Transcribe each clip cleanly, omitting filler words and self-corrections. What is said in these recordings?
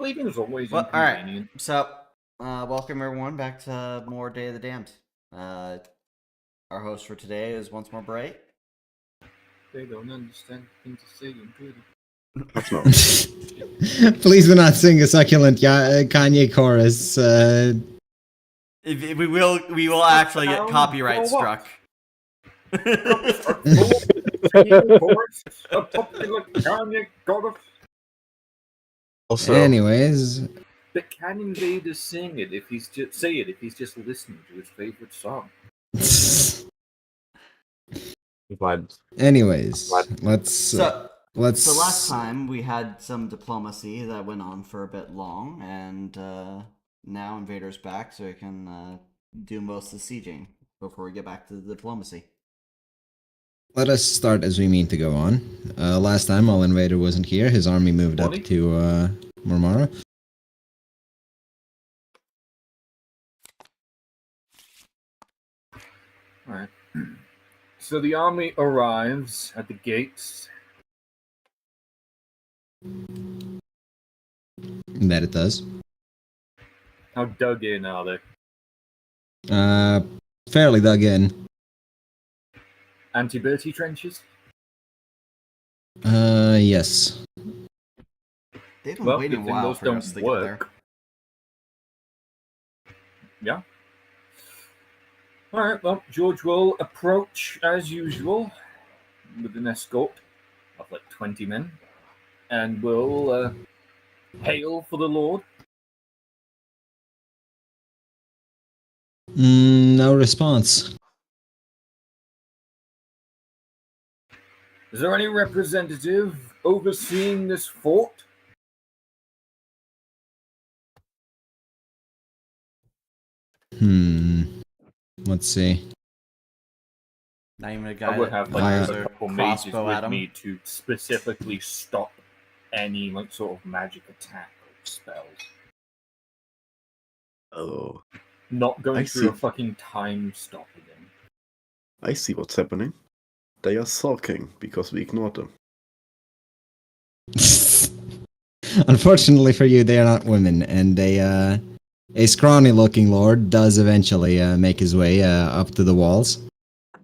bleeding is always Well, inconvenient. alright, so, welcome everyone back to more Day of the Damned. Our host for today is once more Bright. They don't understand things to say in good. That's not. Please do not sing a succulent Kanye chorus. We will actually get copyright struck. Also, Anyways, But can Invaders sing it if he's just listening to his favorite song? anyways, let's. So last time we had some diplomacy that went on for a bit long, and now Invader's back, so we can do most of the sieging before we get back to the diplomacy. Let us start as we mean to go on. Last time, while Invader wasn't here, his army moved up to Murmara. Alright. So the army arrives at the gates. That it does. How dug in are they? Fairly dug in. Anti-Bertie trenches? Yes. They've been Well, waiting a good thing while those for us to don't get there. work. Yeah. Alright, well, George will approach as usual with an escort of like 20 men and will hail for the Lord. No response. Is there any representative overseeing this fort? Let's see. Not even a guy I would that have like fires a a couple mages crossbow at with him. me to specifically stop any like sort of magic attack or spells. oh, Not going I through a see. fucking time stop again. I see what's happening. They are sulking because we ignored them. Unfortunately for you, they are not women, and a scrawny-looking lord does eventually make his way up to the walls. I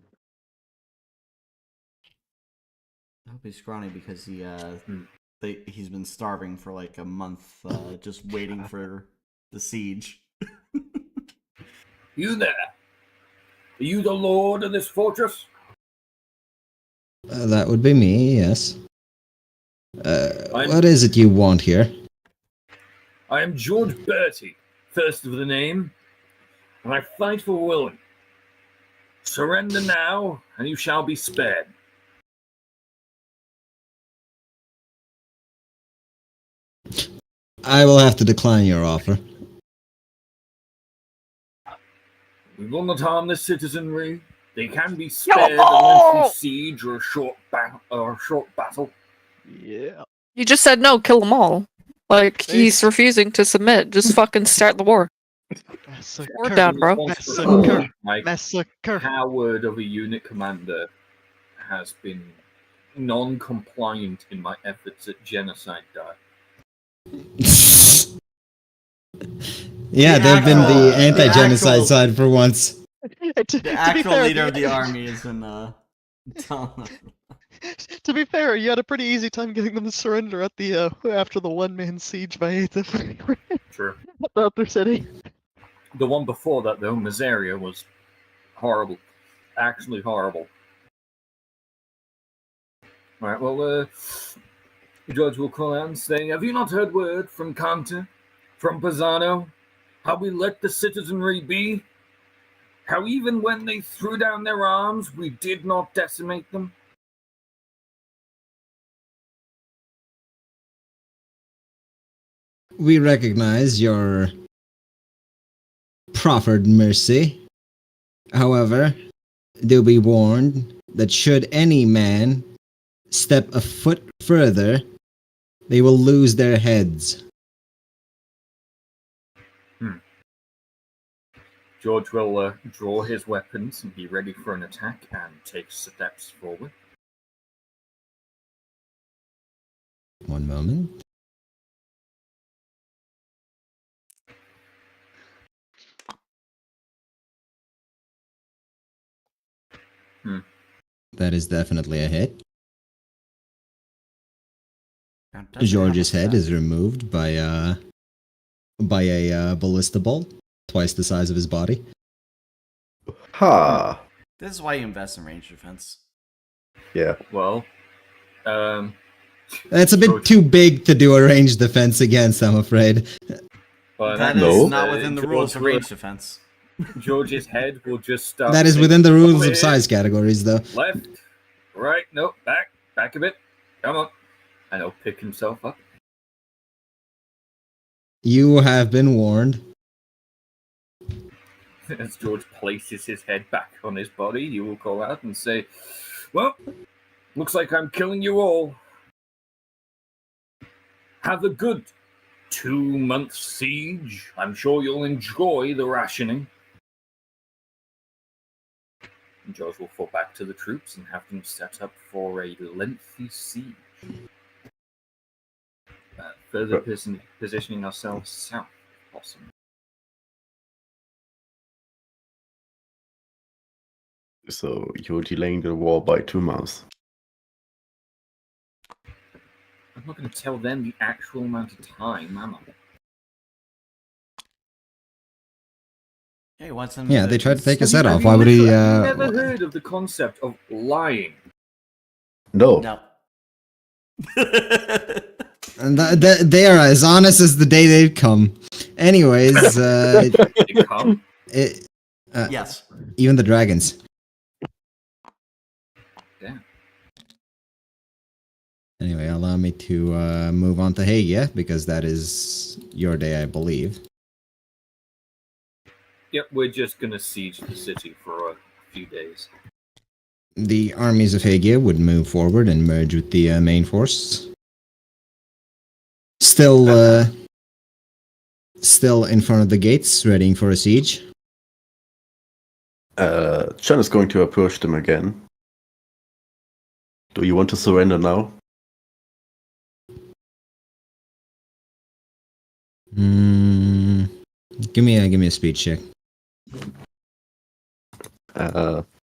hope he's scrawny because he's been starving for like a month, just waiting for the siege. You there? Are you the lord of this fortress? That would be me, yes. What is it you want here? I am George Bertie, first of the name, and I fight for Willing. Surrender now, and you shall be spared. I will have to decline your offer. We will not harm the citizenry. They can be spared a lengthy siege or a short battle. Yeah. You just said no, kill them all. Like, he's refusing to submit. Just fucking start the war. War down, bro. Massacre. Coward of a unit commander has been non-compliant in my efforts at genocide diet. Yeah, they've been the anti-genocide side for once. The actual leader of the army is in To be fair, you had a pretty easy time getting them to surrender at the after the one-man siege by 8th of True. the other city. The one before that, though, Miseria, was horrible. Actually horrible. Alright, well, George will call out and say, have you not heard word from Conte, from Pisano, how we let the citizenry be? How even when they threw down their arms, we did not decimate them? We recognize your proffered mercy. However, do be warned that should any man step a foot further, they will lose their heads. George will draw his weapons and be ready for an attack and take steps forward. One moment. That is definitely a hit. Now, does it have George's a head stat? is removed by a ballista bolt, twice the size of his body. Ha! This is why you invest in range defense. Yeah. Well, It's a bit George- too big to do a ranged defense against, I'm afraid. well, That No. is not within the rules of range defense. George's head will just start. That is saying, within the rules "Over of here, size categories, though. Left, right, no, back a bit. Come on, and he'll pick himself up. You have been warned. As George places his head back on his body, you will call out and say, "Well, looks like I'm killing you all. Have a good 2-month siege. I'm sure you'll enjoy the rationing." And George will fall back to the troops and have them set up for a lengthy siege. Further positioning ourselves south, if possible. So you're delaying the war by 2 months. I'm not going to tell them the actual amount of time, am I? Hey, what's in Yeah, they tried to take his head Have off. you Why would he? have you never heard of the concept of lying? No. No. They are as honest as the day they'd come. Anyways, Did it come? Yes. even the dragons. Yeah. Anyway, allow me to move on to Hagia, because that is your day, I believe. Yep, we're just going to siege the city for a few days. The armies of Hagia would move forward and merge with the main force. Still in front of the gates, readying for a siege. Chen is going to approach them again. Do you want to surrender now? Give me a speed check.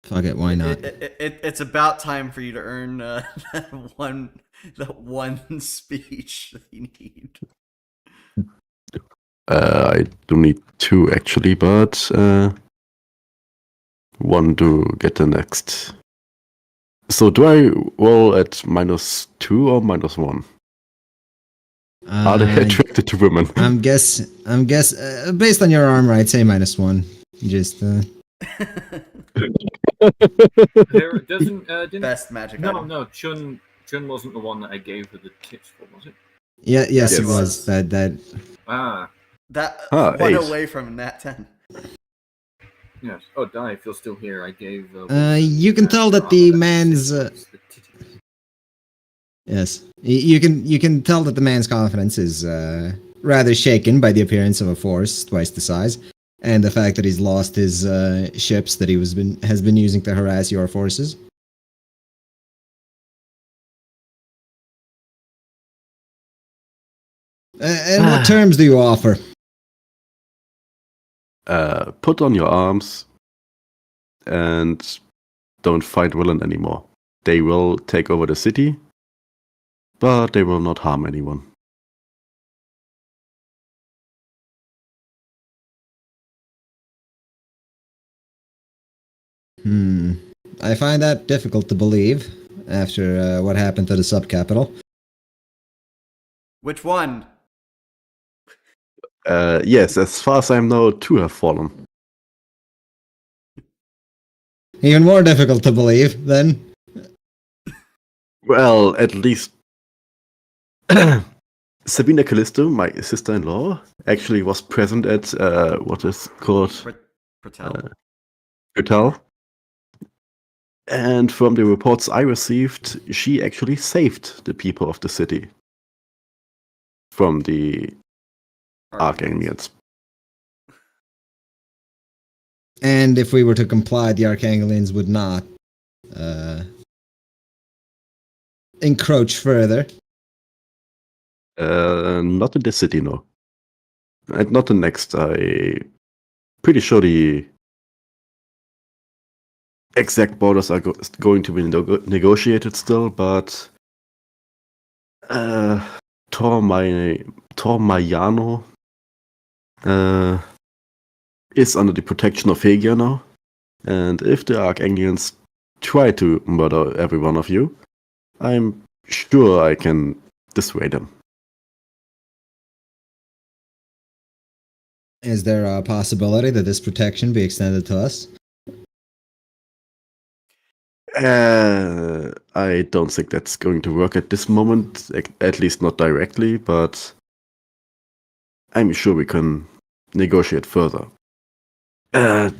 Fuck it, why not? It's about time for you to earn that one speech that you need. I do need 2 actually, but 1 to get the next. So do I roll at -2 or -1? Are they attracted to women? I'm guess based on your armor, I'd say -1. Just There doesn't didn't Best magic no item. no Chun wasn't the one that I gave her the tips for, was it? yes, Yes. it was that. That one 8. away from Nat 10. Yes. Oh, Di, if you're still here, I gave. You can tell that the man's the titties. yes, you can tell that the man's confidence is rather shaken by the appearance of a force twice the size, and the fact that he's lost his ships that he has been using to harass your forces. And what terms do you offer? Put on your arms and don't fight villain anymore. They will take over the city, but they will not harm anyone. I find that difficult to believe after what happened to the sub-capital. Which one? Yes, as far as I know, 2 have fallen. Even more difficult to believe, then. Well, at least Sabina Callisto, my sister-in-law, actually was present at what is called Patel. Hotel. And from the reports I received, she actually saved the people of the city from the Arkainians. And if we were to comply, the Archangelians would not encroach further. Not in the city, no. And not the next. I pretty sure the exact borders are going to be negotiated still, but Tormayano is under the protection of Hegia now, and if the Arkangians try to murder every one of you, I'm sure I can dissuade them. Is there a possibility that this protection be extended to us? I don't think that's going to work at this moment, at least not directly, but I'm sure we can negotiate further. But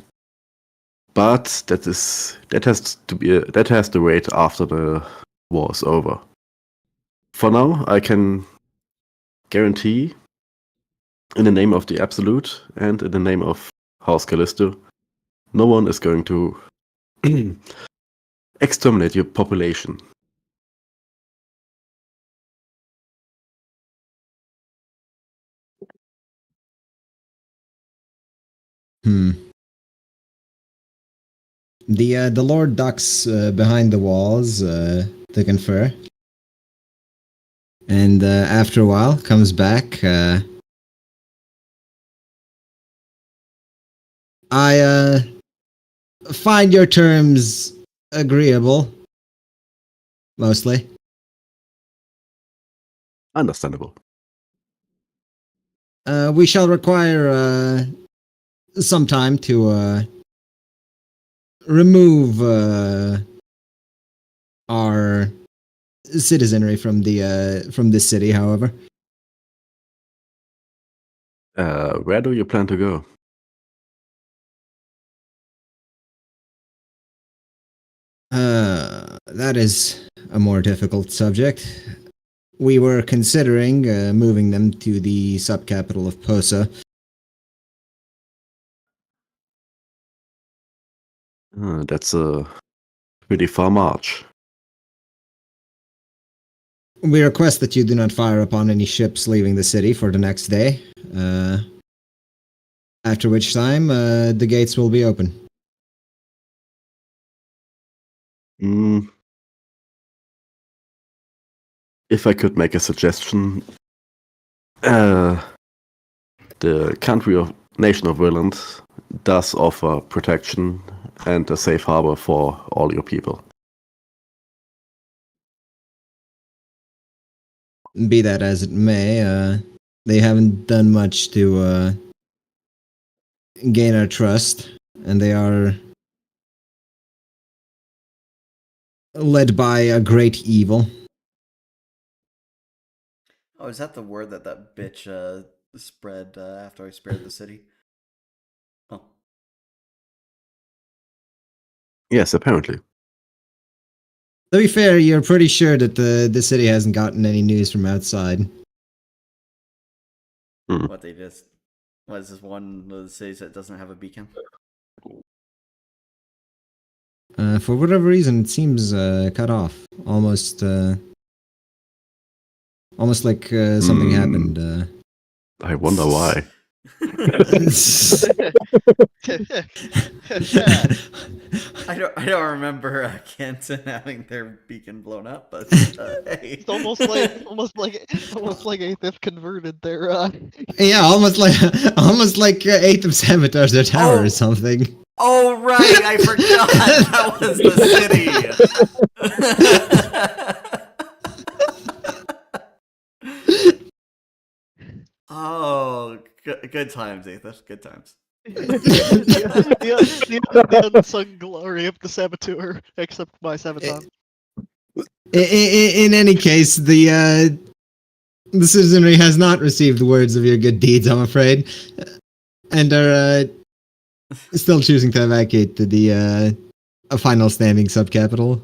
that has to wait after the war is over. For now, I can guarantee, in the name of the Absolute and in the name of House Callisto, no one is going to exterminate your population. The Lord ducks behind the walls to confer, and after a while comes back. I find your terms agreeable, mostly. Understandable. We shall require some time to remove our citizenry from the city. However, Where do you plan to go? that is a more difficult subject. We were considering moving them to the subcapital of Posa. That's a pretty far march. We request that you do not fire upon any ships leaving the city for the next day. After which time, the gates will be open. If I could make a suggestion, the nation of Willand does offer protection and a safe harbor for all your people. Be that as it may, they haven't done much to gain our trust, and they are led by a great evil. Oh, is that the word that bitch spread after I spared the city? Oh. Yes, apparently. To be fair, you're pretty sure that the city hasn't gotten any news from outside. What they just... What is this one of the cities that doesn't have a beacon? For whatever reason, it seems cut off. Almost like something happened. I wonder why. I don't remember Canton having their beacon blown up, but hey. It's almost like Aethith converted their Yeah, almost like Eighth of Sabotage their tower or something. Oh right, I forgot that was the city. Oh, good times, Aethith. Good times. the unsung glory of the saboteur, except by Sabaton. In any case, the citizenry has not received the words of your good deeds, I'm afraid, and are still choosing to evacuate to the a final standing subcapital.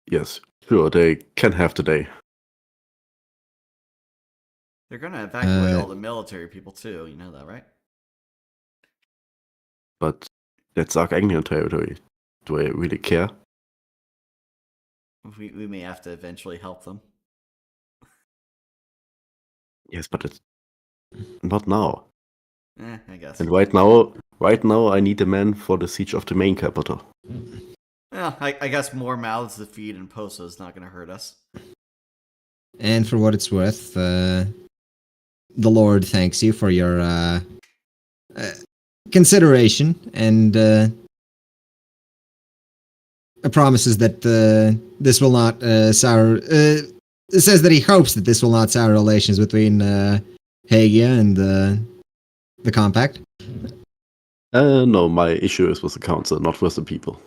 Yes, sure, they can have today. They're gonna evacuate all the military people too, you know that, right? But that's Arkangian territory. Do I really care? We may have to eventually help them. Yes, but it's not now. I guess. And right now, I need a man for the siege of the main capital. Well, I guess more mouths to feed and Posa is not going to hurt us. And for what it's worth, the Lord thanks you for your consideration and promises that this will not sour. It says that he hopes that this will not sour relations between Hagia and the compact. No, my issue is with the council, not with the people.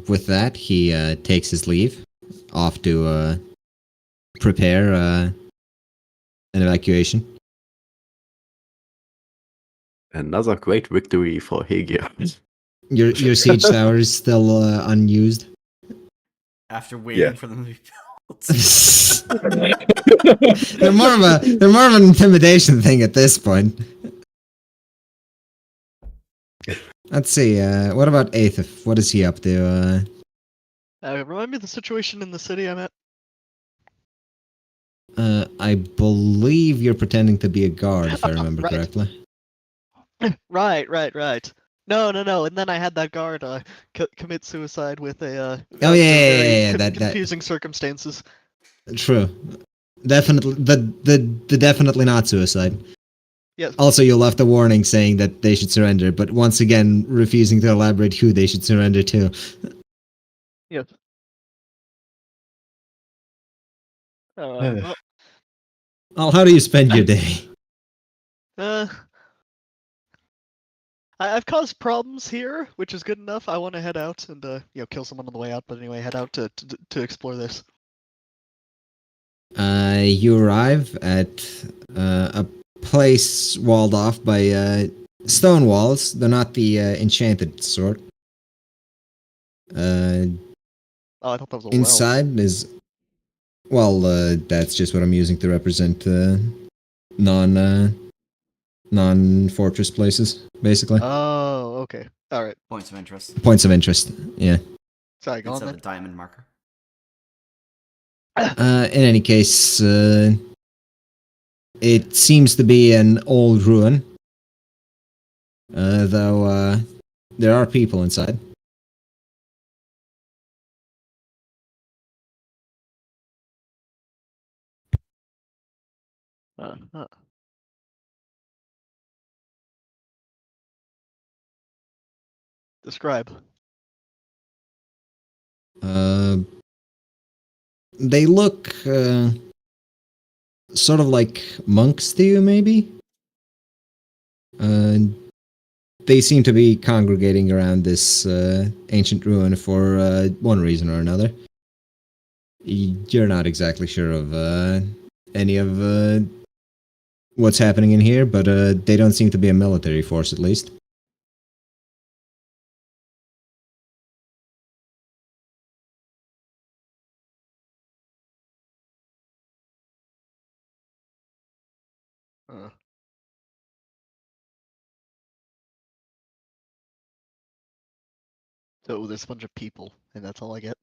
With that, he takes his leave, off to prepare an evacuation. Another great victory for Hagia. Your siege tower is still unused. After waiting Yeah. for them to be built. they're more of an intimidation thing at this point. Let's see. What about Aethif? What is he up to? Remind me of the situation in the city I'm at. I believe you're pretending to be a guard, if I remember Right. correctly. Right. No. And then I had that guard commit suicide with a. Oh, under yeah, very that confusing circumstances. True. Definitely, the definitely not suicide. Yes. Also, you left a warning saying that they should surrender, but once again, refusing to elaborate who they should surrender to. Yes. Well, Well, how do you spend your day? I've caused problems here, which is good enough. I want to head out and kill someone on the way out. But anyway, head out to explore this. You arrive at a place walled off by stone walls. They're not the enchanted sort. Oh, I thought that was a well. Inside is, well, that's just what I'm using to represent non-fortress places, basically. Oh, okay. All right. Points of interest. Points of interest. Yeah. Sorry, go on Instead of then. a diamond marker. In any case, it seems to be an old ruin, though there are people inside. Huh. Describe. They look sort of like monks to you, maybe? They seem to be congregating around this ancient ruin for one reason or another. You're not exactly sure of any of what's happening in here, but they don't seem to be a military force, at least. Huh. So there's a bunch of people, and that's all I get.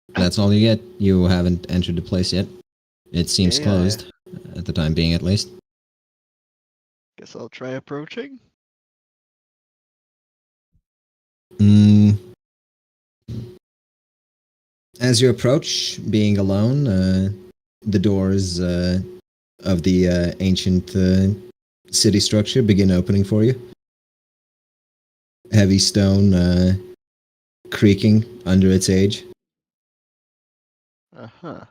That's all you get. You haven't entered the place yet. It seems Yeah. closed, at the time being, at least. Guess I'll try approaching. As you approach, being alone, the doors of the ancient city structure begin opening for you. Heavy stone creaking under its age. Uh-huh.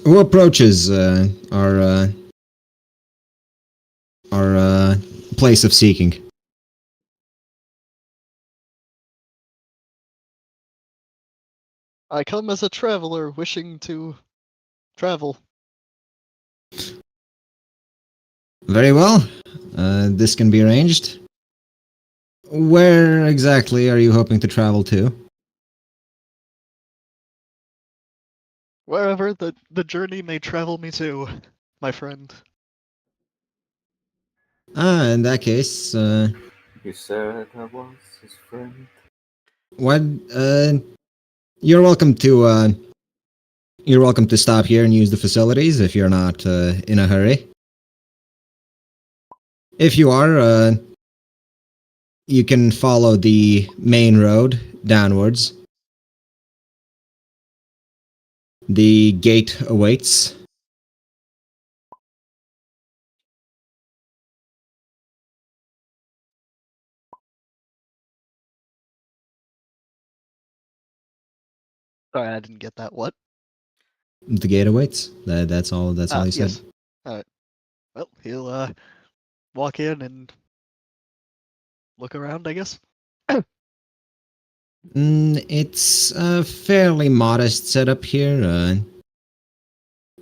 Who approaches our place of seeking? I come as a traveler wishing to travel. Very well. This can be arranged. Where exactly are you hoping to travel to? Wherever the journey may travel me to, my friend. In that case, You said I was his friend. What? You're welcome to. You're welcome to stop here and use the facilities if you're not in a hurry. If you are, you can follow the main road downwards. The gate awaits. Sorry, I didn't get that. What? The gate awaits. That's all. That's all he said. Yes. All right. Well, he'll walk in and look around, I guess. It's a fairly modest setup here.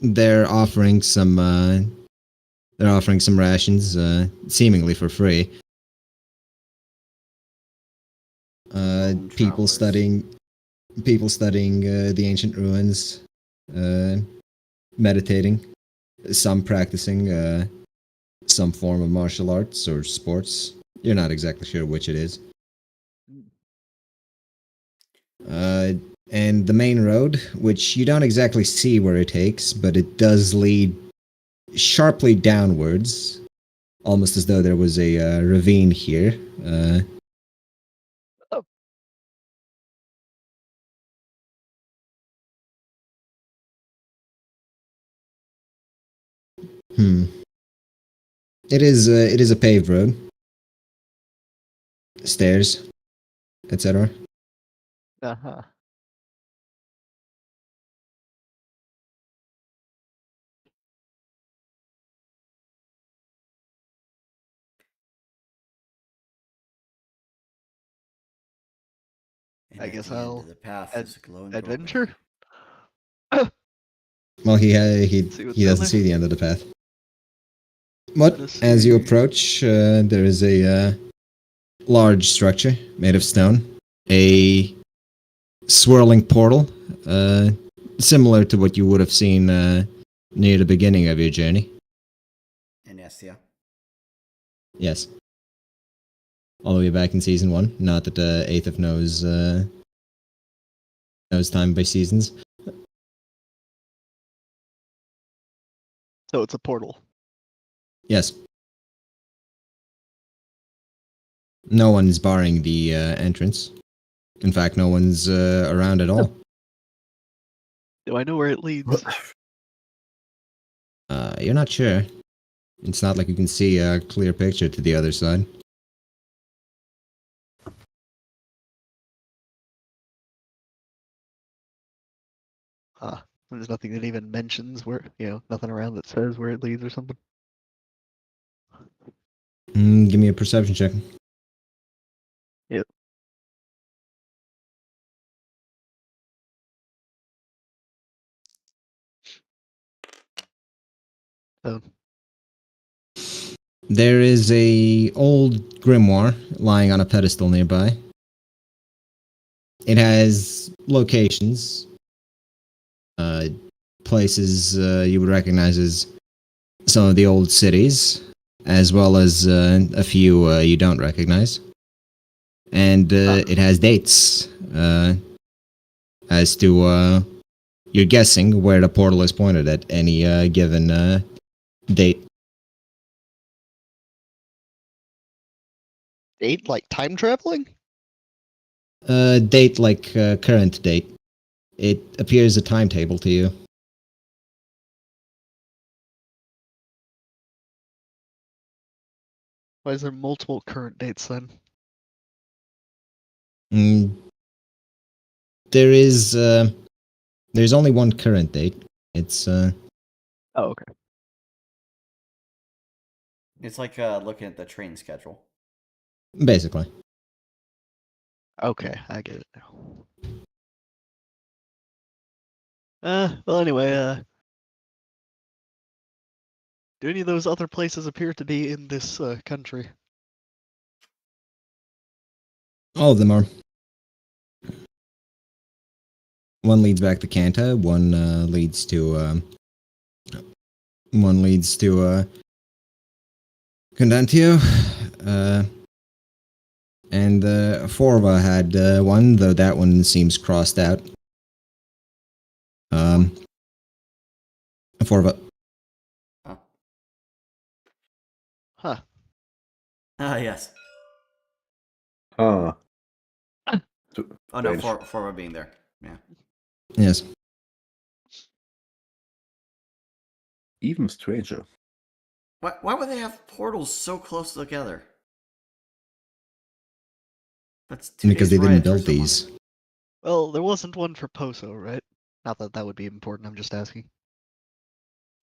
They're offering some. They're offering some rations, seemingly for free. People Travelers. studying. People studying the ancient ruins, meditating. Some practicing some form of martial arts or sports. You're not exactly sure which it is. And the main road, which you don't exactly see where it takes, but it does lead sharply downwards, almost as though there was a ravine here. It is a paved road. Stairs, etc. Uh-huh. And I at guess the end I'll of the path ad- is a glowing adventure? Well, he See what's he down doesn't there? see the end of the path. But Let us as you see. approach, there is a large structure made of stone, a swirling portal, similar to what you would have seen near the beginning of your journey. In Estia. Yes. All the way back in season 1. Not that Aethif knows time by seasons. So it's a portal. Yes. No one's barring the entrance. In fact, no one's around at all. Do I know where it leads? You're not sure. It's not like you can see a clear picture to the other side. There's nothing that even mentions where, nothing around that says where it leads or something. Give me a perception check. Yep. So, There is a old grimoire lying on a pedestal nearby. It has locations, places you would recognize as some of the old cities, as well as a few you don't recognize. And it has dates as to you're guessing where the portal is pointed at any given date. date like time traveling? Date like current date. It appears a timetable to you. Why is there multiple current dates then? There is there's only one current date. It's Oh, okay. It's like looking at the train schedule. basically. Okay, I get it now. Well, anyway, do any of those other places appear to be in this country? All of them are. One leads back to Kanta. One leads to Condantio. And Forva had one, though that one seems crossed out. Forva. Huh. Ah, yes. Ah. Oh no, Strange. for being there. Yeah. Yes. Even stranger. Why would they have portals so close together? That's 2 Because days they didn't ride for build someone. these. Well, there wasn't one for Poso, right? Not that that would be important. I'm just asking.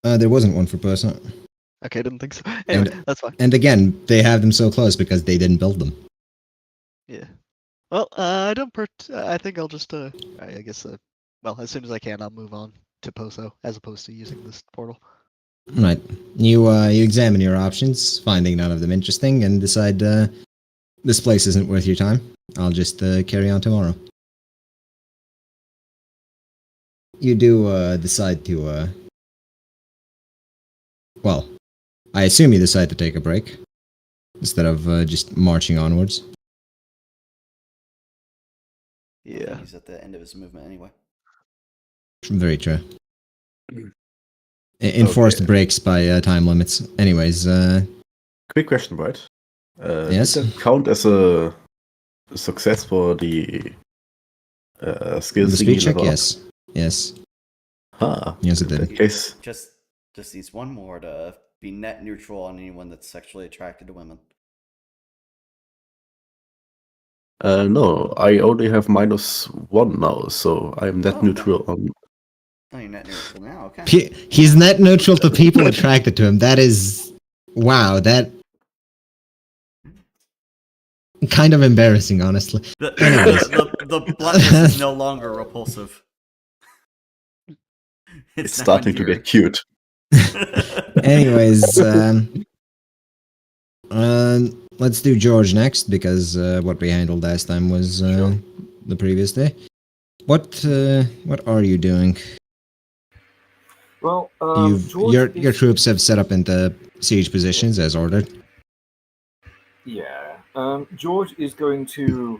There wasn't one for Persona. Okay, didn't think so. Anyway, that's fine. And again, they have them so close because they didn't build them. Yeah. Well, I don't. I think I'll just. I guess. Well, as soon as I can, I'll move on to Poso as opposed to using this portal. Right. You examine your options, finding none of them interesting, and decide this place isn't worth your time. I'll just carry on tomorrow. You do decide to. Well, I assume you decide to take a break instead of just marching onwards. Yeah. He's at the end of his movement anyway. Very true. Enforced breaks by time limits. Anyways, Quick question, right? Yes? Did that count as a success for the skills the speed check, level up? yes. Yes. Huh. Yes, it In did. that case, Just needs one more to be net neutral on anyone that's sexually attracted to women. no, I only have -1 now, so I'm net Oh, neutral on. Oh, you're net neutral now. Okay. He's net neutral to people attracted to him. That is... Wow, that... Kind of embarrassing, honestly. Anyways. The bluntness is no longer repulsive. It's now starting to get cute. Anyways, let's do George next, because what we handled last time was the previous day. What are you doing? Well, your troops have set up into siege positions as ordered. Yeah. George is going to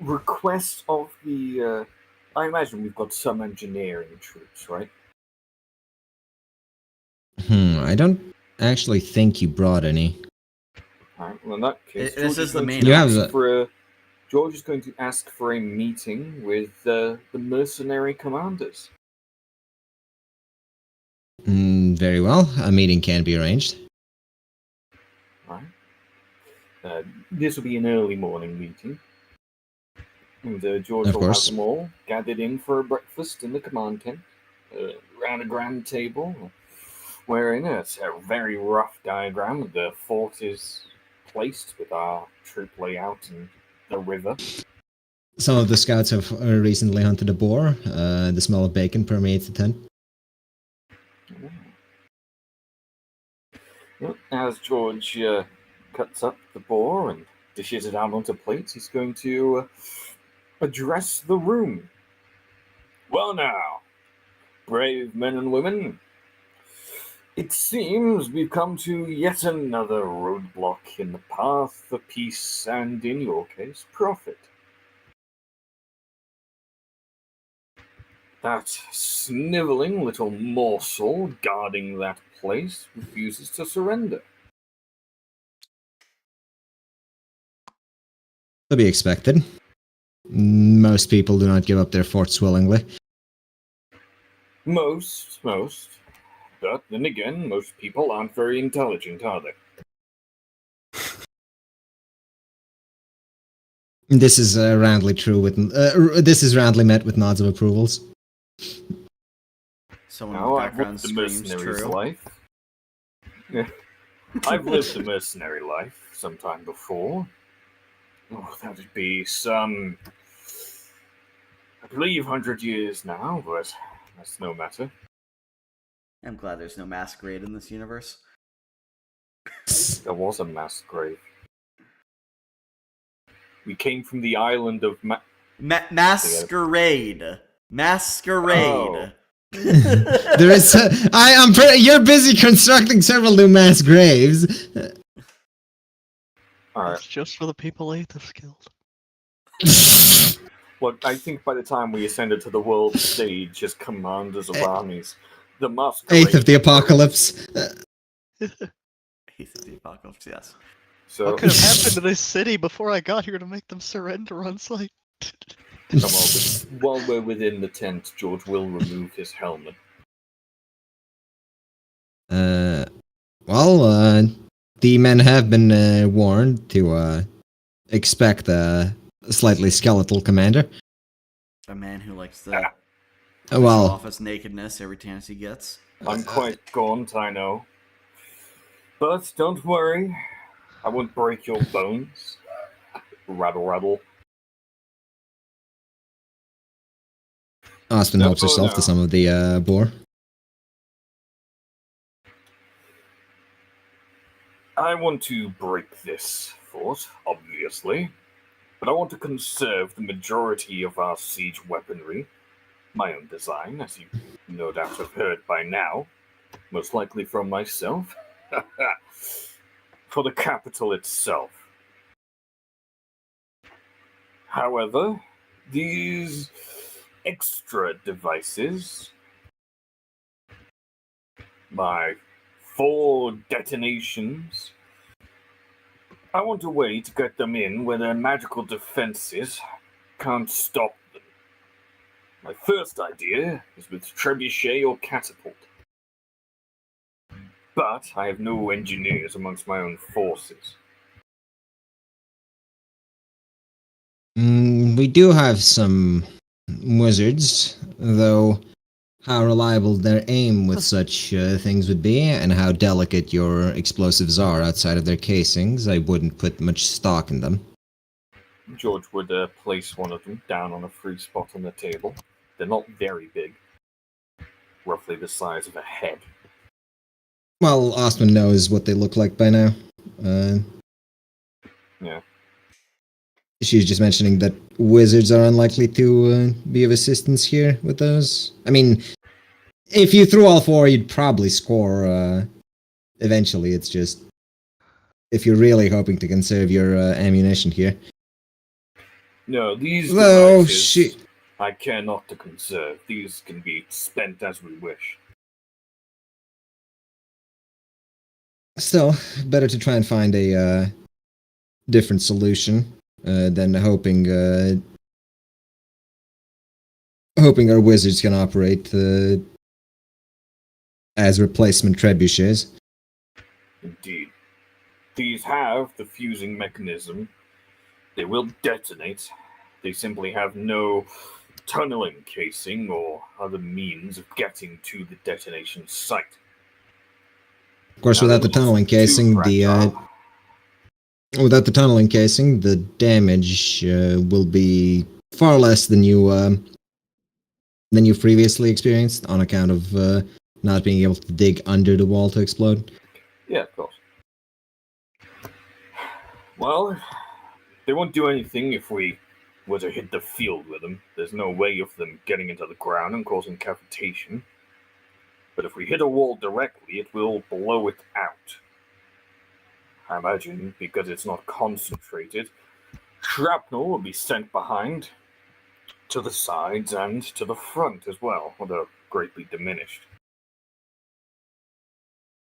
request of the. I imagine we've got some engineering troops, right? I don't actually think you brought any. Alright, well, in that case, This George is the going main to You have ask a- for a. George is going to ask for a meeting with the mercenary commanders. Very well. A meeting can be arranged. Right. This will be an early morning meeting. And George Of will course. have them all gathered in for a breakfast in the command tent, around a grand table, wherein it's a very rough diagram of the fort is placed with our troop layout and the river. Some of the scouts have recently hunted a boar. The smell of bacon permeates the tent. Well, as George cuts up the boar and dishes it out onto plates, he's going to address the room. Well now, brave men and women, it seems we've come to yet another roadblock in the path for peace and, in your case, profit. That sniveling little morsel guarding that place refuses to surrender. To be expected. Most people do not give up their forts willingly. Most. But then again, most people aren't very intelligent, are they? This is roundly true with. This is roundly met with nods of approvals. Someone in Now, the I've background lived the screams mercenary's true. life. I've lived the mercenary life sometime before. Oh, that would be some, I believe, 100 years now, but that's no matter. I'm glad there's no masquerade in this universe. There was a mass grave. We came from the island of Masquerade. Masquerade. Oh. There is. You're busy constructing several new mass graves. Alright. It's just for the people Aethys killed. Look, I think by the time we ascended to the world stage as commanders of armies, the masquerade... Eighth of the apocalypse. He's the apocalypse, yes. So, What could have happened to this city before I got here to make them surrender on sight? come on, while we're within the tent, George will remove his helmet. Well, the men have been warned to expect a slightly skeletal commander. A man who likes to Well, show off his nakedness every chance he gets. I'm quite gaunt, I know. But don't worry, I won't break your bones. Rattle, rattle. Austin helps herself to some of the boar. I want to break this fort, obviously, but I want to conserve the majority of our siege weaponry. My own design, as you no doubt have heard by now, most likely from myself, for the capital itself. However, these extra devices, my 4 detonations, I want a way to get them in where their magical defenses can't stop them. My first idea is with trebuchet or catapult. But I have no engineers amongst my own forces. We do have some wizards, though how reliable their aim with such things would be, and how delicate your explosives are outside of their casings, I wouldn't put much stock in them. George would place one of them down on a free spot on the table. They're not very big, roughly the size of a head. Well, Ostman knows what they look like by now. Yeah. She was just mentioning that wizards are unlikely to be of assistance here with those. I mean, if you threw all 4, you'd probably score eventually. It's just if you're really hoping to conserve your ammunition here. No, these Though devices I care not to conserve. These can be spent as we wish. Still, better to try and find a different solution than hoping our wizards can operate as replacement trebuchets. Indeed. These have the fusing mechanism. They will detonate. They simply have no tunneling casing or other means of getting to the detonation site. Of course, without the tunneling casing, the damage will be far less than you previously experienced on account of not being able to dig under the wall to explode. Yeah, of course. Well, they won't do anything if we were to hit the field with them. There's no way of them getting into the ground and causing cavitation. But if we hit a wall directly, it will blow it out. I imagine, because it's not concentrated, shrapnel will be sent behind, to the sides, and to the front as well, although greatly diminished.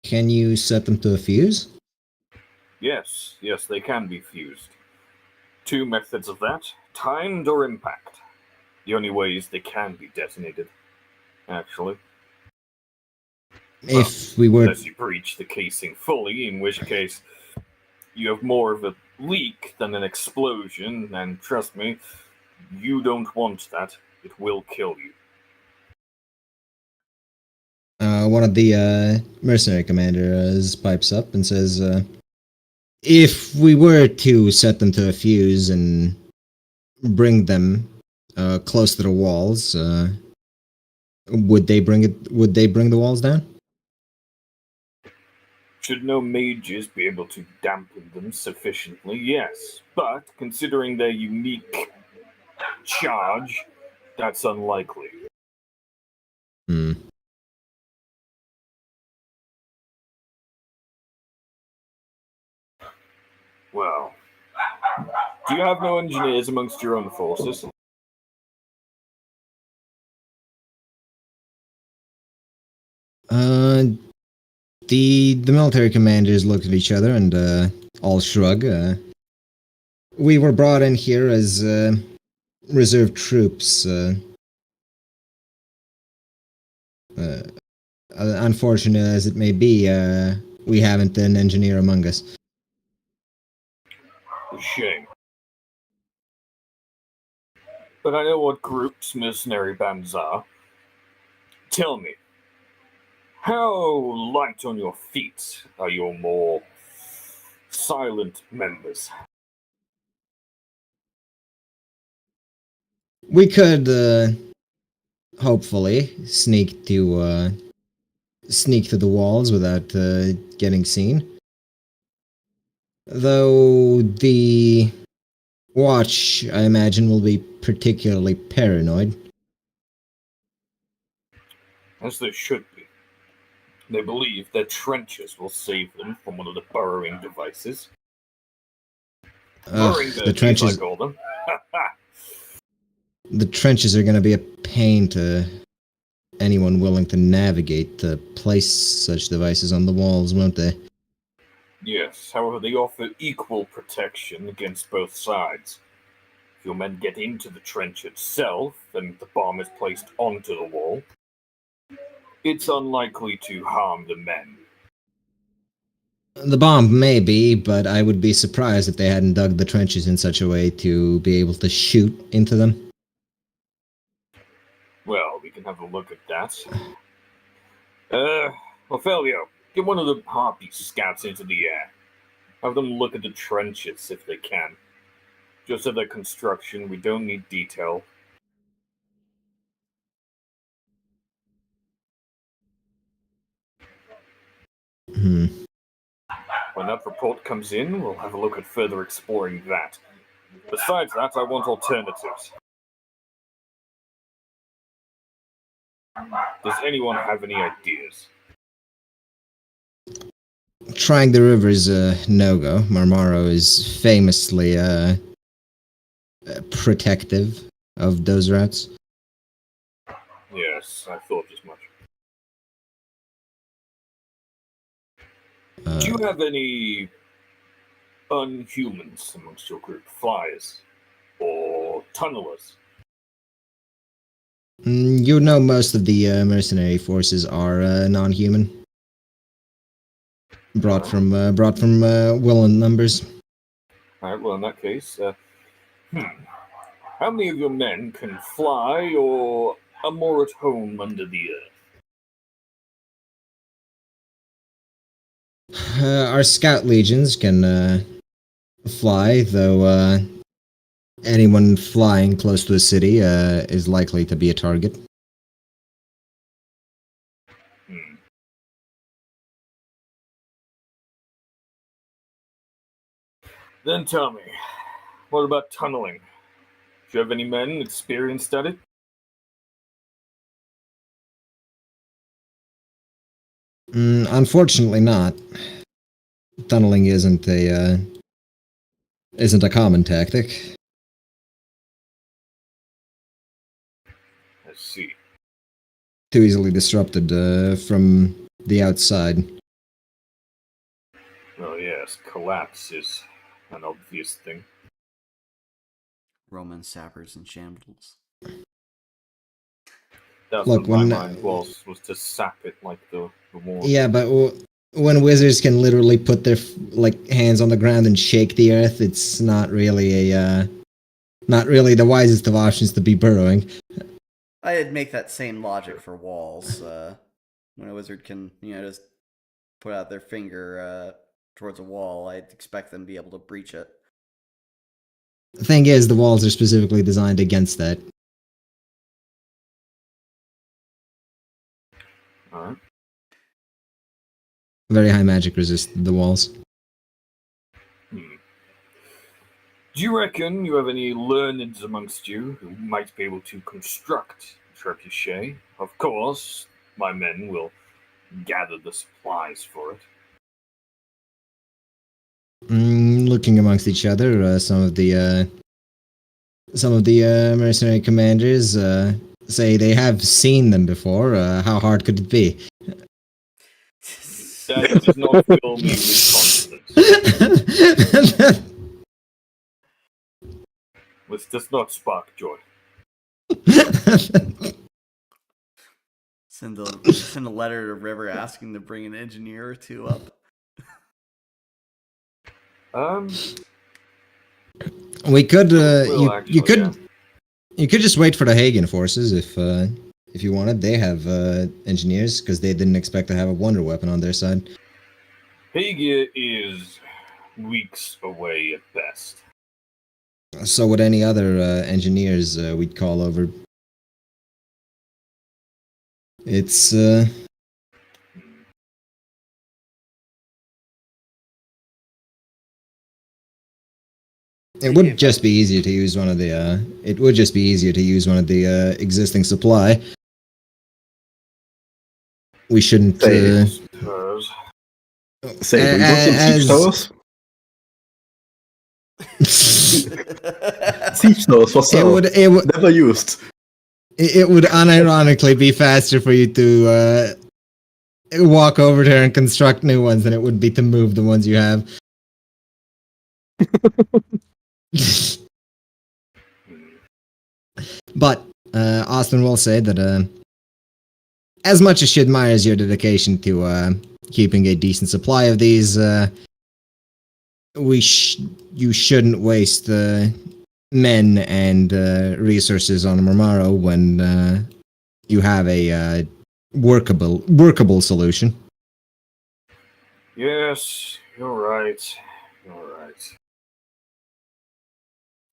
Can you set them to a fuse? Yes, they can be fused. 2 methods of that, timed or impact. The only ways they can be detonated, actually. If we were... Unless you breach the casing fully, in which case you have more of a leak than an explosion, and trust me, you don't want that. It will kill you. One of the mercenary commanders pipes up and says, if we were to set them to a fuse and bring them close to the walls, would they bring the walls down? Should no mages be able to dampen them sufficiently, yes. But considering their unique charge, that's unlikely. Well, Do you have no engineers amongst your own forces? The military commanders look at each other and all shrug. We were brought in here as reserve troops. Unfortunate as it may be, we haven't an engineer among us. A shame. But I know what groups mercenary bands are. Tell me, how light on your feet are your more silent members? We could hopefully sneak to the walls without getting seen. Though the watch, I imagine, will be particularly paranoid. As they should be. They believe their trenches will save them from one of the burrowing devices. Burrowing The trenches. I call them. The trenches are going to be a pain to anyone willing to navigate to place such devices on the walls, won't they? Yes, however, they offer equal protection against both sides. If your men get into the trench itself and the bomb is placed onto the wall, it's unlikely to harm the men. The bomb may be, but I would be surprised if they hadn't dug the trenches in such a way to be able to shoot into them. Well, we can have a look at that. Ophelio, get one of the Harpy scouts into the air. Have them look at the trenches if they can. Just at their construction, we don't need detail. When that report comes in, we'll have a look at further exploring that. Besides that, I want alternatives. Does anyone have any ideas? Trying the river is a no-go. Marmaro is famously protective of those routes. Yes, I thought as much. Do you have any unhumans amongst your group? Flyers? Or tunnelers? You know most of the mercenary forces are non-human. Brought from Willen numbers. Alright, well in that case, how many of your men can fly or are more at home under the earth? Our scout legions can fly, though anyone flying close to a city is likely to be a target. Then tell me, what about tunneling? Do you have any men experienced at it? Unfortunately not. Tunneling isn't a common tactic. I see. Too easily disrupted from the outside. Well, yes, collapse is an obvious thing. Roman sappers in shambles. That's Look, what my when- mind was to sap it like the war. Yeah, but when wizards can literally put their hands on the ground and shake the earth, it's not really the wisest of options to be burrowing. I'd make that same logic for walls. When a wizard can, just put out their finger towards a wall, I'd expect them to be able to breach it. The thing is, the walls are specifically designed against that. Alright. Very high magic resist the walls. Do you reckon you have any learneds amongst you who might be able to construct a trebuchet? Of course, my men will gather the supplies for it. looking amongst each other, some of the mercenary commanders say they have seen them before. How hard could it be? That does not fill me with confidence. This does not spark joy. Send a letter to River asking to bring an engineer or two up. We could. Well, You could. yeah. You could just wait for the Hagen forces if you wanted. They have engineers because they didn't expect to have a wonder weapon on their side. Hagia is weeks away at best. So would any other engineers we'd call over. It's it would just be easier to use one of the existing supply. We shouldn't Say, do you want some siege towers? Siege towers for sale. it would Never used. It would unironically be faster for you to walk over there and construct new ones than it would be to move the ones you have. But Austin will say that as much as she admires your dedication to keeping a decent supply of these, you shouldn't waste men and resources on Mormaro when you have a workable solution. Yes, you're right.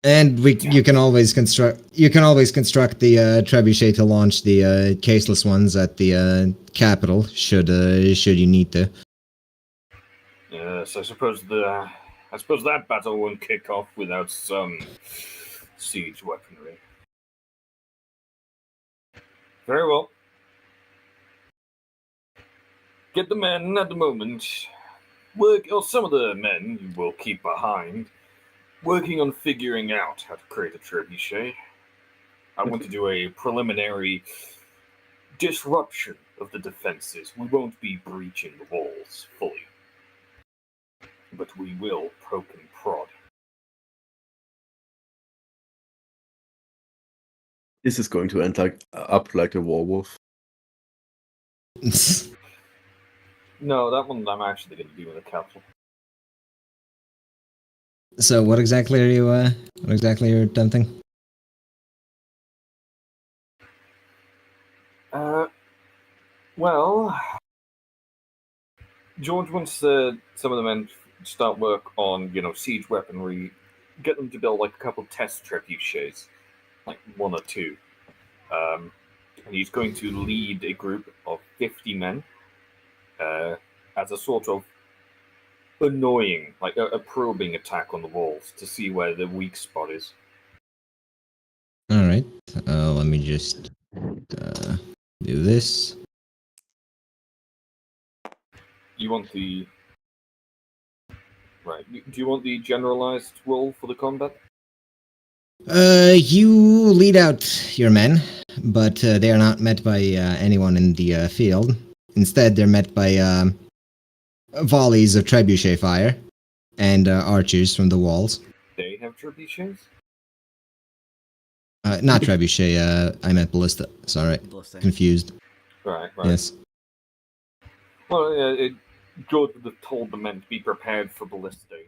And you can always construct the trebuchet to launch the caseless ones at the capital should you need to. Yes, I suppose that battle won't kick off without some siege weaponry. Very well. Get the men at the moment. Some of the men you will keep behind, working on figuring out how to create a trebuchet. I want to do a preliminary disruption of the defenses. We won't be breaching the walls fully, but we will poke and prod. This is going to end up like a werewolf. No, that one I'm actually going to do in the capital. So what exactly are you attempting? Well, George wants some of the men start work on, siege weaponry, get them to build like a couple test trebuchets, like one or two. And he's going to lead a group of 50 men as a sort of annoying, like a probing attack on the walls to see where the weak spot is. All right. Let me just do this. You want the... Right. Do you want the generalized role for the combat? You lead out your men, but they are not met by anyone in the field. Instead, they're met by volleys of trebuchet fire and archers from the walls. They have trebuchets? Not trebuchet, I meant ballista. Sorry. Ballista. Confused. Right. Yes. Well, George would have told the men to be prepared for ballistae.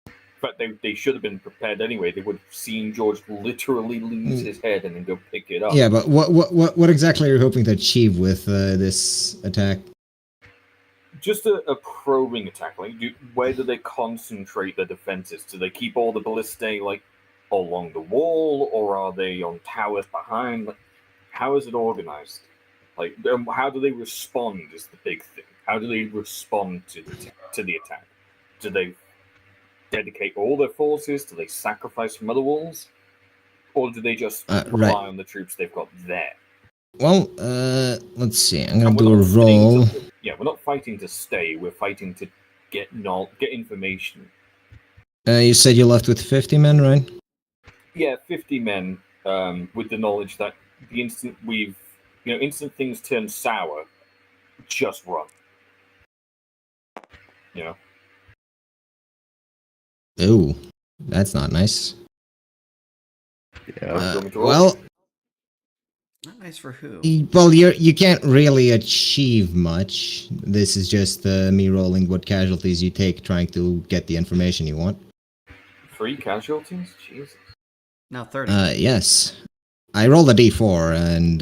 In fact, they should have been prepared anyway. They would have seen George literally lose his head and then go pick it up. Yeah, but what exactly are you hoping to achieve with this attack? Just a probing attack. Like, where do they concentrate their defenses? Do they keep all the ballistae like along the wall, or are they on towers behind? Like, how is it organized? Like, how do they respond is the big thing. How do they respond to the attack? Do they dedicate all their forces? Do they sacrifice from other walls? Or do they just rely on the troops they've got there? Well, let's see. I'm going to do a roll. We're not fighting to stay. We're fighting to get information. You said you left with 50 men, right? Yeah, 50 men, with the knowledge that the instant instant things turn sour, just run. You know? Ooh, that's not nice. Yeah. Well, Not nice for who? well, you can't really achieve much. This is just me rolling what casualties you take, trying to get the information you want. 3 casualties? Jesus. Now 30. Yes. I rolled a d4, and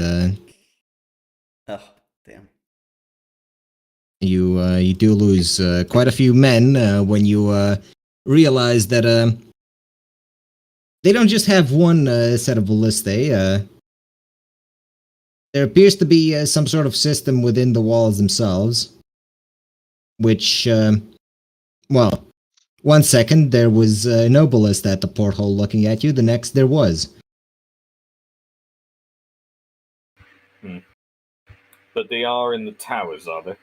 Oh, damn. you do lose quite a few men when you realize that they don't just have one set of ballistae. There appears to be some sort of system within the walls themselves, which, well, 1 second there was no ballista at the porthole looking at you, the next there was. But they are in the towers, are they?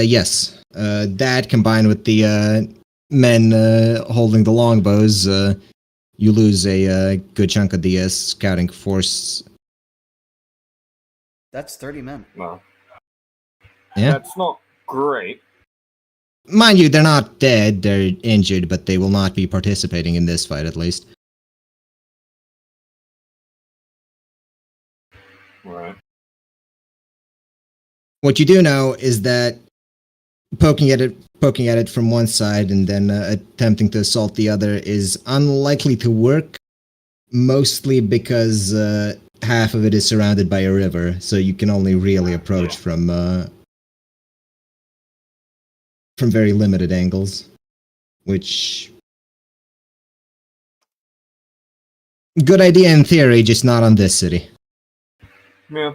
Yes. That combined with the men holding the longbows, you lose a good chunk of the scouting force. That's 30 men. Well, Yeah. that's not great. Mind you, they're not dead, they're injured, but they will not be participating in this fight at least. Right. What you do know is that poking at it from one side and then attempting to assault the other is unlikely to work, mostly because half of it is surrounded by a river, so you can only really approach from very limited angles, which good idea in theory, just not on this city. Yeah.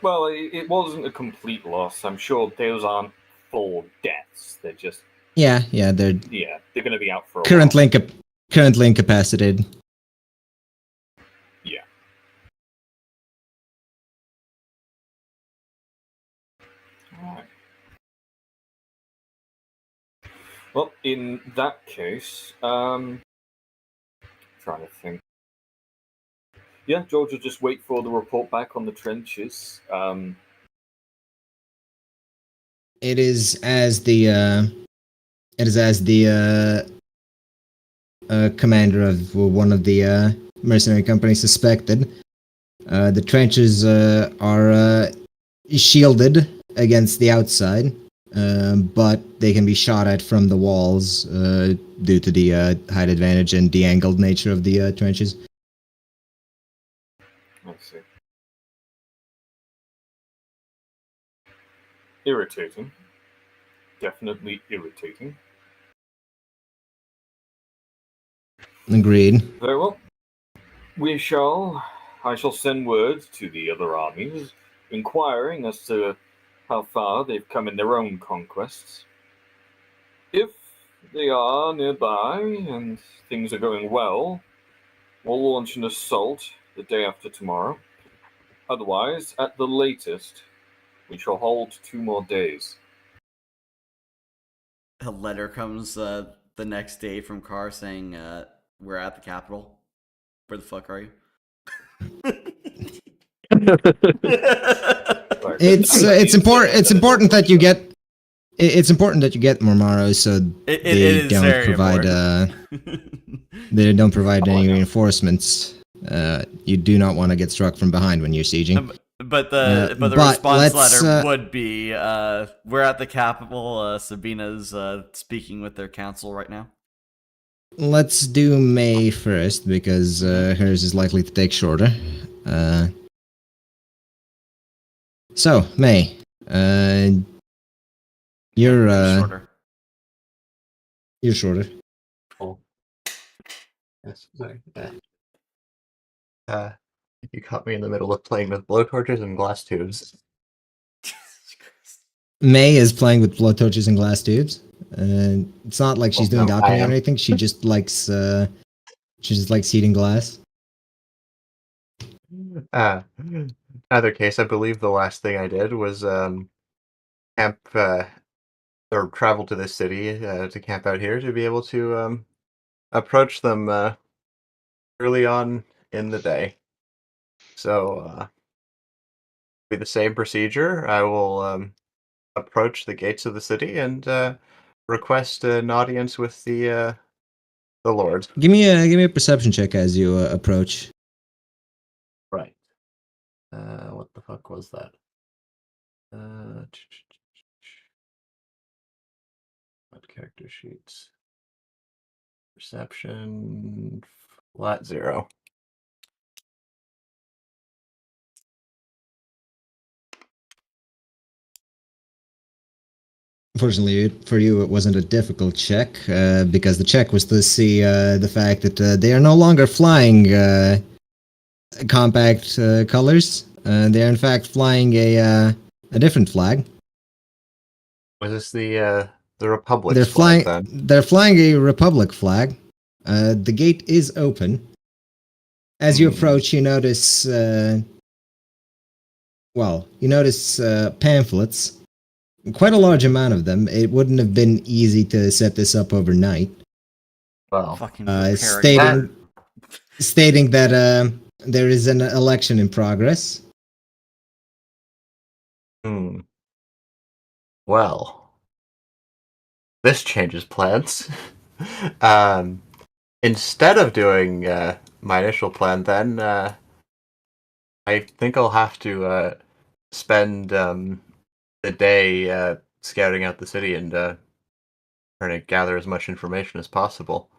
Well, it wasn't a complete loss. I'm sure those aren't full deaths. They're just Yeah, they're they're going to be out for a currently while. currently incapacitated. Yeah. Alright. Well, in that case, trying to think. Yeah, George will just wait for the report back on the trenches. It is as the commander of one of the mercenary companies suspected. The trenches are shielded against the outside, but they can be shot at from the walls due to the height advantage and de-angled nature of the trenches. Let's see. Irritating. Definitely irritating. Agreed. Very well. I shall send word to the other armies, inquiring as to how far they've come in their own conquests. If they are nearby and things are going well, we'll launch an assault the day after tomorrow. Otherwise, at the latest, we shall hold 2 more days. A letter comes the next day from Carr saying, we're at the capital. Where the fuck are you? It's important that you get. It's important that you get Mormaro, so they don't provide they don't provide any reinforcements. You do not want to get struck from behind when you're sieging. But the response letter would be, we're at the capital. Sabina's speaking with their council right now. Let's do May first, because hers is likely to take shorter. So, May, you're shorter. You're shorter. Oh. Yes, sorry. You caught me in the middle of playing with blowtorches and glass tubes. May is playing with blowtorches and glass tubes. It's not like she's doing alchemy or anything. She just likes heating glass. Either case, I believe the last thing I did was camp or travel to this city to camp out here to be able to approach them early on in the day. So, be the same procedure. I will approach the gates of the city and request an audience with the Lord. Give me a perception check as you approach. Right. What the fuck was that? What character sheets? Perception flat 0. Fortunately for you, it wasn't a difficult check because the check was to see the fact that they are no longer flying compact colors. They are in fact flying a different flag. Was this the Republic's They're flag flying. then? They're flying a Republic flag. The gate is open. As you approach, you notice. You notice pamphlets. Quite a large amount of them. It wouldn't have been easy to set this up overnight. Well, Fucking Stating that there is an election in progress. Well, this changes plans. Instead of doing my initial plan, then I think I'll have to spend the day scouting out the city and trying to gather as much information as possible.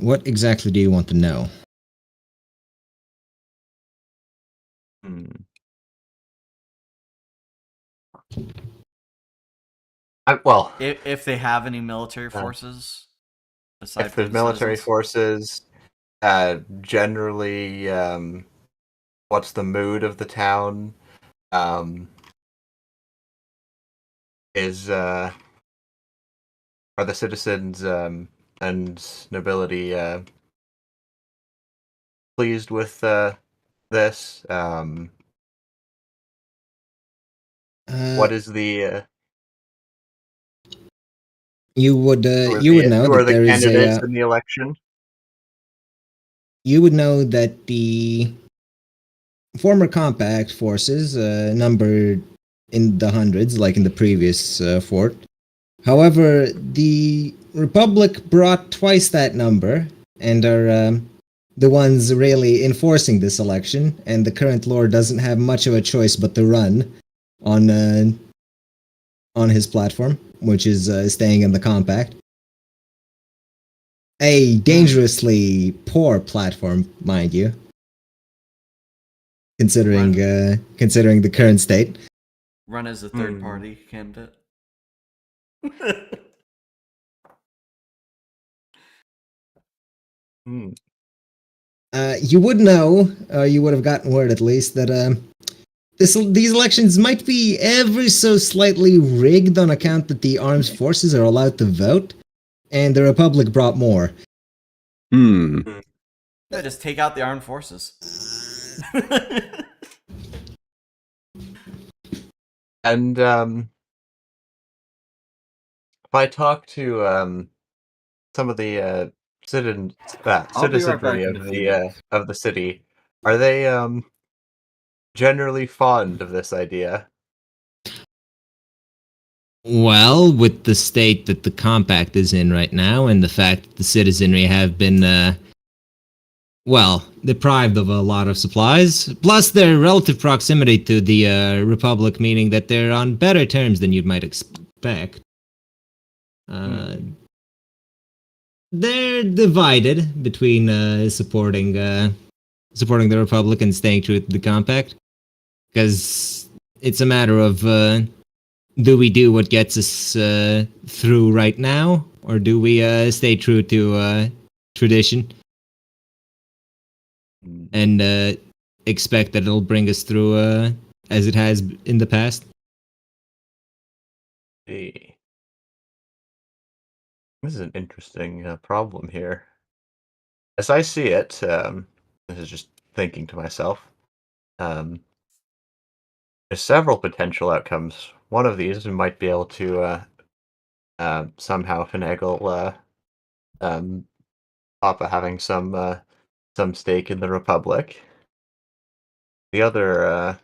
What exactly do you want to know? Well, if they have any military forces, aside if from there's the military citizens? forces, generally, what's the mood of the town? Are the citizens and nobility pleased with this? What is the you would know who are that the there is candidates a in the election? you would know that the former compact forces numbered in the hundreds, like in the previous fort. However, the Republic brought twice that number and are the ones really enforcing this election, and the current lord doesn't have much of a choice but to run on his platform, which is staying in the compact. A dangerously poor platform, mind you, considering the current state. Run as a third party candidate. You would know, you would have gotten word at least, that these elections might be ever so slightly rigged on account that the armed forces are allowed to vote, and the Republic brought more. Yeah, just take out the armed forces. And if I talk to some of the citizenry of the city, are they generally fond of this idea? Well, with the state that the compact is in right now, and the fact that the citizenry have been, deprived of a lot of supplies, plus their relative proximity to the Republic, meaning that they're on better terms than you might expect. They're divided between supporting the Republic and staying true to the compact, because it's a matter of do we do what gets us through right now, or do we stay true to tradition and expect that it'll bring us through as it has in the past? This is an interesting problem here. As I see it, this is just thinking to myself. there's several potential outcomes. One of these we might be able to somehow finagle Papa having some stake in the Republic. The other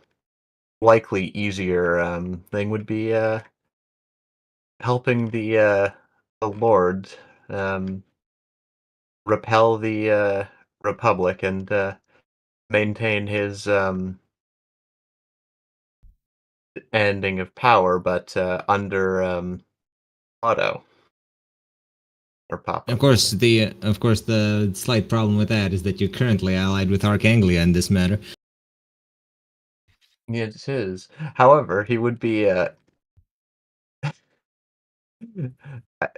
likely easier thing would be helping the Lord repel the Republic and maintain his ending of power, but under Otto or Papa. Of course, the slight problem with that is that you're currently allied with Arkaine in this matter. Yes, it is. However, he would be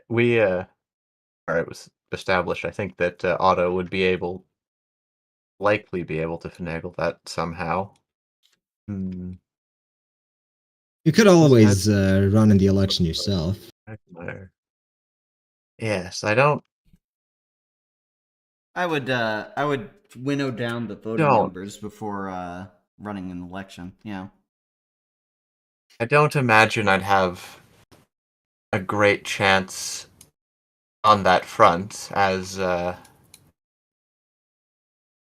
we or it was established, I think, that Otto would likely be able to finagle that somehow. Hmm. You could always run in the election yourself. Yes, I don't. I would winnow down the voting Don't. numbers before running an election. Yeah. I don't imagine I'd have a great chance on that front, as the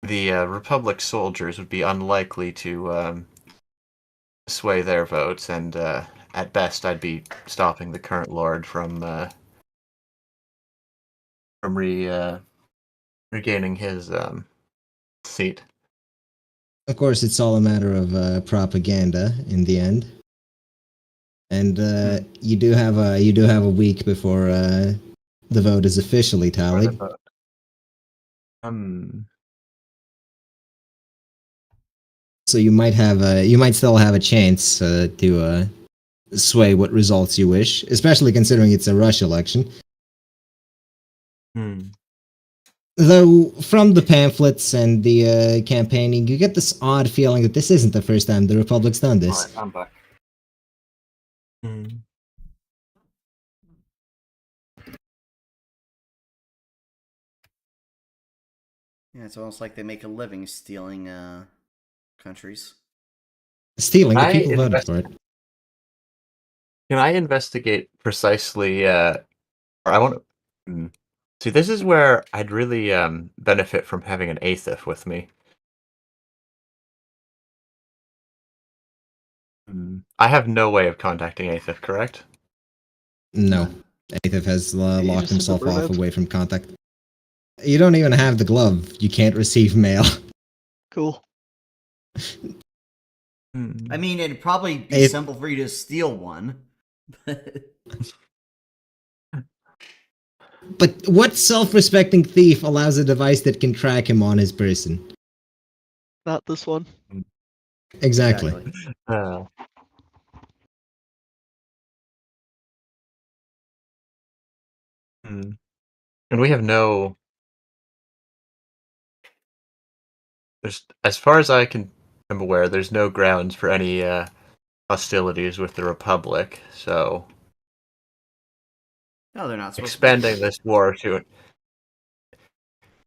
Republic soldiers would be unlikely to sway their votes, and at best I'd be stopping the current Lord from regaining his seat. Of course, it's all a matter of propaganda in the end, and you do have a week before the vote is officially tallied. So you might still have a chance to sway what results you wish, especially considering it's a rush election. Though from the pamphlets and the campaigning, you get this odd feeling that this isn't the first time the Republic's done this. Alright, I'm back. Yeah, it's almost like they make a living stealing countries. Stealing, the people voted for it. Can I investigate precisely? Or I want to. See, this is where I'd really benefit from having an Aethif with me. I have no way of contacting Aethif, correct? No. Aethif has locked himself off away from contact. You don't even have the glove. You can't receive mail. Cool. I mean, it'd probably be simple for you to steal one. But what self-respecting thief allows a device that can track him on his person? Not this one. Exactly. And we have no. As far as I'm aware, there's no grounds for any hostilities with the Republic. So. No, they're not expanding this war to it.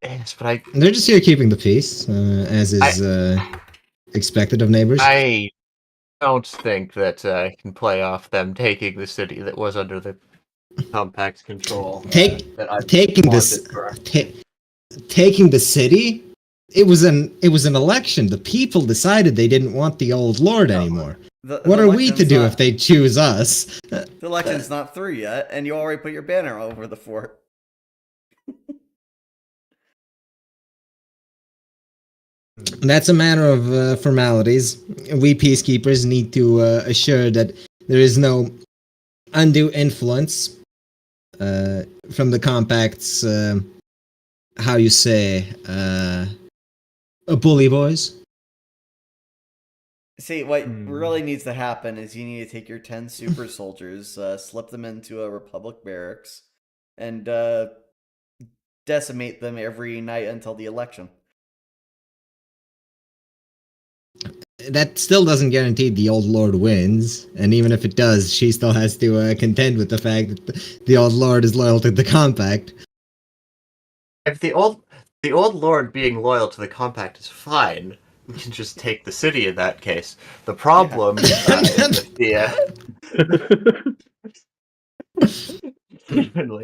Yes, but they're just here keeping the peace, as is expected of neighbors. I don't think that I can play off them taking the city that was under the Compact's control. Taking the city. It was an election. The people decided they didn't want the old lord anymore. What are we to do if they choose us? The election's not through yet, and you already put your banner over the fort. That's a matter of formalities. We peacekeepers need to assure that there is no undue influence from the Compact's, how you say, bully boys. See, what really needs to happen is you need to take your 10 super soldiers, slip them into a Republic barracks, and decimate them every night until the election. That still doesn't guarantee the old lord wins, and even if it does, she still has to contend with the fact that the old lord is loyal to the Compact. If the old lord being loyal to the Compact is fine, we can just take the city in that case. The problem is that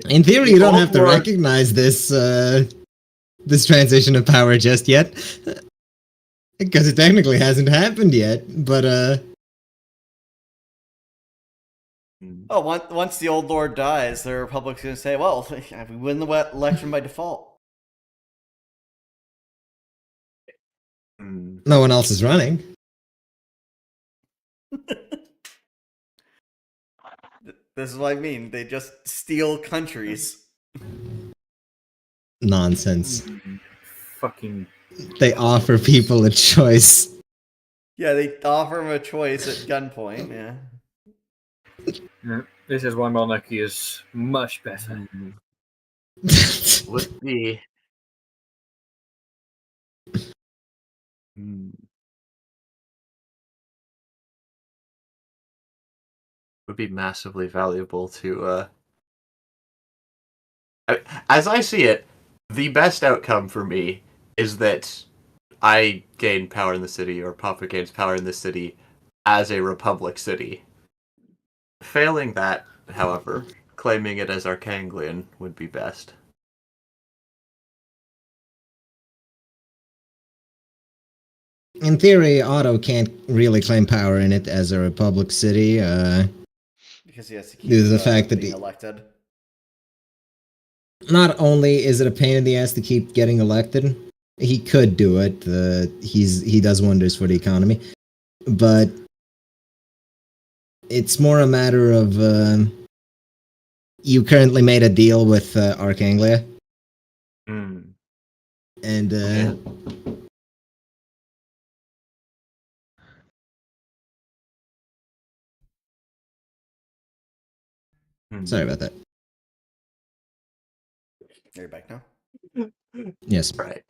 In theory, you don't have to Old Lord- recognize this this transition of power just yet, because it technically hasn't happened yet. But Oh, once the old lord dies, the Republic's going to say, well, we win the election by default. no one else is running. This is what I mean. They just steal countries. Nonsense. Fucking. They offer people a choice. Yeah, they offer them a choice at gunpoint, yeah. This is why monarchy is much better. Would be would be massively valuable to as I see it, the best outcome for me is that I gain power in the city, or Papa gains power in the city as a republic city. Failing that, however, claiming it as Arkanglian would be best. In theory, Otto can't really claim power in it as a republic city. Because he has to keep Due to the fact that being he- elected. Not only is it a pain in the ass to keep getting elected, he could do it. He does wonders for the economy, but it's more a matter of you currently made a deal with Arkanglia, and sorry about that. You're back now? Yes. Right.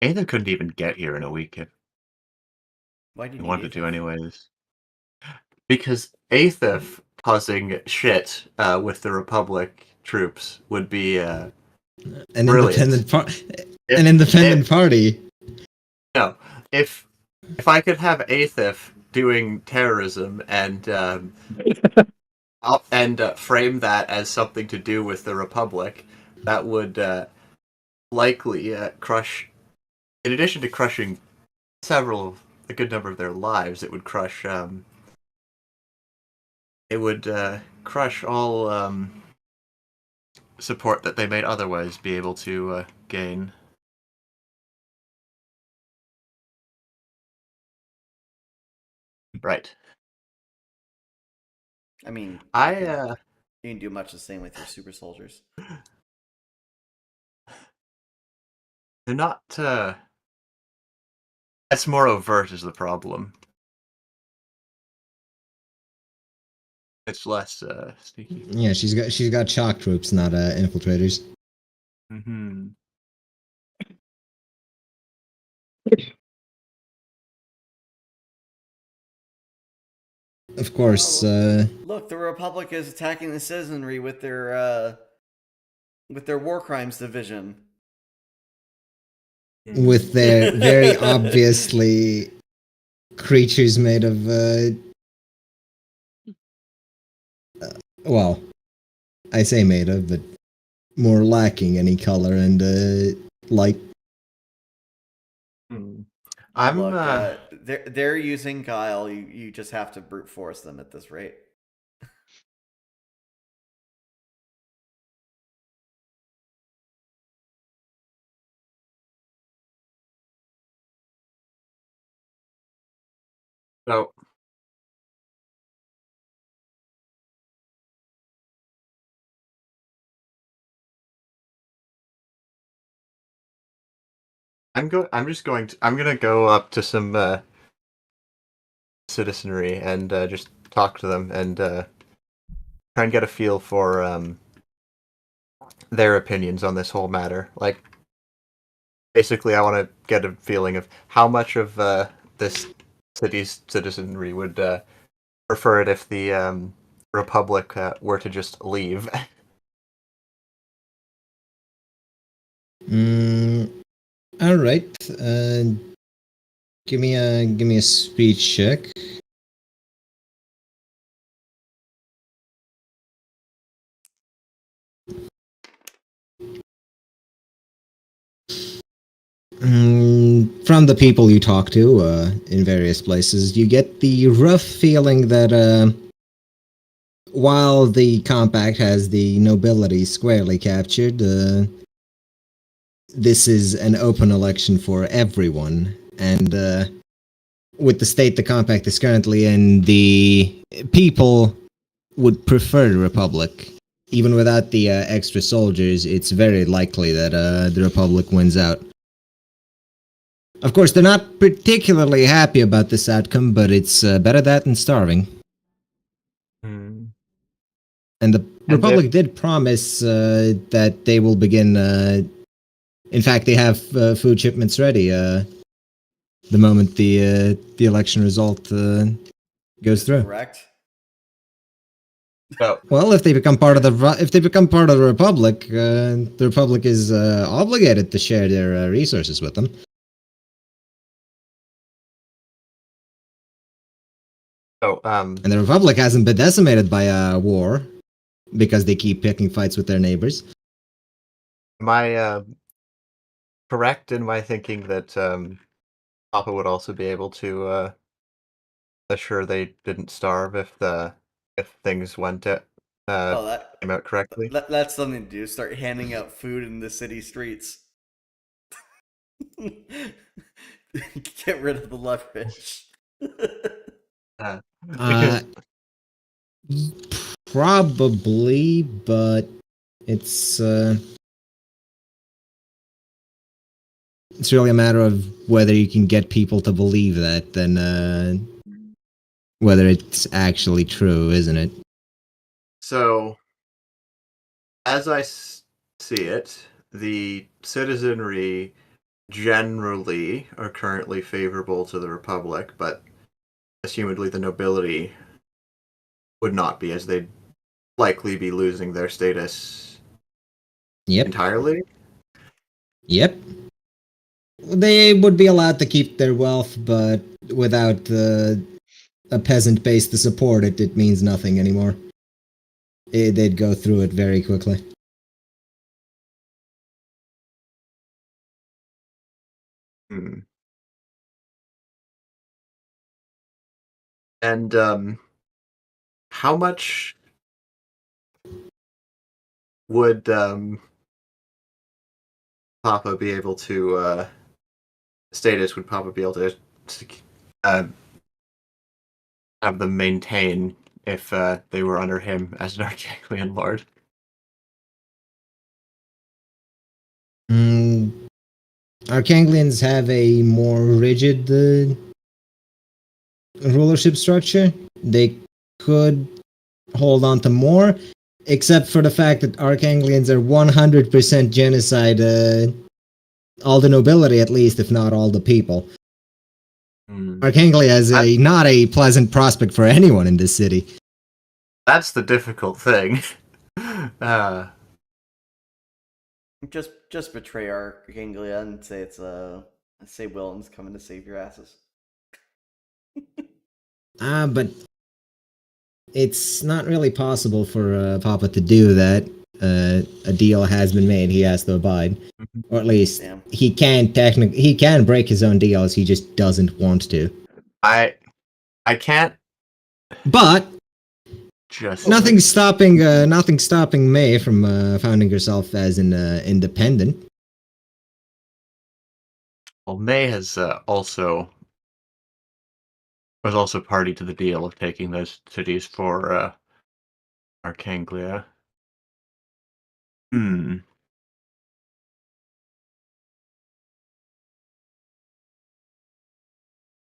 Aether couldn't even get here in a week if Why do he you wanted to anyways. Because Aether causing shit with the Republic troops would be An brilliant. An independent party. No, if I could have Aethif doing terrorism and frame that as something to do with the Republic, that would likely crush. In addition to crushing a good number of their lives, it would crush. It would crush all support that they might otherwise be able to gain. Right. I mean, I you can do much the same with your super soldiers. they're not. That's more overt is the problem. It's less sneaky. Yeah, she's got shock troops, not infiltrators. Mm-hmm. Of course. Look, the Republic is attacking the citizenry with their war crimes division. With their very obviously creatures made of well, I say made of, but more lacking any color and light. I'm Look, they're using guile. You just have to brute force them at this rate. so I'm gonna go up to some citizenry and just talk to them and try and get a feel for their opinions on this whole matter. Like, basically, I want to get a feeling of how much of this city's citizenry would prefer it if the Republic were to just leave. All right. Give me a speech check. From the people you talk to in various places, you get the rough feeling that while the compact has the nobility squarely captured, this is an open election for everyone. And with the state the compact is currently in, the people would prefer the Republic. Even without the extra soldiers, it's very likely that the Republic wins out. Of course, they're not particularly happy about this outcome, but it's better that than starving. Hmm. And the Republic did promise that they will begin. In fact, they have food shipments ready the moment the election result goes through. Correct. So, Well, if they become part of the Republic, the Republic is obligated to share their resources with them. And the Republic hasn't been decimated by a war because they keep picking fights with their neighbors. am I correct in my thinking that Papa would also be able to assure they didn't starve if things went came out correctly? That's something to do. Start handing out food in the city streets. Get rid of the leverage. Because Probably, but it's really a matter of whether you can get people to believe that than whether it's actually true, isn't it? so, as I see it, the citizenry generally are currently favorable to the Republic, but assumedly the nobility would not be, as they'd likely be losing their status entirely. Yep. They would be allowed to keep their wealth, but without a peasant base to support it, it means nothing anymore. They'd go through it very quickly. And how much would Papa be able to status would Papa be able to have them maintain if they were under him as an Arkaine lord? Arkanglians have a more rigid rulership structure. They could hold on to more, except for the fact that Arkanglians are 100% genocide, all the nobility at least, if not all the people. Arkanglia is not a pleasant prospect for anyone in this city. That's the difficult thing. Just betray Arkaine and say say Wilton's coming to save your asses. But it's not really possible for Papa to do that. A deal has been made; he has to abide, or at least he can break his own deals. He just doesn't want to. I can't. But just nothing stopping May from founding herself as an independent. Well, May has was also party to the deal of taking those cities for Arkanglia.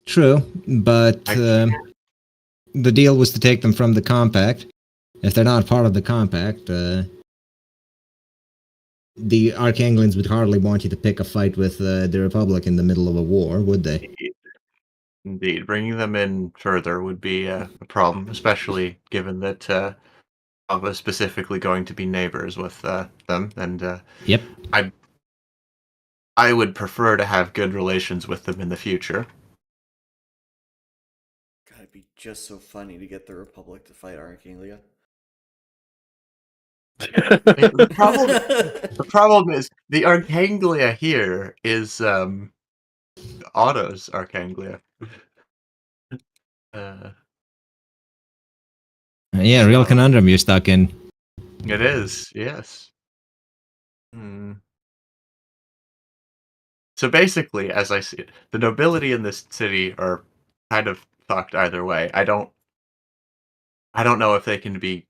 True, but the deal was to take them from the compact. If they're not part of the compact, the Arkanglians would hardly want you to pick a fight with the Republic in the middle of a war, would they? Indeed. Bringing them in further would be a problem, especially given that Papa is specifically going to be neighbors with them. And yep. I would prefer to have good relations with them in the future. God, it'd be just so funny to get the Republic to fight Arkaine. The problem is the Arcanglia here is Otto's Arcanglia. Yeah, real conundrum you're stuck in. It is, yes. So basically, as I see it, the nobility in this city are kind of fucked either way. I don't know if they can be.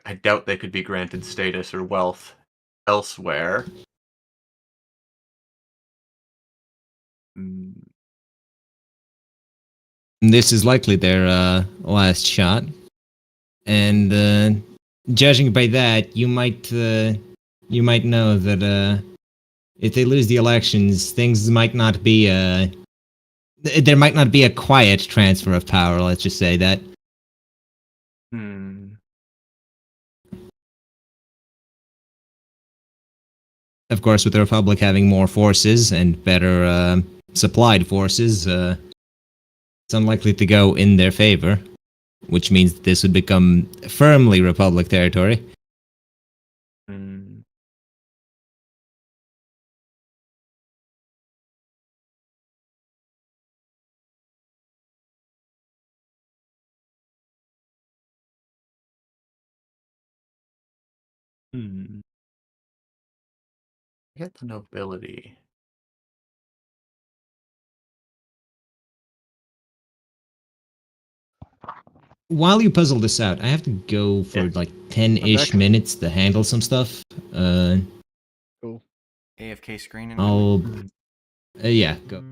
I doubt they could be granted status or wealth elsewhere. This is likely their last shot, and judging by that, you might know that if they lose the elections, things might not be there might not be a quiet transfer of power. Let's just say that. Of course, with the Republic having more forces and better supplied forces, it's unlikely to go in their favor, which means that this would become firmly Republic territory. Get the nobility. While you puzzle this out, I have to go for like 10-ish minutes to handle some stuff. Cool. AFK screen. I'll. Yeah, go.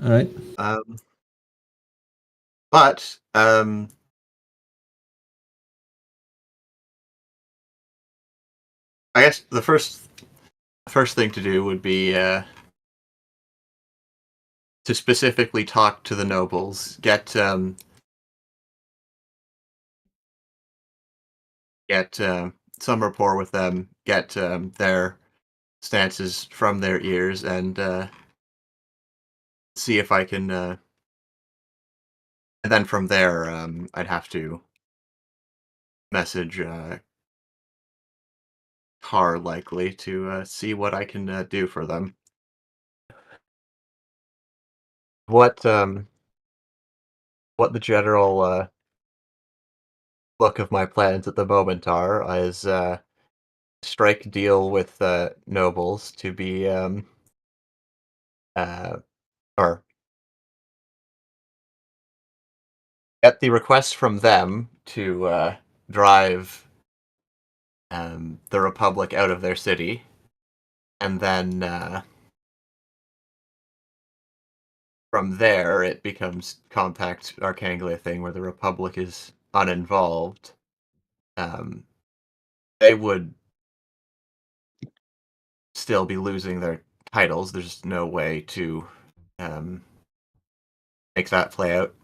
All right. But I guess the first thing to do would be to specifically talk to the nobles, get some rapport with them, get their stances from their ears, and see if I can. And then from there, I'd have to message Car likely to see what I can do for them. What the general look of my plans at the moment are is strike deal with nobles to be or get the request from them to drive the Republic out of their city, and then from there it becomes compact Arkaine thing where the Republic is uninvolved. They would still be losing their titles. There's no way to make that play out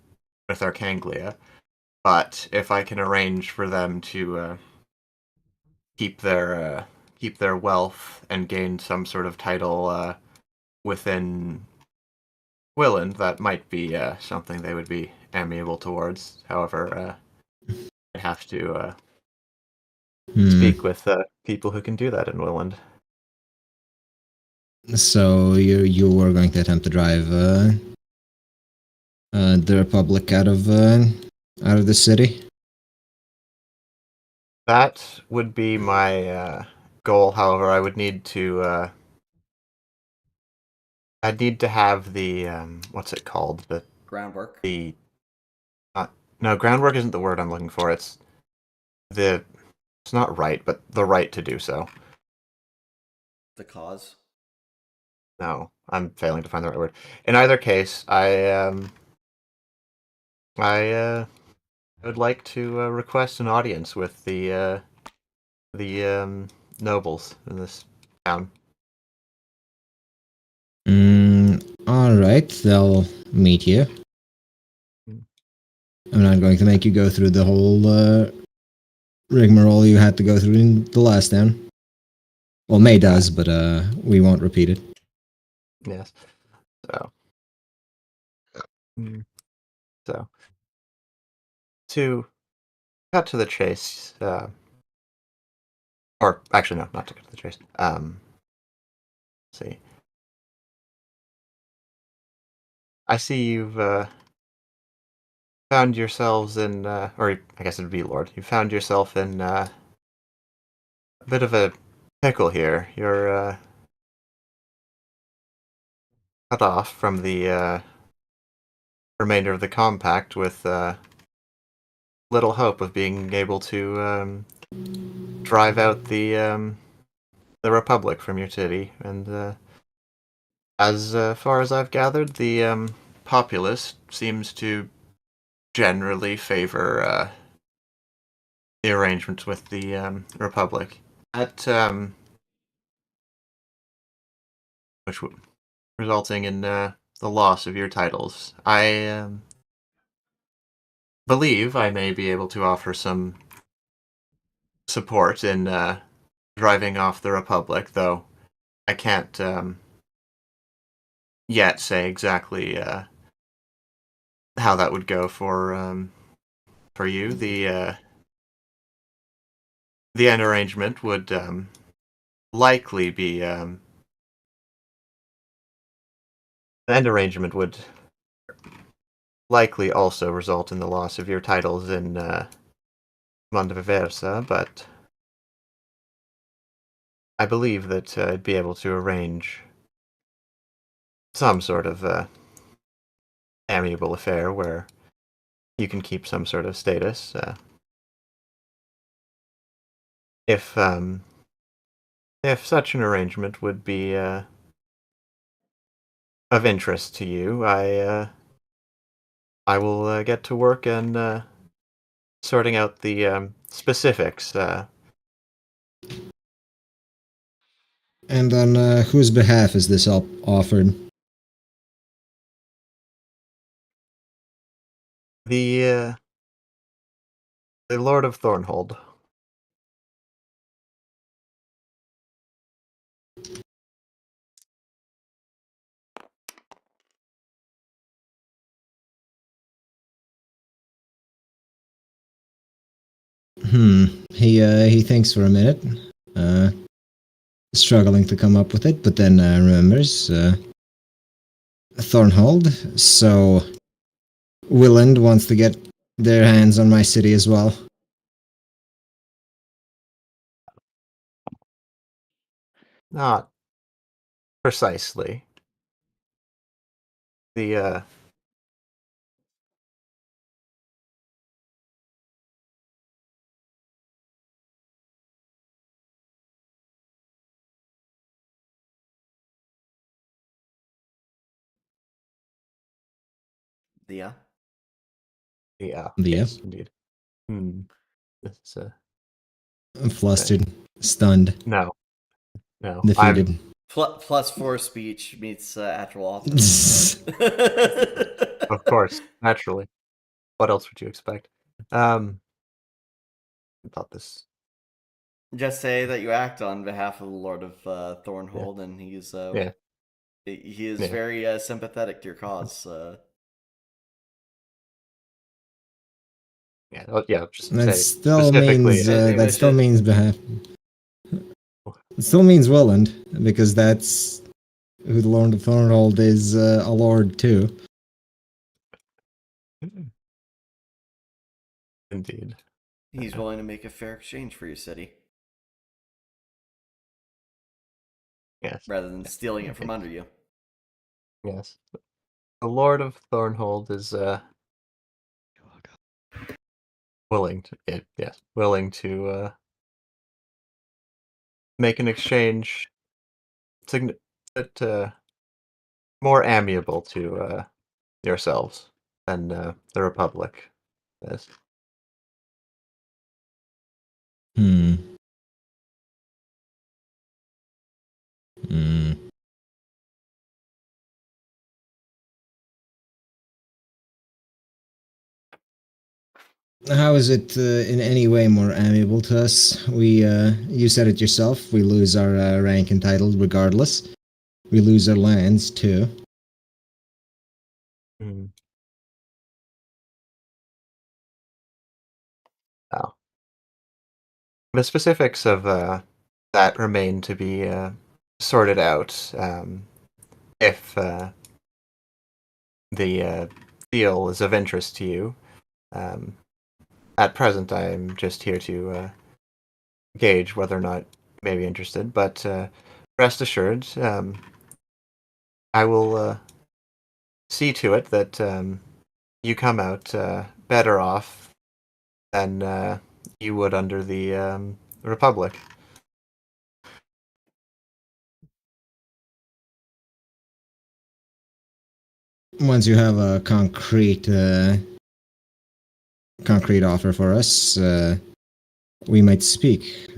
with Arkaine. But if I can arrange for them to keep their wealth and gain some sort of title within Willand, that might be something they would be amiable towards. However, I'd have to speak with people who can do that in Willand. So you were going to attempt to drive the Republic out of the city? That would be my goal. However, I would need to. I'd need to have the what's it called? Groundwork. The no, groundwork isn't the word I'm looking for. It's not right, but the right to do so. The cause. No, I'm failing to find the right word. In either case, I would like to request an audience with the nobles in this town. All right, they'll meet you. I'm not going to make you go through the whole rigmarole you had to go through in the last town. Well, May does, but we won't repeat it. Yes. So to cut to the chase, or actually no, not to cut to the chase. Let's see. I see you've found yourselves in, or I guess it'd be Lord. You found yourself in a bit of a pickle here. You're cut off from the remainder of the compact with little hope of being able to drive out the Republic from your city. And as far as I've gathered, the populace seems to generally favor the arrangements with the Republic. At which resulting in the loss of your titles. I believe I may be able to offer some support in driving off the Republic, though I can't yet say exactly how that would go for you. The end arrangement would likely be the end arrangement would likely also result in the loss of your titles in Monteversa, but I believe that I'd be able to arrange some sort of amiable affair where you can keep some sort of status. If such an arrangement would be of interest to you, I will get to work and sorting out the specifics. And on whose behalf is this offered? The Lord of Thornhold. He thinks for a minute, struggling to come up with it, but then remembers Thornhold. So Willand wants to get their hands on my city as well. Not precisely. The Yeah. Yeah. Yeah. Yes, indeed. It's I'm flustered, stunned, no. defeated. +4 speech meets actual author. Of course, naturally. What else would you expect? I thought this. Just say that you act on behalf of the Lord of Thornhold, and he's Yeah. he is Yeah. very sympathetic to your cause. Yeah. Yeah. Just That say still specifically. means Maybe that I still should- means behalf. It still means Willand, because that's who the Lord of Thornhold is a lord too. Indeed. He's willing to make a fair exchange for your city, Yes. rather than stealing it from under you. Yes. The Lord of Thornhold is willing to make an exchange that more amiable to yourselves than the Republic is. Hmm. Hmm. How is it in any way more amiable to us? You said it yourself. We lose our rank and title regardless. We lose our lands too. Oh. The specifics of that remain to be sorted out. If the deal is of interest to you, at present I'm just here to gauge whether or not you may be interested. But rest assured, I will see to it that you come out better off than you would under the Republic. Once you have a concrete offer for us, we might speak.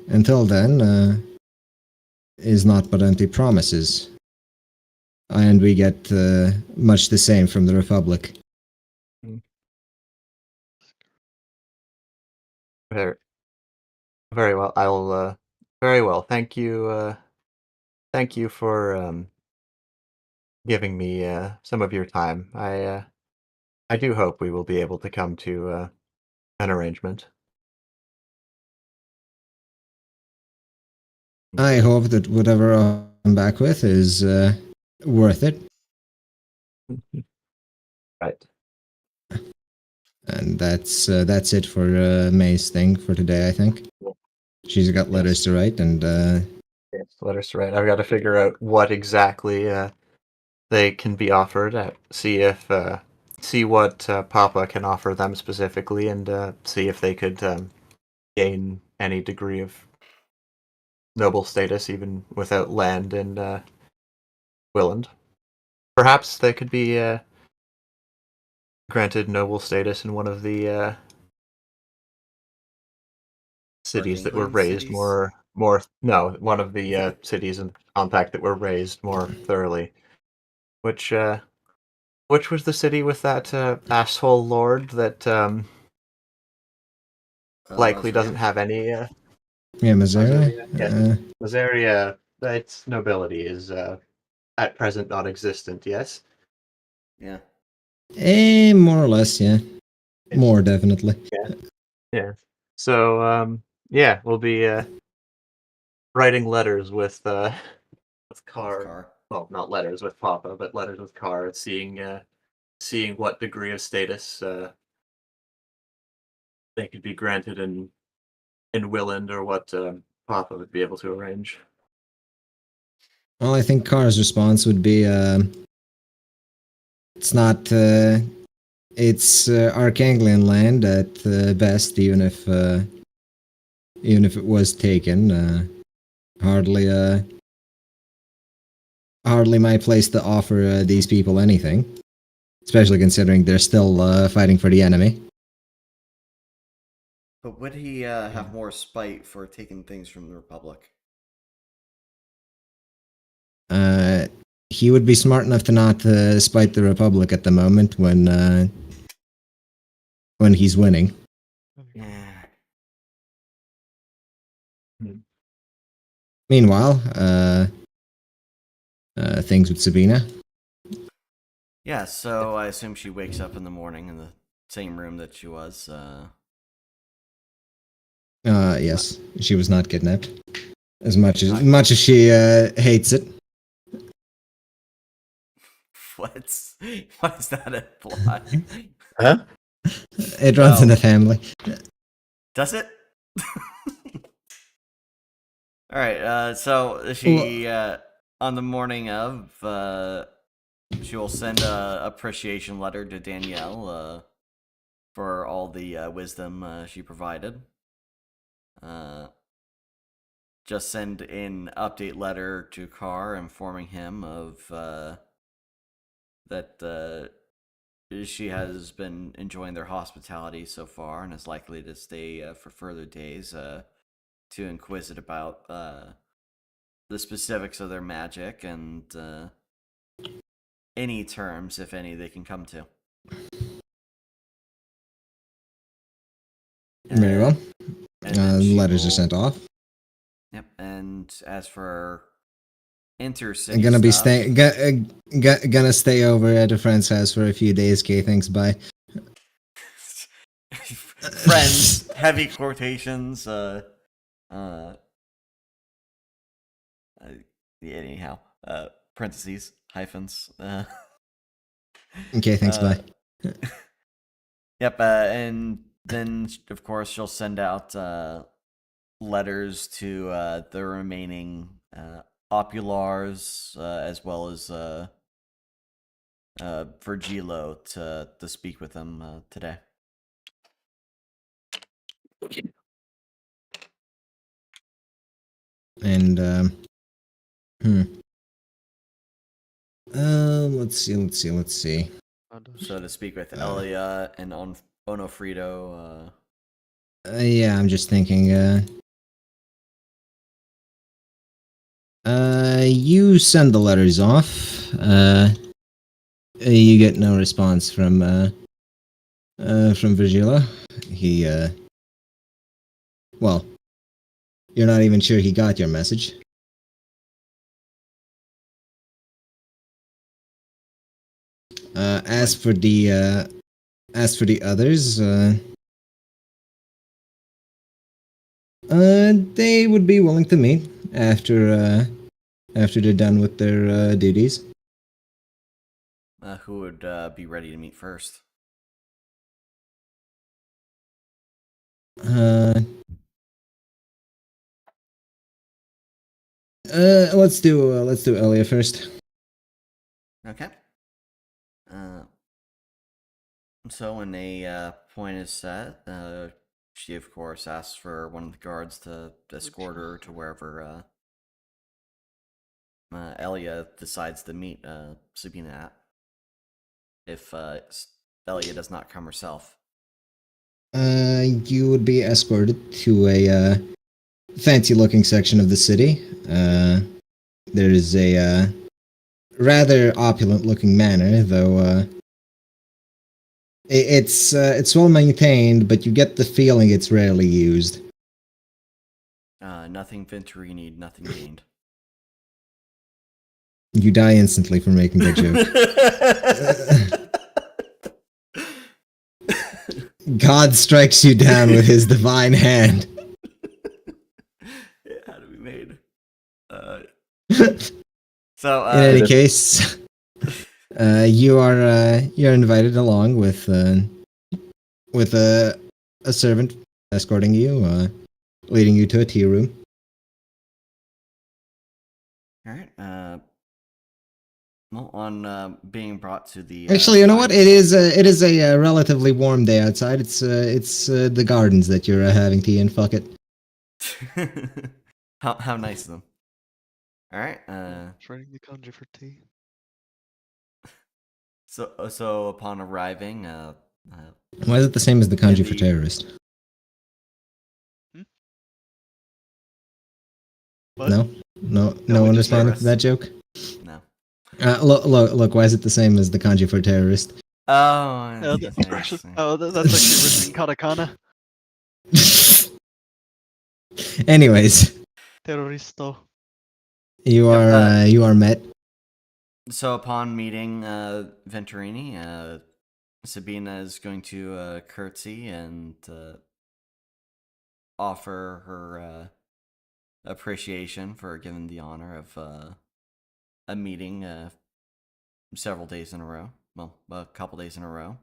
Until then, is not but empty promises. And we get much the same from the Republic. Very, very well. I'll very well. Thank you. Thank you for giving me some of your time. I do hope we will be able to come to an arrangement. I hope that whatever I come back with is worth it. Right. And that's it for May's thing for today, I think. She's got letters to write, and Yes, letters to write. I've got to figure out what exactly they can be offered. See what Papa can offer them specifically, and see if they could gain any degree of noble status even without land in Willand. perhaps they could be granted noble status in one of the cities that were England raised cities? one of the cities in compact that were raised more thoroughly. Which was the city with that asshole lord that likely doesn't have any Yeah, Missouri. yes. Mazaria, its nobility is at present non-existent, yes? Yeah. More or less, yeah. More definitely. Yeah. So, yeah, we'll be writing letters with Carr. Car. Well, not letters with Papa, but letters with Carr, seeing what degree of status they could be granted in Willand, or what Papa would be able to arrange. Well, I think Carr's response would be, it's not, it's Arkanglian land at best, even if it was taken. Hardly my place to offer these people anything, especially considering they're still fighting for the enemy. But would he have more spite for taking things from the Republic? He would be smart enough to not spite the Republic at the moment when he's winning. Yeah. Meanwhile, things with Sabina. Yeah, so I assume she wakes up in the morning in the same room that she was. Yes, she was not kidnapped. As much as she hates it. What does that imply? Huh? It runs in the family. Does it? Alright, so she, on the morning of, she will send a appreciation letter to Danielle, for all the wisdom she provided. Just send an update letter to Carr informing him of, that she has been enjoying their hospitality so far and is likely to stay for further days to inquisite about the specifics of their magic and any terms, if any, they can come to. Very well. Letters are will... sent off. Yep, and as for intercity I'm gonna be stuff, gonna stay over at a friend's house for a few days. Okay, thanks. Bye. Friends, heavy quotations. Anyhow, parentheses, hyphens. Okay, thanks. Bye. Yep, and then of course she'll send out letters to the remaining opulars as well as Virgilo to speak with them today. And let's see. So to speak with Elia and Onofredo. Yeah, I'm just thinking. You send the letters off. You get no response from Virgilo. He well, you're not even sure he got your message. As for the others, they would be willing to meet after they're done with their duties. Who would be ready to meet first? Let's do Elia first. Okay. So when a point is set, she of course asks for one of the guards to escort her to wherever Elia decides to meet Sabina at. If Elia does not come herself. You would be escorted to a fancy-looking section of the city. There is a rather opulent-looking manor, though it's well maintained, but you get the feeling it's rarely used. Nothing Venturini, nothing gained. You die instantly for making that joke. God strikes you down with his divine hand. It had to be made. In any case, you're invited along with a servant escorting you, leading you to a tea room. All right. Well, on being brought to the Actually, you know what? It is a relatively warm day outside. It's the gardens that you're having tea in. Fuck it. how nice of them. All right. Training the kanji for tea. So upon arriving, Why is it the same as the kanji for terrorist? What? No we just understanding terrorists. that joke. No. Look. Why is it the same as the kanji for terrorist? Oh, Oh, that's that's interesting. actually written in katakana. Anyways, Terroristo. you are met. So upon meeting Venturini, Sabina is going to curtsy and offer her appreciation for giving the honor of a meeting several days in a row. Well, a couple days in a row.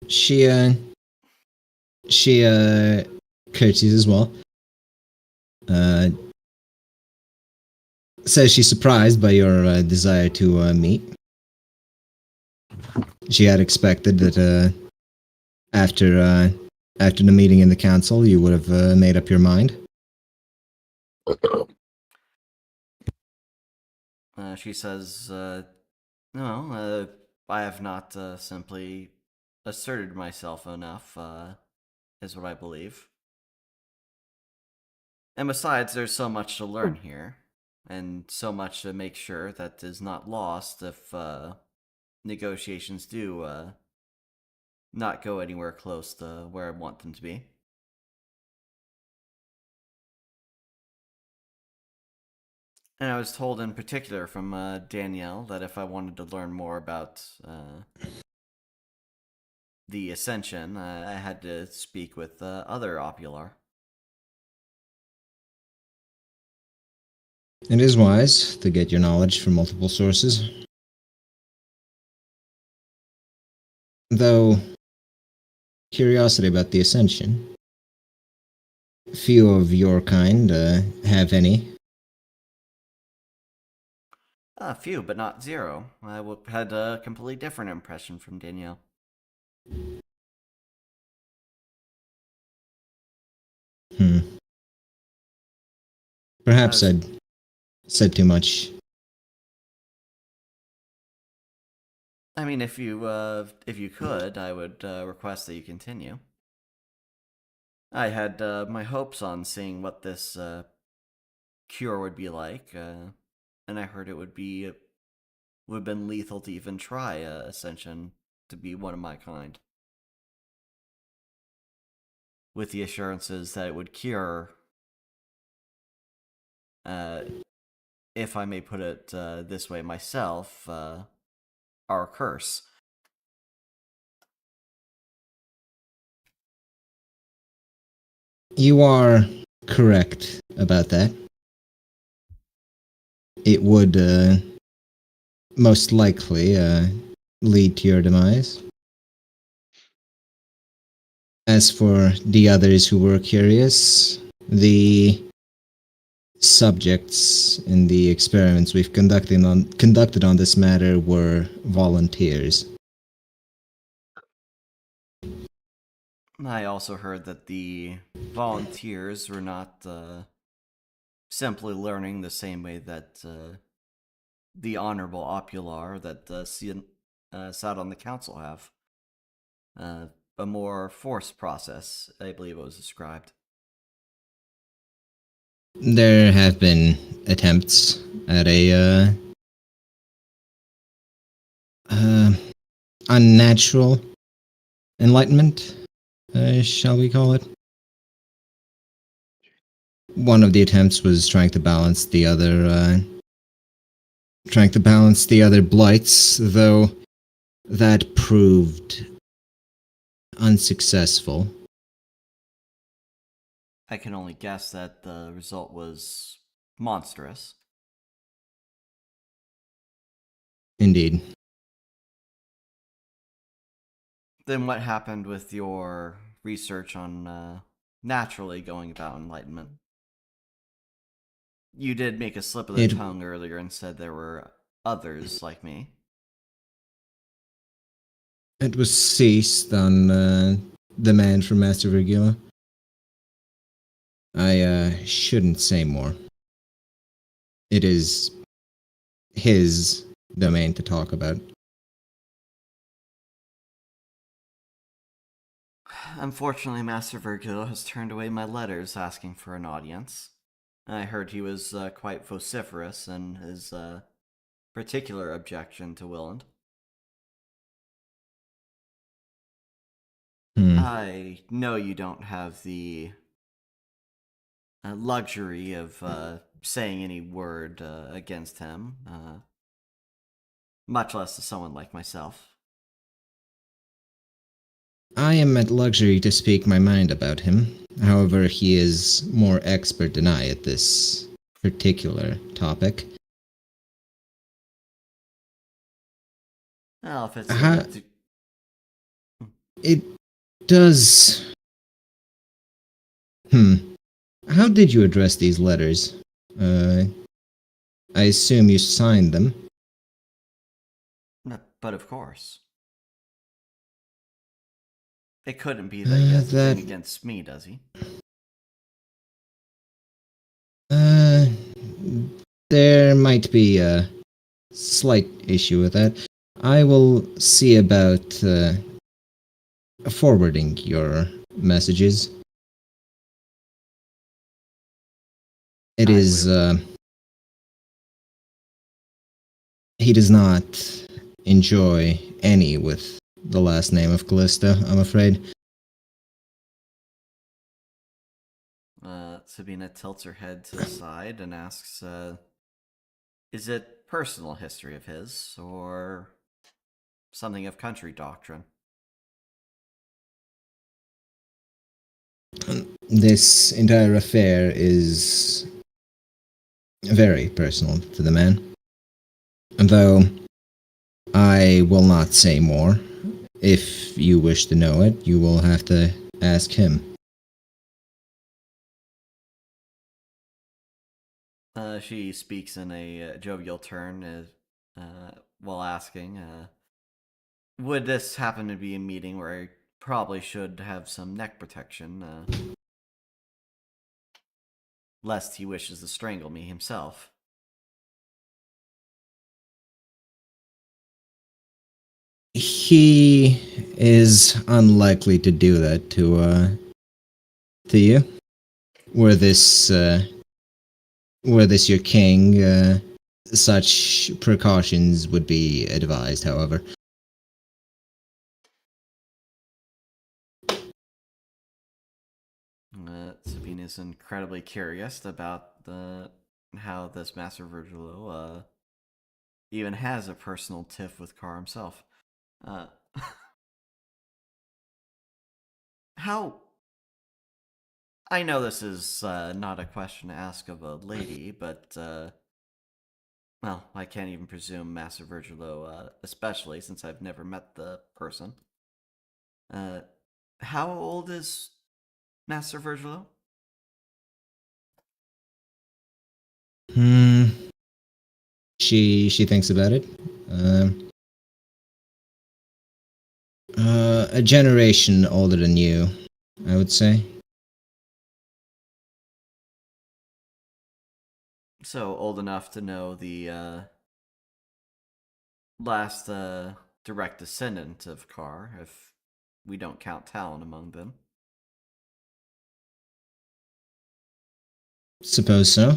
She curtsies as well. Says she's surprised by your desire to meet. She had expected that after the meeting in the council, you would have made up your mind. She says, no, I have not simply asserted myself enough, is what I believe. And besides, there's so much to learn here, and so much to make sure that is not lost if negotiations do not go anywhere close to where I want them to be. And I was told in particular from Danielle that if I wanted to learn more about the Ascension, I had to speak with other Opular. It is wise to get your knowledge from multiple sources. Though, curiosity about the Ascension. Few of your kind have any. A few, but not zero. I had a completely different impression from Danielle. Perhaps I'd said too much. I mean, if you could, I would request that you continue. I had my hopes on seeing what this cure would be like, and I heard it would have been lethal to even try Ascension to be one of my kind. With the assurances that it would cure, if I may put it this way myself, our curse. You are correct about that. It would most likely lead to your demise. As for the others who were curious, the subjects in the experiments we've conducted on this matter were volunteers. I also heard that the volunteers were not simply learning the same way that the honorable opular that sat on the council have. A more forced process, I believe it was described. There have been attempts at a unnatural enlightenment, shall we call it? One of the attempts was trying to balance the other blights, though that proved unsuccessful. I can only guess that the result was monstrous. Indeed. Then what happened with your research on naturally going about enlightenment? You did make a slip of the tongue earlier and said there were others like me. It was ceased on the man from Master Virgula. I shouldn't say more. It is his domain to talk about. Unfortunately, Master Virgil has turned away my letters asking for an audience. I heard he was quite vociferous in his particular objection to Willand. I know you don't have the luxury of saying any word against him, much less to someone like myself. I am at luxury to speak my mind about him. However, he is more expert than I at this particular topic. Well, if it's it does. How did you address these letters? I assume you signed them. But of course. It couldn't be that he has anything against me, does he? There might be a slight issue with that. I will see about forwarding your messages. It is, he does not enjoy any with the last name of Callista, I'm afraid. Sabina tilts her head to the side and asks, is it personal history of his, or something of country doctrine? This entire affair is very personal to the man. Though I will not say more. If you wish to know it, you will have to ask him. She speaks in a jovial turn while asking, would this happen to be a meeting where I probably should have some neck protection, lest he wishes to strangle me himself? He is unlikely to do that to you. Were this your king, such precautions would be advised, however. Sabina's incredibly curious about how this Master Virgilo even has a personal tiff with Carr himself. How... I know this is not a question to ask of a lady, but, well, I can't even presume Master Virgilo, especially since I've never met the person. How old is Master Virgilo? She thinks about it. A generation older than you, I would say. So old enough to know the last direct descendant of Carr, if we don't count Talon among them. Suppose so.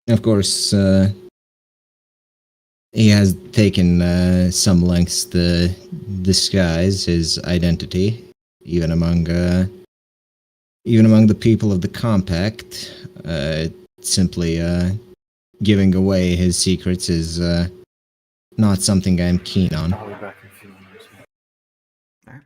Of course, he has taken some lengths to disguise his identity, even among the people of the Compact. Simply giving away his secrets is not something I'm keen on. I'll be back in a few minutes. Alright.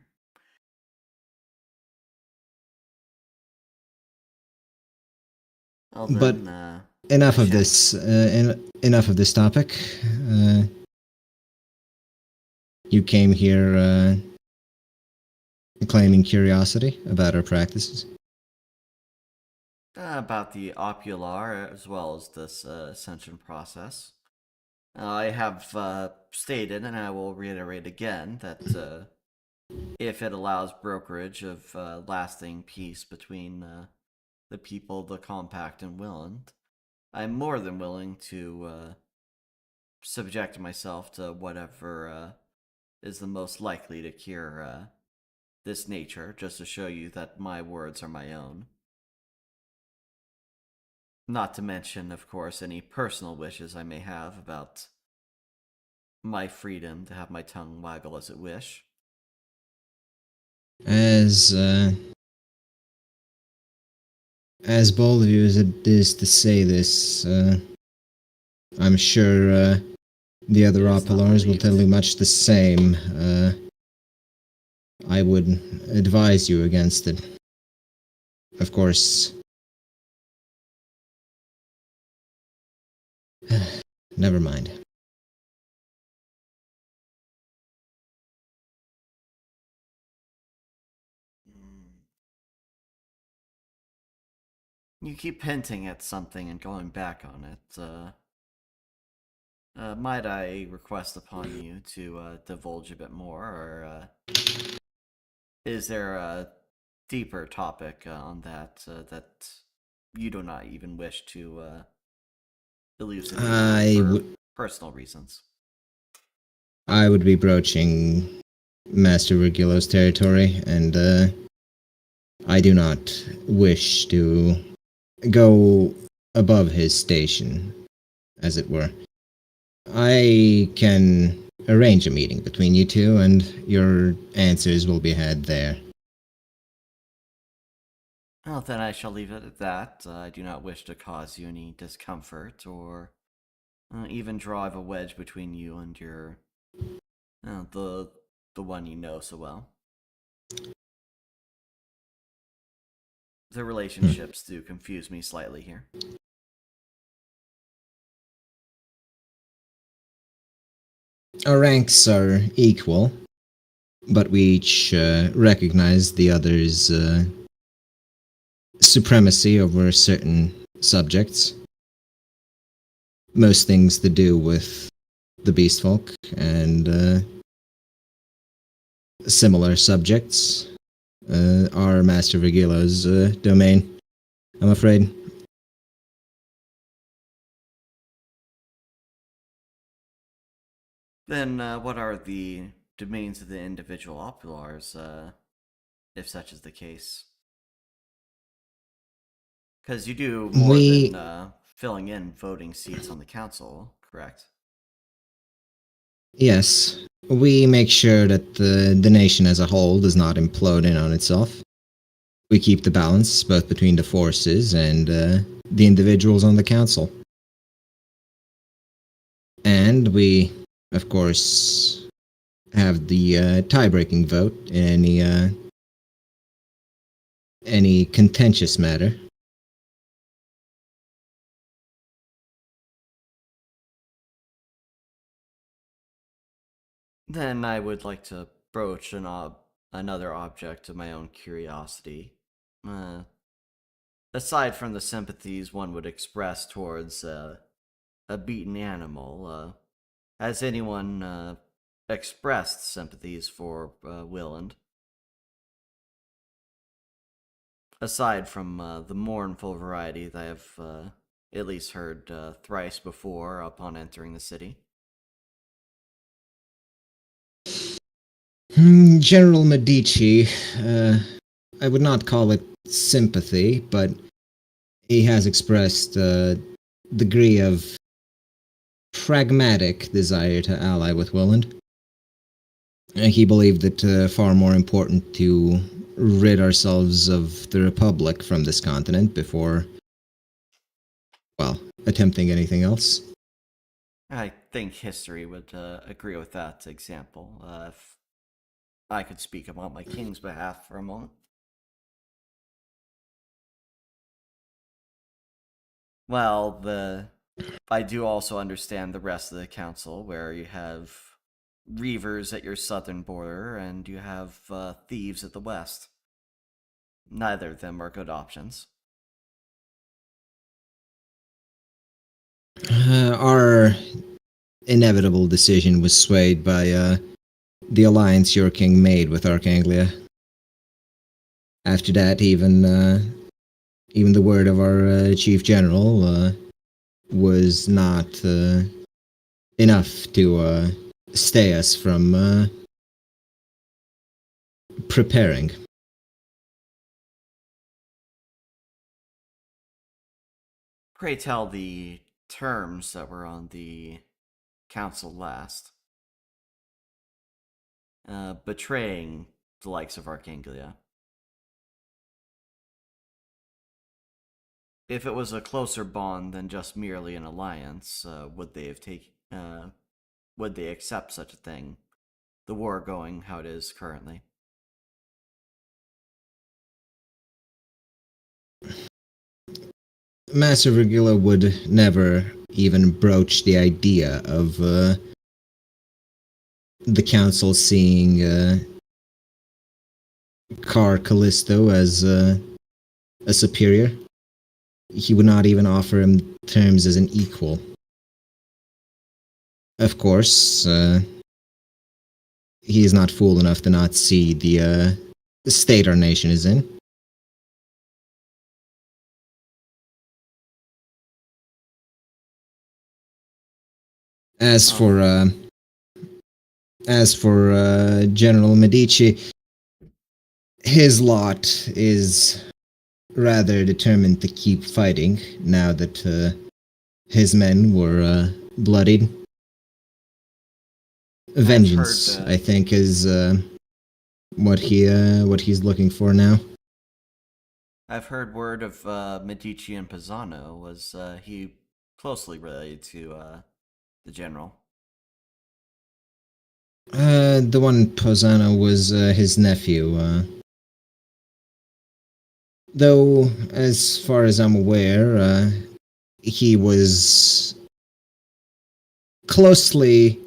Well, But then, enough of Shanks. this. Enough of this topic. You came here claiming curiosity about our practices. About the opular as well as this ascension process. I have stated, and I will reiterate again, that if it allows brokerage of lasting peace between the people of the Compact and Willand, I'm more than willing to subject myself to whatever is the most likely to cure this nature, just to show you that my words are my own. Not to mention, of course, any personal wishes I may have about my freedom to have my tongue waggle as it wish. As bold of you as it is to say this, I'm sure the other It is not Opulars will believed. tell you much the same. I would advise you against it. Of course. Never mind. You keep hinting at something and going back on it. Might I request upon you to divulge a bit more, or is there a deeper topic on that that you do not even wish to elucidate I on for would personal reasons? I would be broaching Master Virgilo's territory, and I do not wish to go above his station, as it were. I can arrange a meeting between you two, and your answers will be had there. Well, then I shall leave it at that. I do not wish to cause you any discomfort or even drive a wedge between you and your the one you know so well. The relationships do confuse me slightly here. Our ranks are equal, but we each recognize the other's supremacy over certain subjects. Most things to do with the beast folk and similar subjects are Master Vigilo's domain, I'm afraid. Then what are the domains of the individual opulars, if such is the case? Because you do more than filling in voting seats on the council, correct? Yes, we make sure that the nation as a whole does not implode in on itself. We keep the balance both between the forces and the individuals on the council. And we, of course, have the tie-breaking vote in any contentious matter. Then I would like to broach another object of my own curiosity. Aside from the sympathies one would express towards a beaten animal, has anyone expressed sympathies for Willand. Aside from the mournful variety that I have at least heard thrice before upon entering the city. General Medici, I would not call it sympathy, but he has expressed a degree of pragmatic desire to ally with Willand. He believed it far more important to rid ourselves of the Republic from this continent before, well, attempting anything else. I think history would agree with that example. If I could speak about my king's behalf for a moment. Well, I do also understand the rest of the council, where you have reavers at your southern border and you have thieves at the west. Neither of them are good options. Our inevitable decision was swayed by the alliance your king made with Arkaine. After that, even the word of our chief general was not enough to stay us from preparing. Pray tell the terms that were on the council last. Betraying the likes of Arkaine. If it was a closer bond than just merely an alliance, would they accept such a thing? The war going how it is currently. Master Virgila would never even broach the idea of the council seeing Car Callisto as a superior. He would not even offer him terms as an equal. Of course, he is not fool enough to not see the state our nation is in. As for General Medici, his lot is rather determined to keep fighting now that his men were bloodied. Vengeance, I think, is what he's looking for now. I've heard word of Medici and Pisano. Was he closely related to the general? The one Pisano was his nephew. Though, as far as I'm aware, he was closely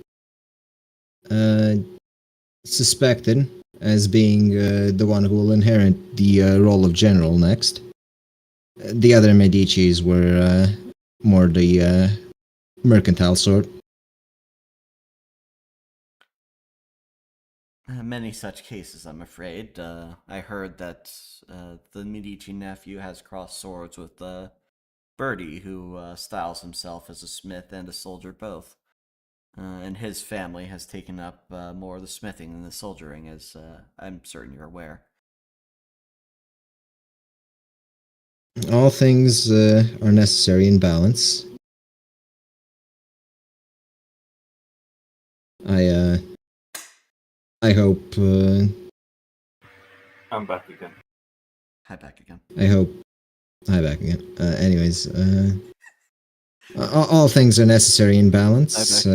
suspected as being the one who will inherit the role of general next. The other Medicis were more the mercantile sort. Many such cases, I'm afraid. I heard that the Medici nephew has crossed swords with Bertie, who styles himself as a smith and a soldier both. And his family has taken up more of the smithing than the soldiering, as I'm certain you're aware. All things are necessary in balance. I hope. I'm back again. Hi, back again. I hope. Hi, back again. Anyways, all things are necessary in balance.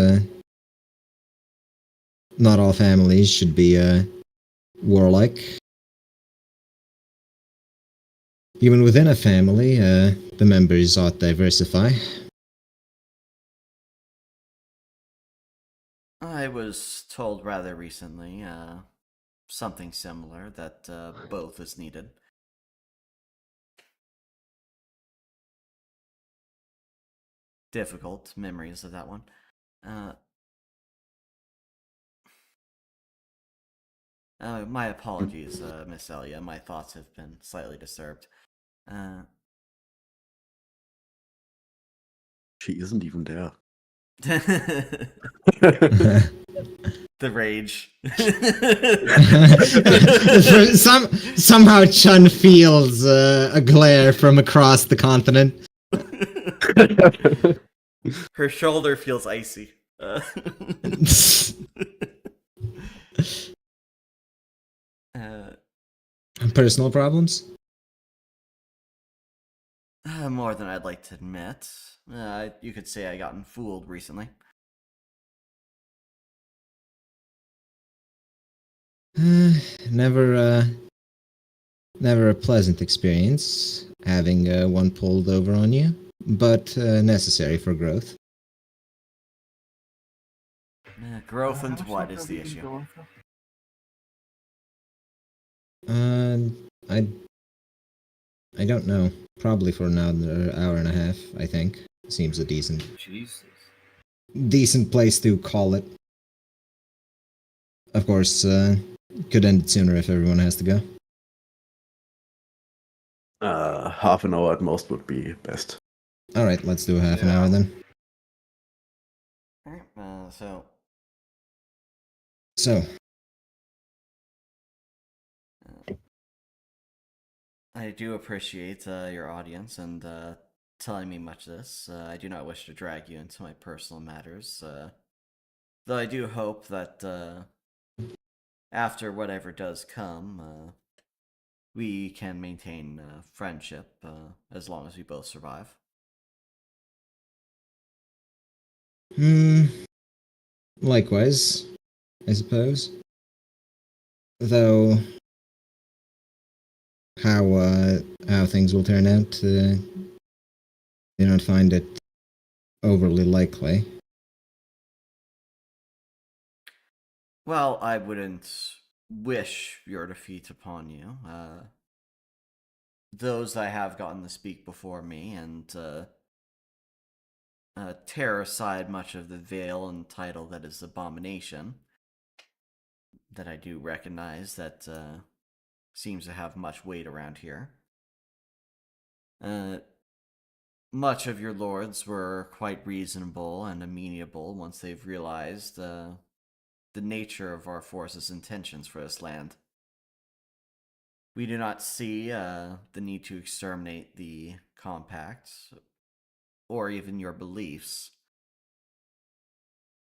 Not all families should be warlike. Even within a family, the members ought diversify. I was told rather recently something similar, that both is needed. Difficult memories of that one. My apologies, Miss Elia. My thoughts have been slightly disturbed. She isn't even there. The rage. Somehow Chun feels a glare from across the continent. Her shoulder feels icy. Personal problems? More than I'd like to admit. You could say I gotten fooled recently. Never a pleasant experience having one pulled over on you, but necessary for growth. Growth and what is the issue? I don't know. Probably for another hour and a half, I think. Seems a decent place to call it. Of course, could end it sooner if everyone has to go. Half an hour at most would be best. Alright, let's do half an hour then. Alright, So, I do appreciate your audience and telling me much of this. I do not wish to drag you into my personal matters, though I do hope that after whatever does come, we can maintain friendship as long as we both survive. Likewise, I suppose. Though, how things will turn out, do not find it overly likely. Well, I wouldn't wish your defeat upon you. Those I have gotten to speak before me and tear aside much of the veil and title that is abomination, that I do recognize that seems to have much weight around here. Much of your lords were quite reasonable and amenable once they've realized the nature of our forces' intentions for this land. We do not see the need to exterminate the Compact, or even your beliefs.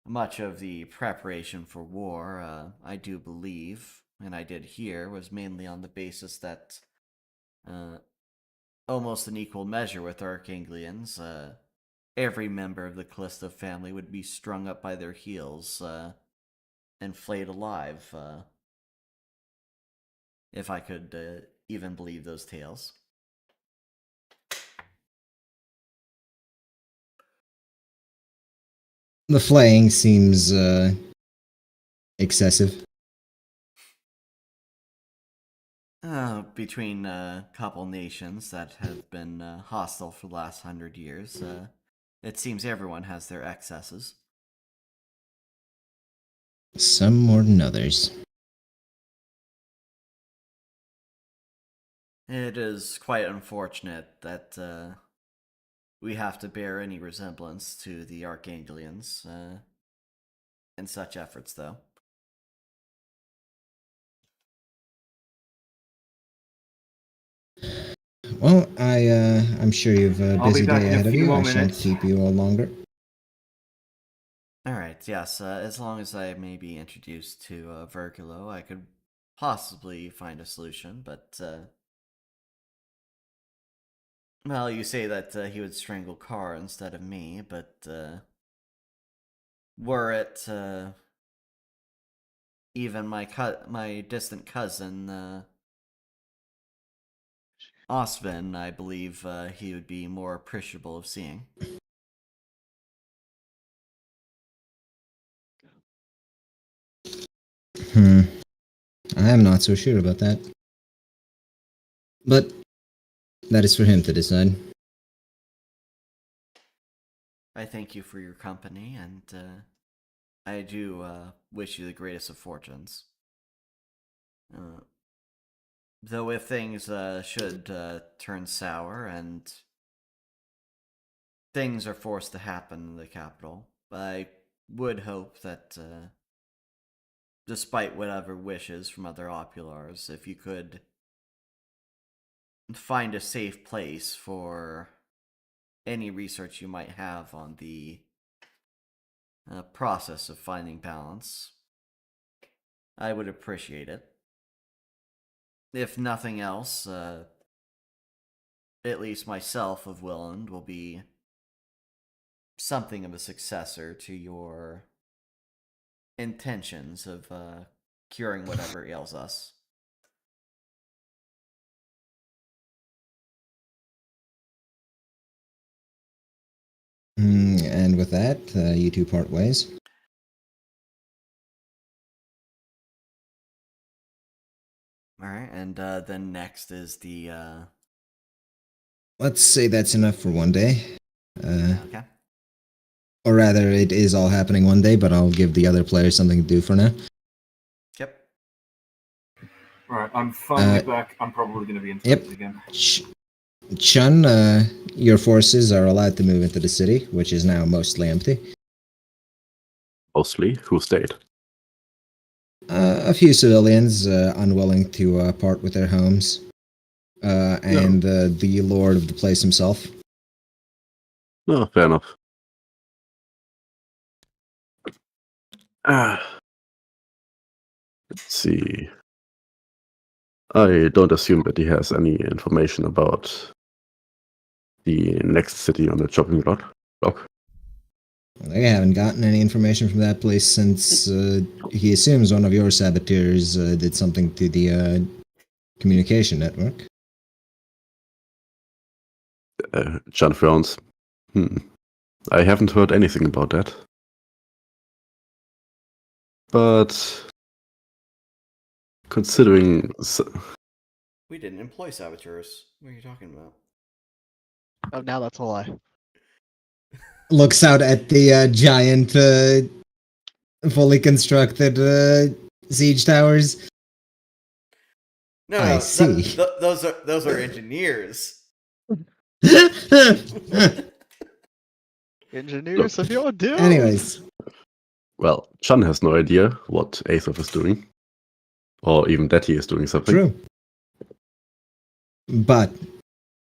Much of the preparation for war, I do believe, and I did hear, was mainly on the basis that, almost in equal measure with Arkanglians, every member of the Callisto family would be strung up by their heels and flayed alive, if I could even believe those tales. The flaying seems excessive. Between a couple nations that have been hostile for the last 100 years, it seems everyone has their excesses. Some more than others. It is quite unfortunate that we have to bear any resemblance to the Arkanglians in such efforts, though. Well, I'm sure you've a I'll be busy back day in a ahead of few you. I more shan't minutes. keep you all longer. Alright, yes, as long as I may be introduced to Virgulo, I could possibly find a solution, but, well, you say that he would strangle Carr instead of me, but, were it, even my distant cousin, Osvin, I believe he would be more appreciable of seeing. I am not so sure about that. But that is for him to decide. I thank you for your company, and I do wish you the greatest of fortunes. Though if things should turn sour and things are forced to happen in the capital, I would hope that, despite whatever wishes from other Opulars, if you could find a safe place for any research you might have on the process of finding balance, I would appreciate it. If nothing else, at least myself of Willand will be something of a successor to your intentions of curing whatever ails us. And with that, you two part ways. Alright, and then next is the... Let's say that's enough for one day. okay. Or rather, it is all happening one day, but I'll give the other players something to do for now. Yep. Alright, I'm finally back. I'm probably going to be in Yep. again. Chun, your forces are allowed to move into the city, which is now mostly empty. Mostly, who stayed? A few civilians unwilling to part with their homes, and the lord of the place himself. No, fair enough. Let's see. I don't assume that he has any information about the next city on the chopping block. They haven't gotten any information from that place since he assumes one of your saboteurs did something to the communication network. John frowns. I haven't heard anything about that. But considering... We didn't employ saboteurs. What are you talking about? Oh, now that's a lie. Looks out at the giant, fully constructed siege towers. No, I see. Those are engineers. Engineers of your doom. Anyways. Well, Chun has no idea what Aether is doing. Or even that he is doing something. True. But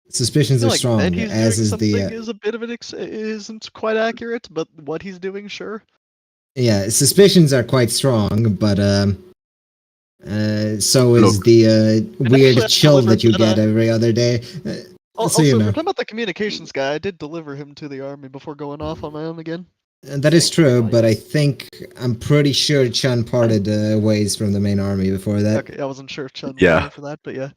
suspicions are Like strong, that he's as doing is something the... is a bit of an isn't quite accurate, but what he's doing, sure. Yeah, suspicions are quite strong, but so is Look. the weird actually, chill that you delivered get every other day. Also, you if know. we're talking about the communications guy, I did deliver him to the army before going off on my own again. That is true, but I'm pretty sure Chun parted ways from the main army before that. Okay, I wasn't sure if Chun was Yeah. there for that, but yeah.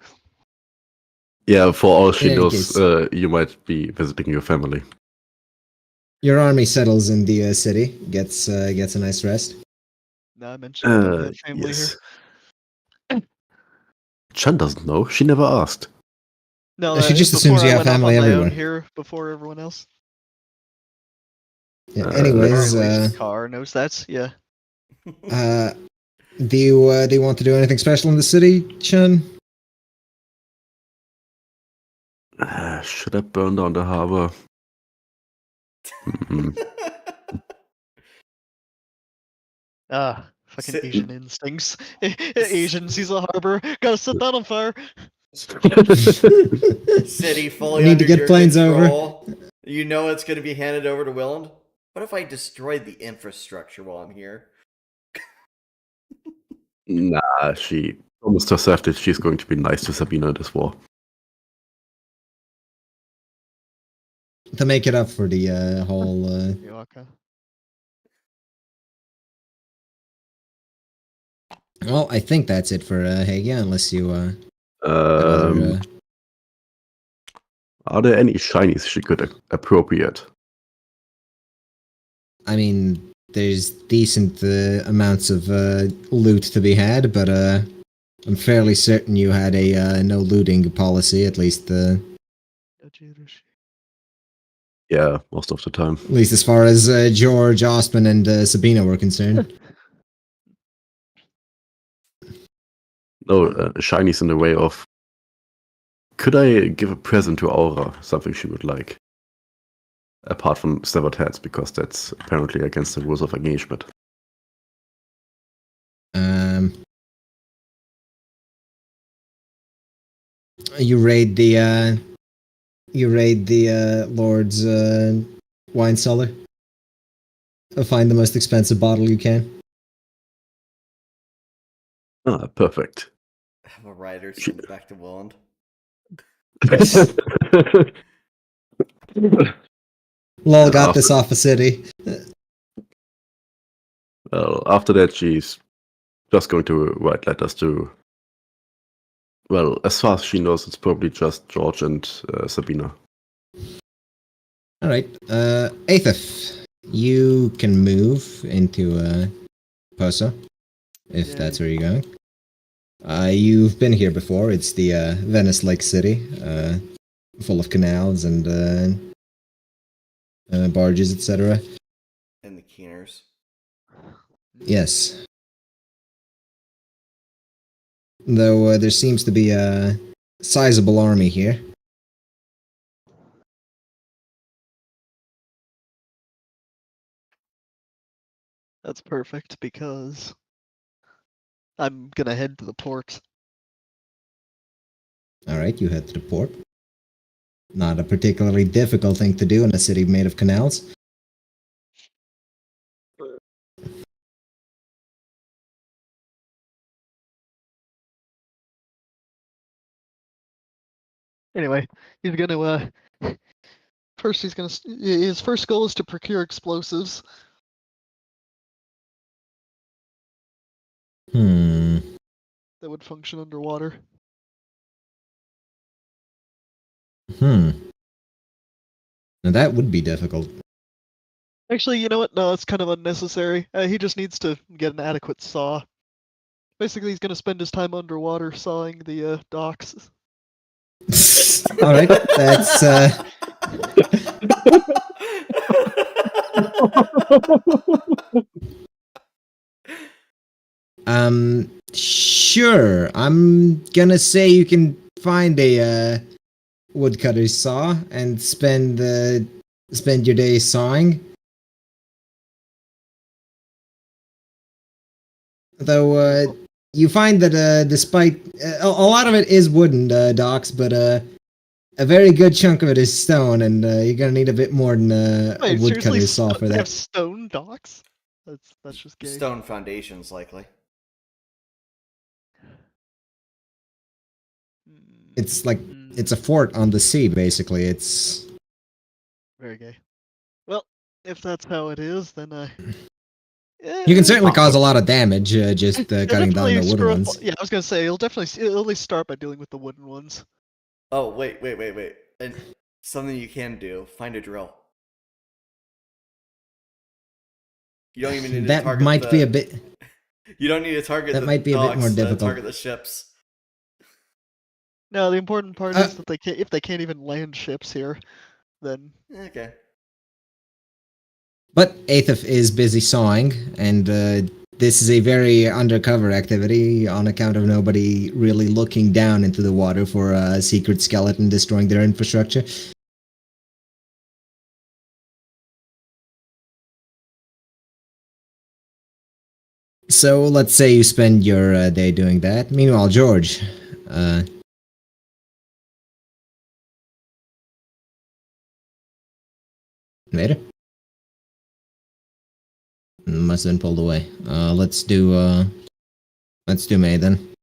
Yeah, for all she In any knows, case. you might be visiting your family. Your army settles in the city, gets a nice rest. No, I mentioned I don't have family Yes. here. Chun doesn't know. She never asked. No, She that just is before assumes you I have went off family on my everywhere. own here before everyone else. Yeah, Or anyways, At least Car knows that. Yeah. do you want to do anything special in the city, Chun? Should I burn down the harbor? Fucking Sit- Asian instincts. Asian sees a harbor, gotta set that on fire. City fully We need under to get your planes over. control. You know it's going to be handed over to Willand. What if I destroyed the infrastructure while I'm here? Nah, she promised herself that she's going to be nice to Sabina this war. To make it up for the whole... Yoaka. Well, I think that's it for Hagia, unless you... have Um, other, Are there any shinies she could appropriate? I mean, there's decent amounts of loot to be had, but I'm fairly certain you had a no looting policy, at least Yeah, most of the time. as far as George, Osman, and Sabina were concerned. No, shinies in the way of. Could I give a present to Aura? Something she would like. Apart from severed heads, because that's apparently against the rules of engagement. You raid the Lord's wine cellar. Find the most expensive bottle you can. Ah, perfect. Have a rider send it back to Willand. Lol got this off a city. Well, after that, she's just going to write letters to. Well, as far as she knows, it's probably just George and Sabina. All right, Aethith, you can move into Posa, if that's where you're going. You've been here before. It's the Venice Lake City, full of canals and barges, etc. And the Keeners. Yes. Though there seems to be a sizable army here. That's perfect because I'm gonna head to the port. Alright, you head to the port. Not a particularly difficult thing to do in a city made of canals. Anyway, he's gonna first he's gonna his first goal is to procure explosives. That would function underwater. Now that would be difficult. Actually, you know what? No, it's kind of unnecessary. He just needs to get an adequate saw. Basically, he's gonna spend his time underwater sawing the docks. Alright, that's sure. I'm gonna say you can find a woodcutter's saw and spend your day sawing. Though you find that despite a lot of it is wooden docks, but a very good chunk of it is stone, and you're gonna need a bit more than a Wait, seriously, woodcutter's saw for they have that. stone docks? That's just gay. Stone foundations, likely. It's like it's a fort on the sea, basically. It's very gay. Well, if that's how it is, then you can certainly cause a lot of damage just cutting down the wooden screw up. ones. Yeah, I was gonna say it'll at least start by dealing with the wooden ones. Oh, wait. And something you can do, find a drill. You don't even need to That target might be a bit. You don't need to target That the might be a bit more docks, difficult. target the ships. No, the important part is that if they can't even land ships here, then Okay. But Aethith is busy sawing, and this is a very undercover activity on account of nobody really looking down into the water for a secret skeleton destroying their infrastructure. So let's say you spend your day doing that. Meanwhile, George, later. Must have been pulled away. Let's do May then.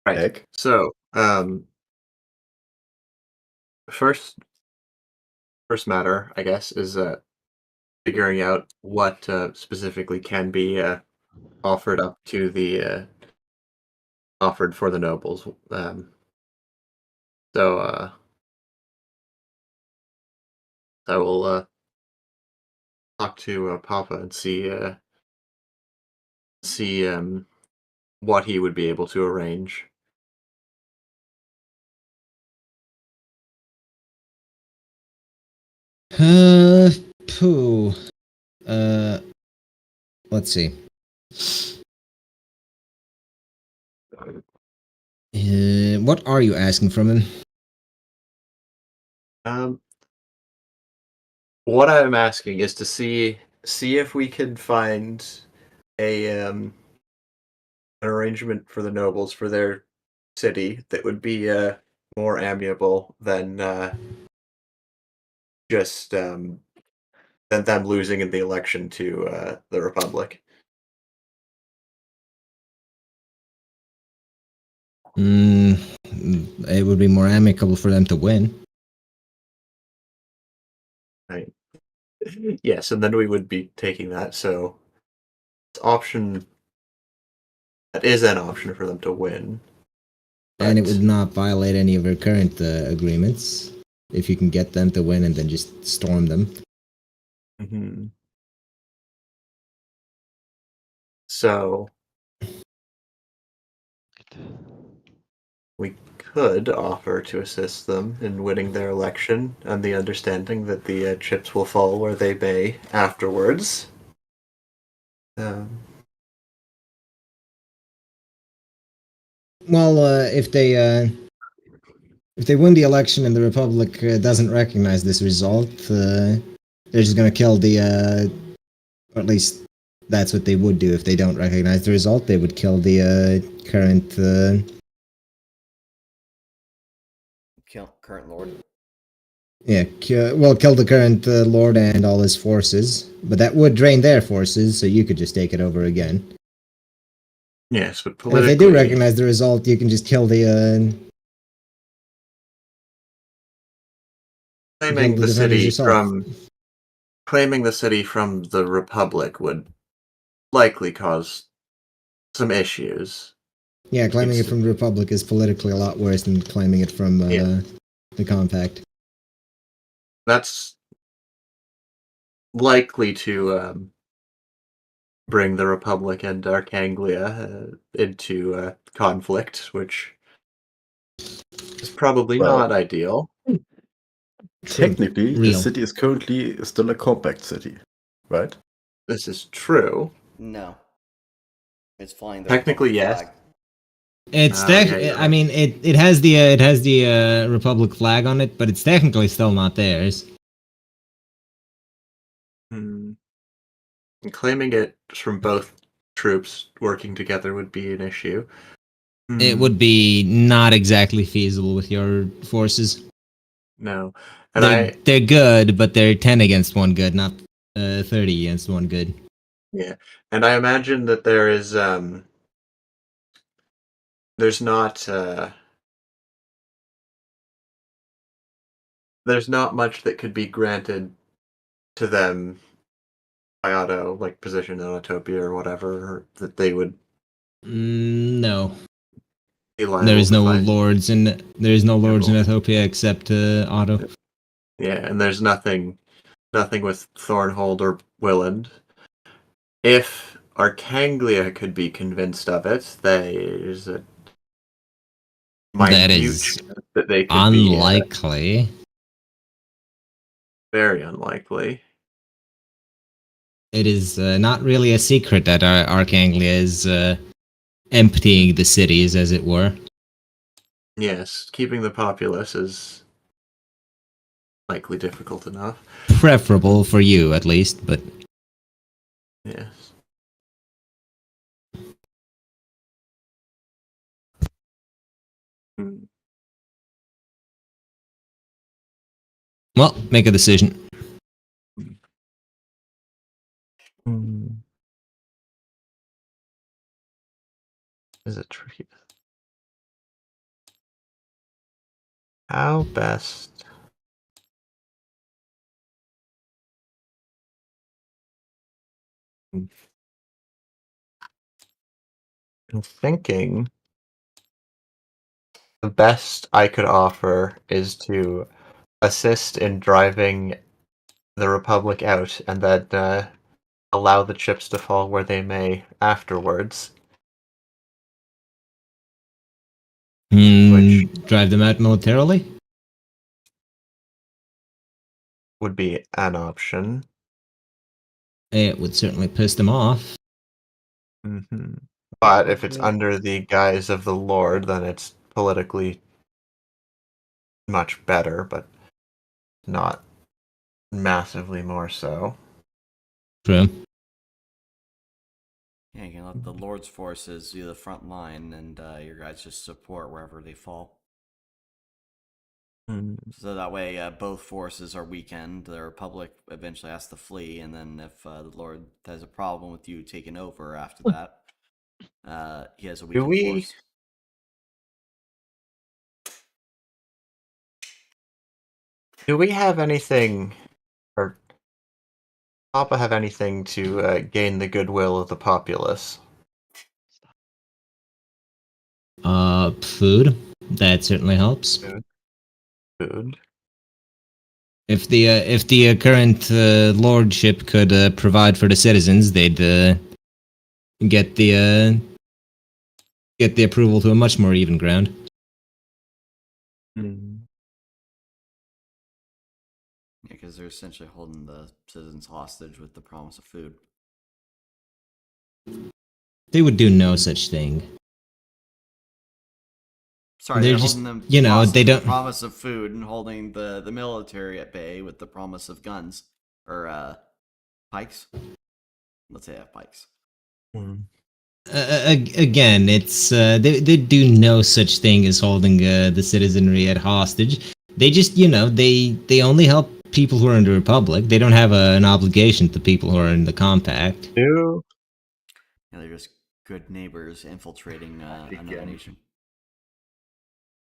Right. Egg. So, first matter, I guess, is figuring out what specifically can be offered up to the offered for the nobles. So I will talk to Papa and see what he would be able to arrange. Pooh. Let's see. What are you asking from him? What I'm asking is to see if we can find an arrangement for the nobles for their city that would be more amiable than just than them losing in the election to the Republic. It would be more amicable for them to win. Right. Yes, and then we would be taking that. So, option that is an option for them to win, And it but- would not violate any of our current agreements if you can get them to win and then just storm them. Mhm. So we could offer to assist them in winning their election, on the understanding that the chips will fall where they may afterwards. Well, if they win the election and the Republic doesn't recognize this result, they're just gonna kill the, or at least that's what they would do if they don't recognize the result. They would kill the current. Current lord. Yeah, kill the current lord and all his forces, but that would drain their forces, so you could just take it over again. Yes, but And if politically, they do recognize the result, you can just kill the. claiming kill the defenders city yourself. claiming the city from the Republic would likely cause some issues. Yeah, claiming it It's- from the Republic is politically a lot worse than claiming it from Yeah. the Compact. That's likely to bring the Republic and Arkaine into conflict, which is probably Well, not ideal. Technically, the Real. city is currently still a compact city, right? This is true. No. It's flying the Technically, Republic yes. flag. It's yeah, you're I mean, it has the Republic flag on it, but it's technically still not theirs. Hmm. And claiming it from both troops working together would be an issue. It Hmm. would be not exactly feasible with your forces. No. And They're good, but they're 10 against 1 good, not 30 against 1 good. yeah. And I imagine that there's not much that could be granted to them by auto, like position in Autopia or whatever, that they would No. be liable There is to no find. lords in Ethiopia except Otto. Yeah, and there's nothing with Thornhold or Willand. If Arcanglia could be convinced of it, there's a That minute is chance that they could unlikely. be very unlikely. It is not really a secret that Archanglia is emptying the cities, as it were. Yes, keeping the populace is likely difficult enough. Preferable for you, at least, but Yes. Hmm. well, make a decision. Is it tricky? How best? I'm thinking the best I could offer is to assist in driving the Republic out and then allow the chips to fall where they may afterwards. Which- Drive them out militarily? would be an option. It would certainly piss them off. Hmm. But if it's Probably. under the guise of the Lord, then it's politically much better, but not massively more so. True. Yeah, you can let the Lord's forces do the front line, and your guys just support wherever they fall. So that way, both forces are weakened. The Republic eventually has to flee, and then if the Lord has a problem with you taking over after that, he has a weakened force. Do we have anything, or Papa have anything to gain the goodwill of the populace? Food. That certainly helps. Food. If the current lordship could provide for the citizens, they'd get the approval to a much more even ground. Yeah, because they're essentially holding the citizens hostage with the promise of food. They would do no such thing. Sorry, They're they're just- holding them you know, hostage they with don't- the promise of food and holding the military at bay with the promise of guns or pikes. Let's say pikes. Again, it's they do no such thing as holding the citizenry at hostage. They just they only help people who are in the Republic. They don't have an obligation to people who are in the Compact. Do Yeah, they're just good neighbors infiltrating another nation.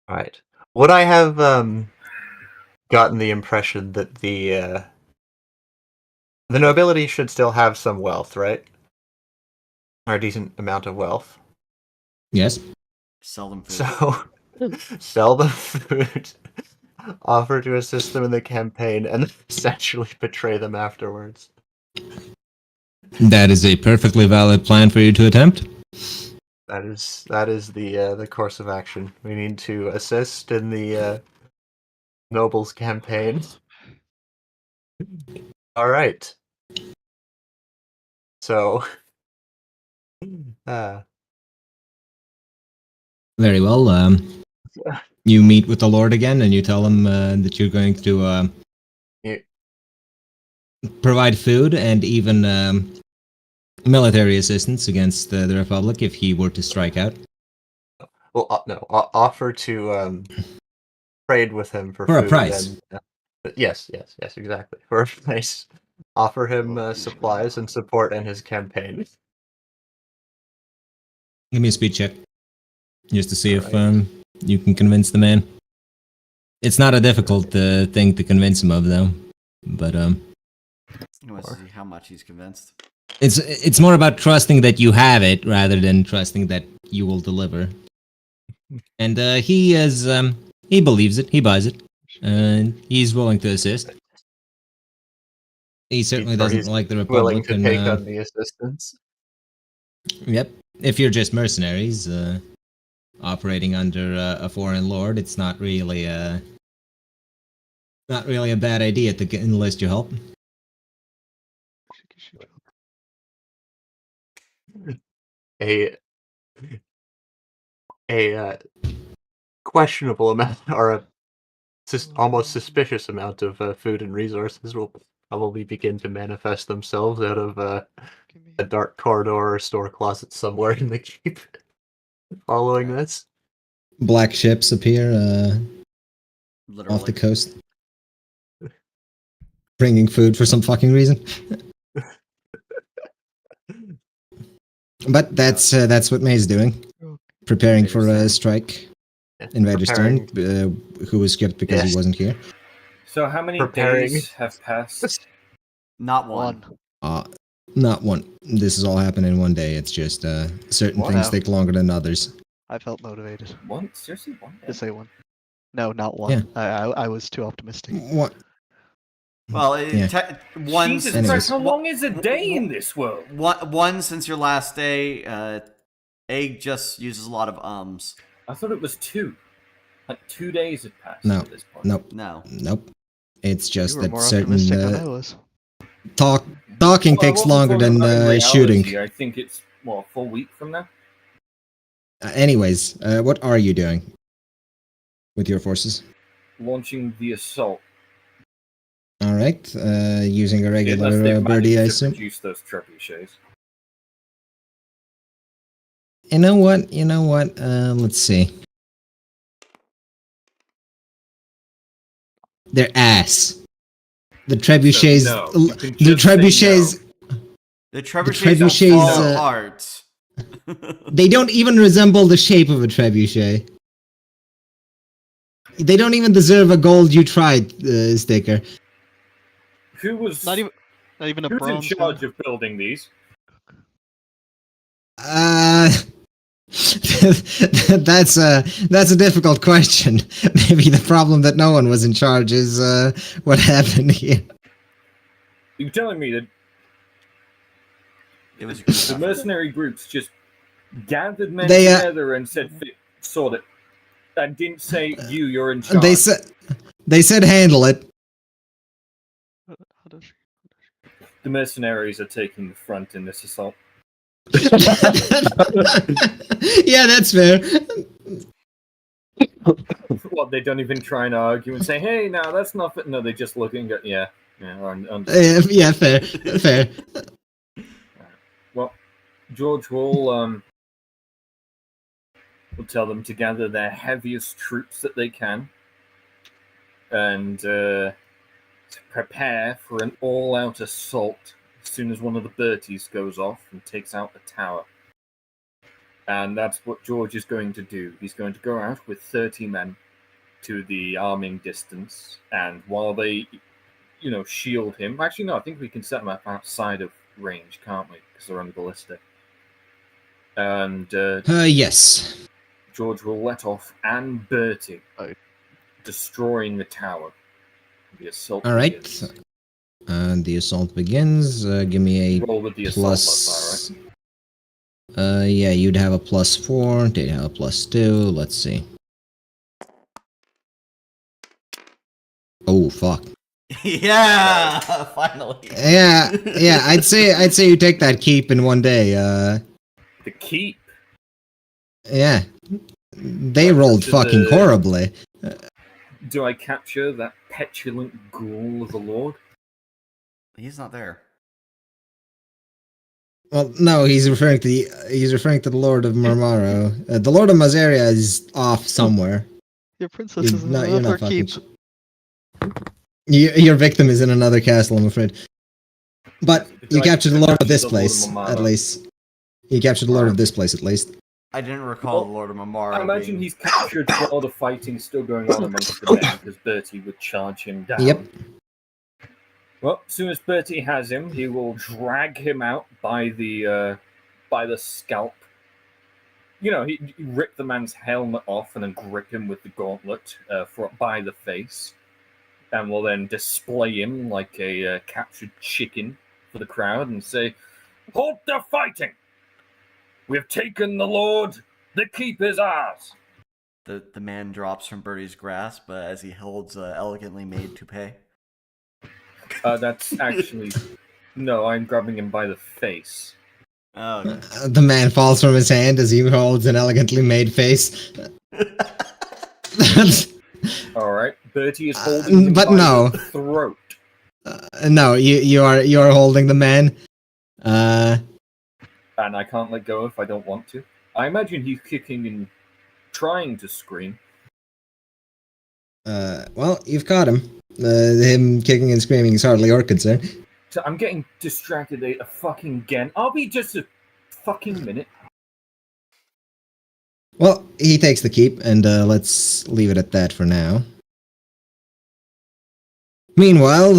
Right. Would I have gotten the impression that the nobility should still have some wealth, right? Or a decent amount of wealth. Yes. Sell them food. So sell them food, offer to assist them in the campaign, and essentially betray them afterwards. That is a perfectly valid plan for you to attempt. That is the course of action. We need to assist in the nobles campaign. All right. So, Very well. You meet with the Lord again, and you tell him that you're going to Yeah. provide food and even military assistance against the Republic if he were to strike out. well, no, offer to trade with him for For a food price. and yes, exactly. For a price, offer him supplies and support in his campaign. Give me a speed check, just to see if Alright. you can convince the man. It's not a difficult thing to convince him of, though. But He wants to see how much he's convinced. it's more about trusting that you have it rather than trusting that you will deliver. And he believes it. He buys it. And he's willing to assist. He certainly doesn't He's like the willing Republic. to And, take on the assistance. Yep. If you're just mercenaries operating under a foreign lord, it's not really a bad idea to enlist your help. A questionable amount or a almost suspicious amount of food and resources will probably begin to manifest themselves out of a dark corridor or store closet somewhere in the keep. Following this, Black ships appear Literally. off the coast, bringing food for some fucking reason. But that's what May's doing, preparing for a strike. Invader's turn, who was skipped because he wasn't here. So how many Preparing. days have passed? Not one. Not one. This has all happened in one day. It's just certain things Wow. take longer than others. I felt motivated One? Seriously, one day? to say one. No, not one. Yeah. I was too optimistic. What? Well, Yeah. one Jesus since Christ, how one- long is a day in this world? one since your last day. Egg just uses a lot of ums. I thought it was 2. Like 2 days had passed No. at this point. Nope. No. Nope. It's You just were that more certain optimistic than I was. talking Well, I takes wasn't longer talking than about in shooting. reality. I think it's, what, a full week from now? Anyways, what are you doing with your forces? Launching the assault. All right, using a Unless regular they've birdie, I managed to assume. produce those trebuchets. You know what? Let's see. They're ass. The trebuchets. So, no, you can The just say trebuchets. The trebuchets don't trebuchets, fall no. apart. They don't even resemble the shape of a trebuchet. They don't even deserve a gold you tried sticker. Who was Not even a who's in bronze charge one. of building these? That's a difficult question. Maybe the problem that no one was in charge is what happened here. You're telling me that It was a group the effort. mercenary groups just gathered men They, together and said, sort it. And didn't say, you're in charge. They said handle it. How does she? The mercenaries are taking the front in this assault. Yeah, that's fair. Well, they don't even try and argue and say, hey, no, that's not fit. No, they just look and go, yeah, understood. Yeah, fair. Well, George will tell them to gather their heaviest troops that they can and to prepare for an all-out assault as soon as one of the Berties goes off and takes out the tower. And that's what George is going to do. He's going to go out with 30 men to the arming distance, and while they, shield him. Actually, no, I think we can set them up outside of range, can't we? Because they're on ballistic. And Yes. George will let off Anne Bertie, Oh. destroying the tower. The assault All right. begins. The assault begins. Give me a Roll with the plus. assault modifier, right? Yeah, you'd have a +4. They'd have a +2. Let's see. Oh fuck. Yeah, finally. Yeah. I'd say you take that keep in one day. The keep. Yeah. They rolled to fucking the- horribly. Do I capture that petulant ghoul of the Lord? He's not there. Well, no, he's referring to the Lord of Marmaro. The Lord of Mazaria is off somewhere. Your princess is in You're another not fucking. keep. Your victim is in another castle, I'm afraid. But Do you I captured the Lord of capture this the Lord of place, Marmaro? at least. You captured the Lord of this place, at least. I didn't recall Well, the Lord of Mamara. I imagine he's captured while the fighting's still going on amongst the men, because Bertie would charge him down. Yep. Well, as soon as Bertie has him, he will drag him out by the scalp. He rip the man's helmet off and then grip him with the gauntlet by the face, and will then display him like a captured chicken for the crowd and say, "Halt the fighting! We have taken the Lord. The keep is ours." The man drops from Bertie's grasp as he holds elegantly made toupee. That's actually no. I'm grabbing him by the face. Oh, okay. The man falls from his hand as he holds an elegantly made face. All right, Bertie is holding him but by no. the throat. No, you are holding the man. And I can't let go if I don't want to. I imagine he's kicking and trying to scream. Well, you've caught him. Him kicking and screaming is hardly your concern. So I'm getting distracted a fucking again. I'll be just a fucking minute. Well, he takes the keep, and let's leave it at that for now. Meanwhile,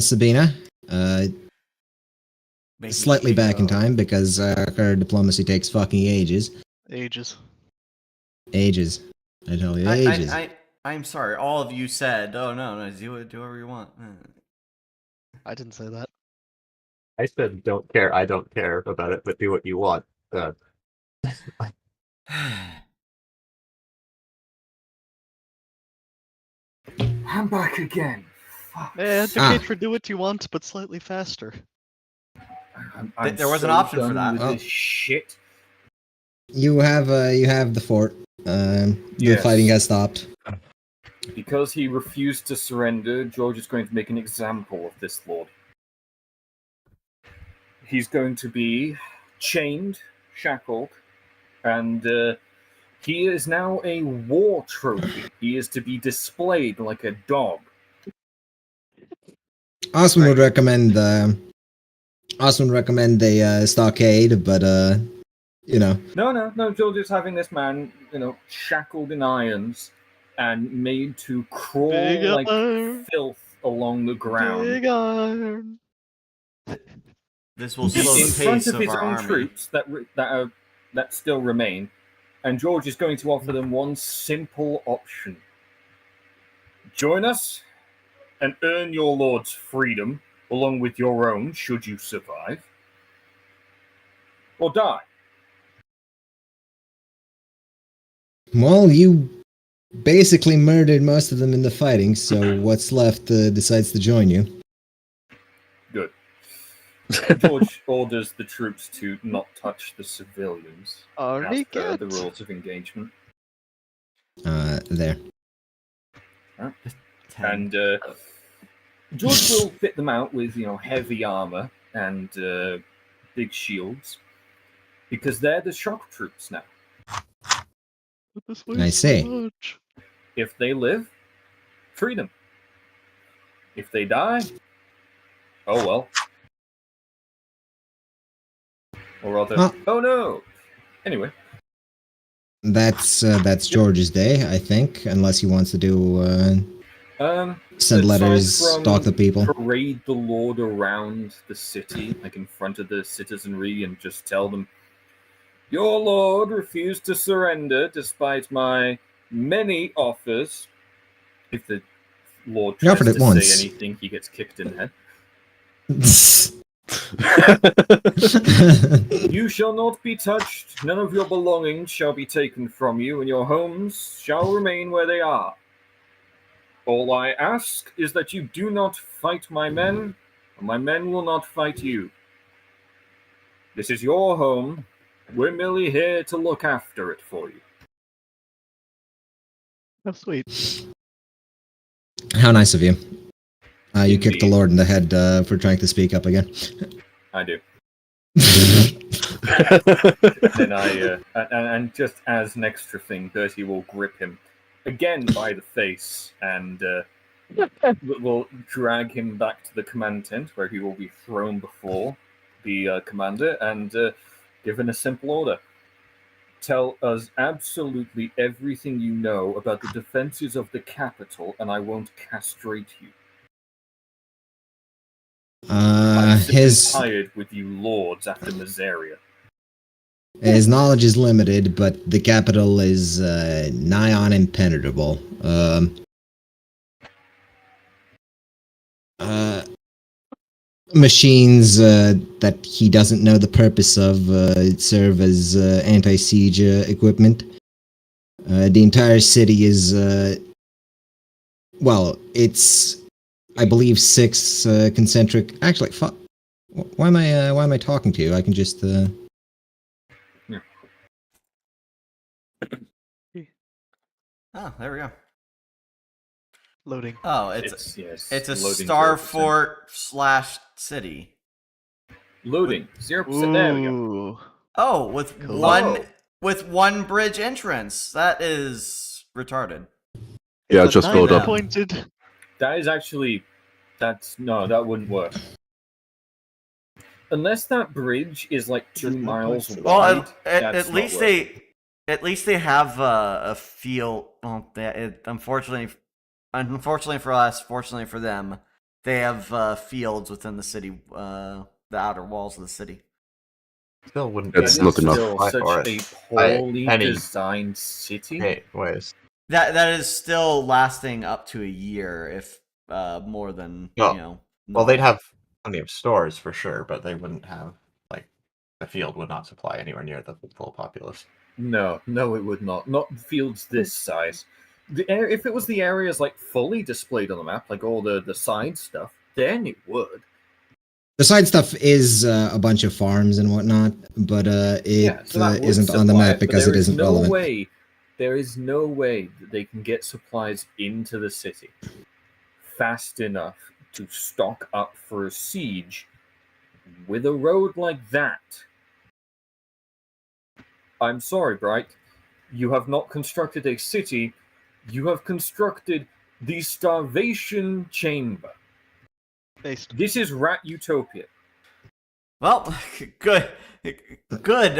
Sabina, slightly back in time because her diplomacy takes fucking ages. Ages. Ages. I tell you, ages. I'm sorry. All of you said, "Oh no, do whatever you want." I didn't say that. I said don't care. I don't care about it, but do what you want. I'm back again. Fuck. Advocate for do what you want, but slightly faster. I'm There was an so option for done that. with Oh. this shit. You have the fort. The Yes. fighting has stopped. Because he refused to surrender, George is going to make an example of this lord. He's going to be chained, shackled, and he is now a war trophy. He is to be displayed like a dog. Osmond would recommend a stockade, but you know. No. George is having this man, shackled in irons and made to crawl Big like iron. filth along the ground. Big iron. This will slow In the front pace of of his our own army. troops that still remain, and George is going to offer them one simple option: join us and earn your lord's freedom along with your own, should you survive, or die. Well, you basically murdered most of them in the fighting, so what's left decides to join you. Good. George orders the troops to not touch the civilians as per the rules of engagement. There. And George will fit them out with, heavy armor and big shields, because they're the shock troops now. I see. Much. If they live, freedom. If they die, oh well. Or rather, Well- oh no. Anyway, That's George's day, I think, unless he wants to do send send letters, talk to people. Parade the Lord around the city, like in front of the citizenry, and just tell them, your Lord refused to surrender despite my many offers. If the Lord He tries offered it to once. say anything, he gets kicked in the head. You shall not be touched. None of your belongings shall be taken from you, and your homes shall remain where they are. All I ask is that you do not fight my men, and my men will not fight you. This is your home. We're merely here to look after it for you. How sweet. How nice of you. You kicked the Indeed. Lord in the head for trying to speak up again. I do. Then and just as an extra thing, Bertie will grip him again by the face and will drag him back to the command tent, where he will be thrown before the commander and given a simple order: tell us absolutely everything you know about the defenses of the capital, and I won't castrate you. I'm simply His tired with you lords after Miseria. knowledge is limited, but the capital is nigh on impenetrable. Machines that he doesn't know the purpose of serve as anti-siege equipment. The entire city is well, it's I believe 6 concentric. Actually, fuck. Why am I talking to you? I can just. Oh, there we go. Loading. Oh, it's Yes, a loading star 0%. fort / city. Loading 0%. There we go. Ooh. Oh, with Cool. one bridge entrance. That is retarded. Yeah, It's a just blow it up. nine-pointed. That is actually. That wouldn't work. Unless that bridge is like 2 There's no miles points. Well, wide. at that's not least working. they have a field. Well, unfortunately for us, fortunately for them, they have fields within the city, the outer walls of the city. Still wouldn't That's be not enough enough. to fight Still for such it. a By poorly any designed city. ways. That is still lasting up to a year, if more than Well, Well, they'd normal. have plenty of stores for sure, but they wouldn't have, like, the field would not supply anywhere near the full populace. No, it would not. Not fields this size. If it was the areas like fully displayed on the map, like all the side stuff, then it would. The side stuff is a bunch of farms and whatnot, but So that would isn't on the supply map it, but because there it is isn't no relevant. way. There is no way that they can get supplies into the city fast enough to stock up for a siege with a road like that. I'm sorry, Bright. You have not constructed a city. You have constructed the starvation chamber. Based. This is Rat Utopia. Well, good. Good.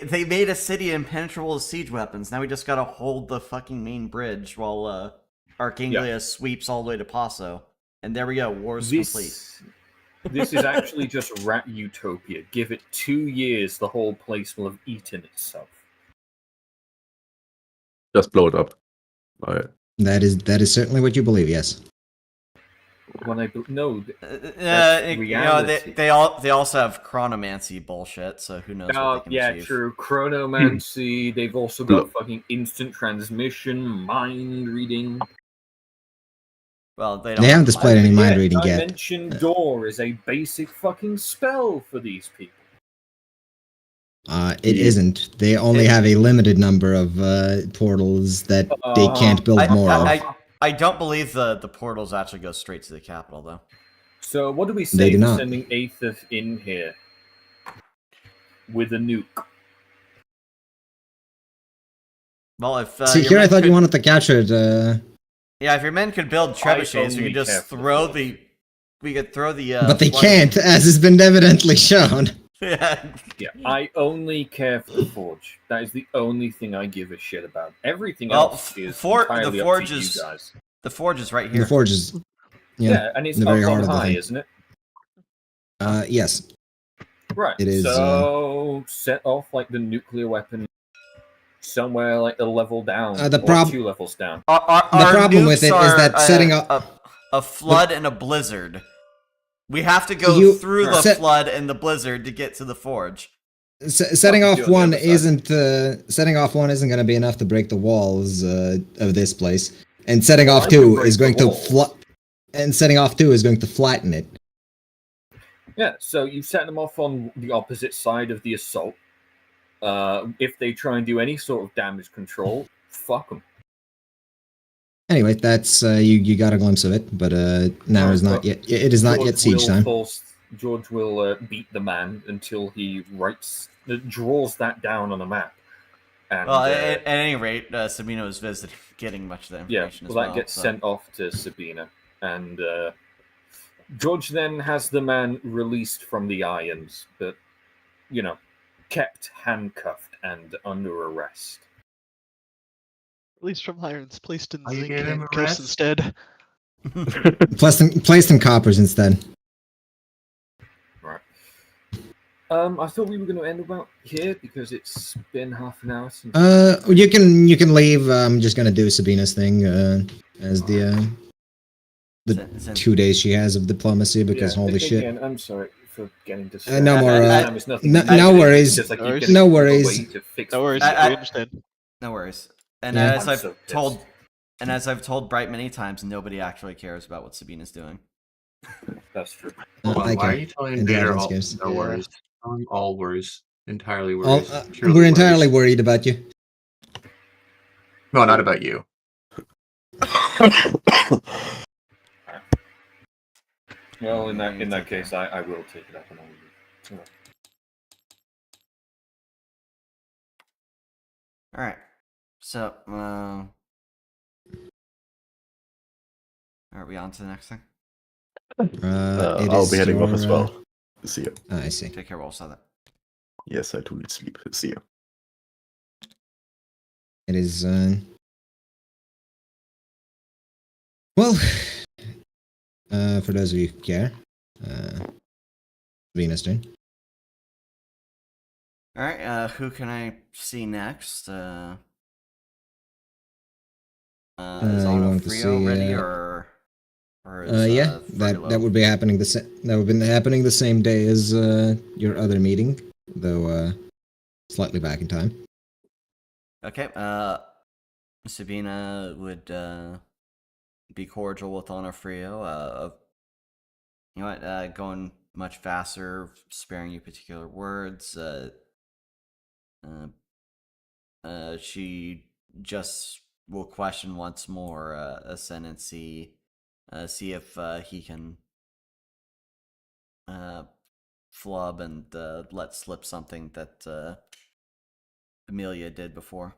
They made a city impenetrable to siege weapons. Now we just gotta hold the fucking main bridge while Arkaine sweeps all the way to Paso. And there we go. War's complete. This is actually just Rat Utopia. Give it 2 years, the whole place will have eaten itself. Just blow it up. Alright. That is certainly what you believe. Yes. When I no, You know, they also have chronomancy bullshit. So who knows what they can achieve. True. Chronomancy. They've also got fucking instant transmission, mind reading. Well, they haven't displayed any mind reading yet. Dimension Door is a basic fucking spell for these people. It isn't. They only have a limited number of portals that they can't build more of. I don't believe the portals actually go straight to the capital, though. So what do we They say do for not. sending Aethith in here with a nuke? Well, if See, here I thought you wanted to capture it. Yeah, if your men could build trebuchets, we only could just care for the throw forge. the. We could throw the. But they flood- can't, as has been evidently shown. Yeah. Yeah, I only care for the forge. That is the only thing I give a shit about. Everything Well, else is the entirely forge up to is- you guys. The forge is right here. The forge is. Yeah. And it's the up very heart on of the high, thing. isn't it? Yes. Right. It is, So set off like the nuclear weapon somewhere like a level down, The or prob- 2 levels down. Our problem with nukes it is are that setting up a flood and a blizzard. We have to go You- through the set- flood and the blizzard to get to the forge. setting What off to do on the one other side. isn't going to be enough to break the walls of this place, and setting Well, off I can two break is the going to walls. setting off two is going to flatten it. Yeah, so you set them off on the opposite side of the assault. If they try and do any sort of damage control, fuck them. Anyway, that's you got a glimpse of it, but now is not yet. It is not yet siege time. George will beat the man until he draws that down on a map. And, Well, at any rate, Sabino is visiting, getting much of that yeah, information well, as that well. gets so. sent off to Sabina, and George then has the man released from the irons, but kept handcuffed and under arrest. Released from irons, placed in Oh, you zinc gave him a handcuffs rest? instead. Placed in coppers instead. Right. I thought we were going to end about here because it's been half an hour since. You can leave. I'm just gonna do Sabina's thing as the Since- 2 days she has of diplomacy because holy shit. Again, I'm sorry for getting distracted. No more, no no worries. No worries. No worries, I- we understand. No worries. And Yeah. as I'm I've so pissed. told, and as I've told Bright many times, nobody actually cares about what Sabina's doing. That's true. Hold on, I why are care. you telling And the Vader audience all, cares. no Yeah. worries? All worries. Entirely All, worries. Purely we're entirely worries. worried about you. No, not about you. Well, in that case, I will take it up and I'll leave. All right. So, are we on to the next thing? It I'll is be heading off your, as well. See ya. I see. Take care, we'll saw that. Yes, I do need sleep. See ya. It is. Well, for those of you who care, Venus turn. All right. Who can I see next? Is you Auto want to Frio see, ready, or is, Yeah, that would be happening that would be happening the same day as your other meeting, though slightly back in time. Okay. Sabina would be cordial with Onofrio. You know what? Going much faster, sparing you particular words. She just will question once more Ascendancy, see if he can flub and let slip something that Amelia did before.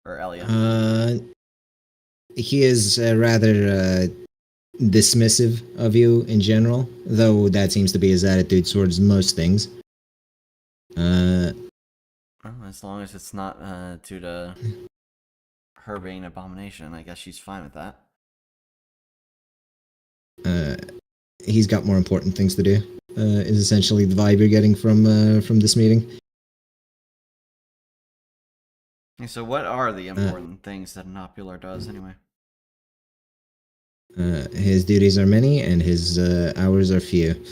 Or Elia. He is rather dismissive of you in general, though that seems to be his attitude towards most things. Well, as long as it's not due to her being an abomination, I guess she's fine with that. He's got more important things to do. Is essentially the vibe you're getting from this meeting. So what are the important things that an Opular does anyway? His duties are many and his hours are few.